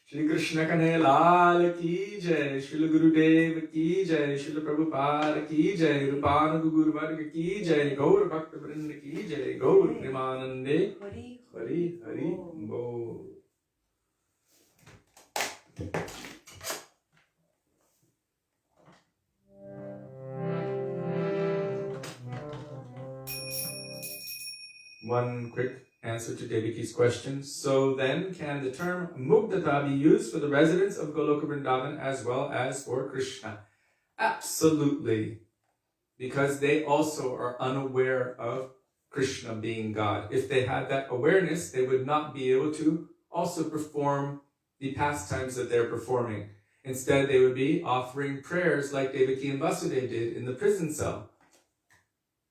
Shri Krishna Kanhaiya Lal ki jai, Srila Gurudev ki jai, Srila Prabhupada ki jai, Rupanuga Guru Varga ki jai, Gaur Bhakta Vrinda ki jai, Gaur Premanande, Hari Hari Bo. One quick answer to Devaki's question. So then, can the term Mugdata be used for the residents of Goloka Vrindavan as well as for Krishna? Absolutely. Because they also are unaware of Krishna being God. If they had that awareness, they would not be able to also perform the pastimes that they're performing. Instead, they would be offering prayers like Devaki and Vasudeva did in the prison cell.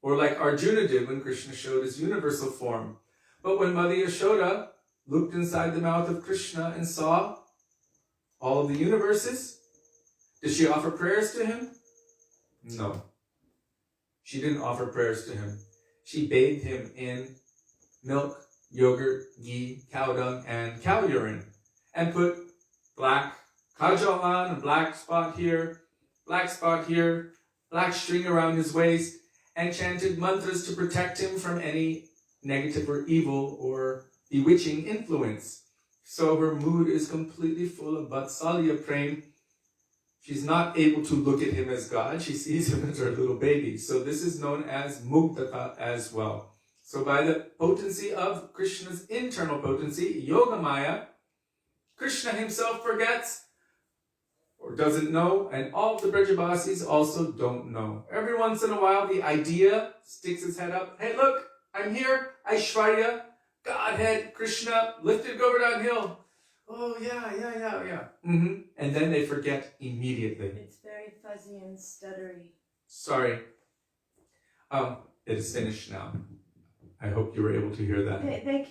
Or like Arjuna did when Krishna showed his universal form. But when Mother Yashoda looked inside the mouth of Krishna and saw all of the universes, did she offer prayers to him? No. She didn't offer prayers to him. She bathed him in milk, yogurt, ghee, cow dung, and cow urine. And put black kajal on, a black spot here, black string around his waist, and chanted mantras to protect him from any negative or evil or bewitching influence. So her mood is completely full of Vatsalya Prem. She's not able to look at him as God. She sees him as her little baby. So this is known as Mugdata as well. So by the potency of Krishna's internal potency, Yogamaya, Krishna himself forgets or doesn't know, and all the Brajabasis also don't know. Every once in a while, the idea sticks its head up. Hey, look, I'm here, Aishwarya, Godhead, Krishna, lifted Govardhan Hill. Oh, yeah. And then they forget immediately. It's very fuzzy and stuttery. Sorry. It is finished now. I hope you were able to hear that. They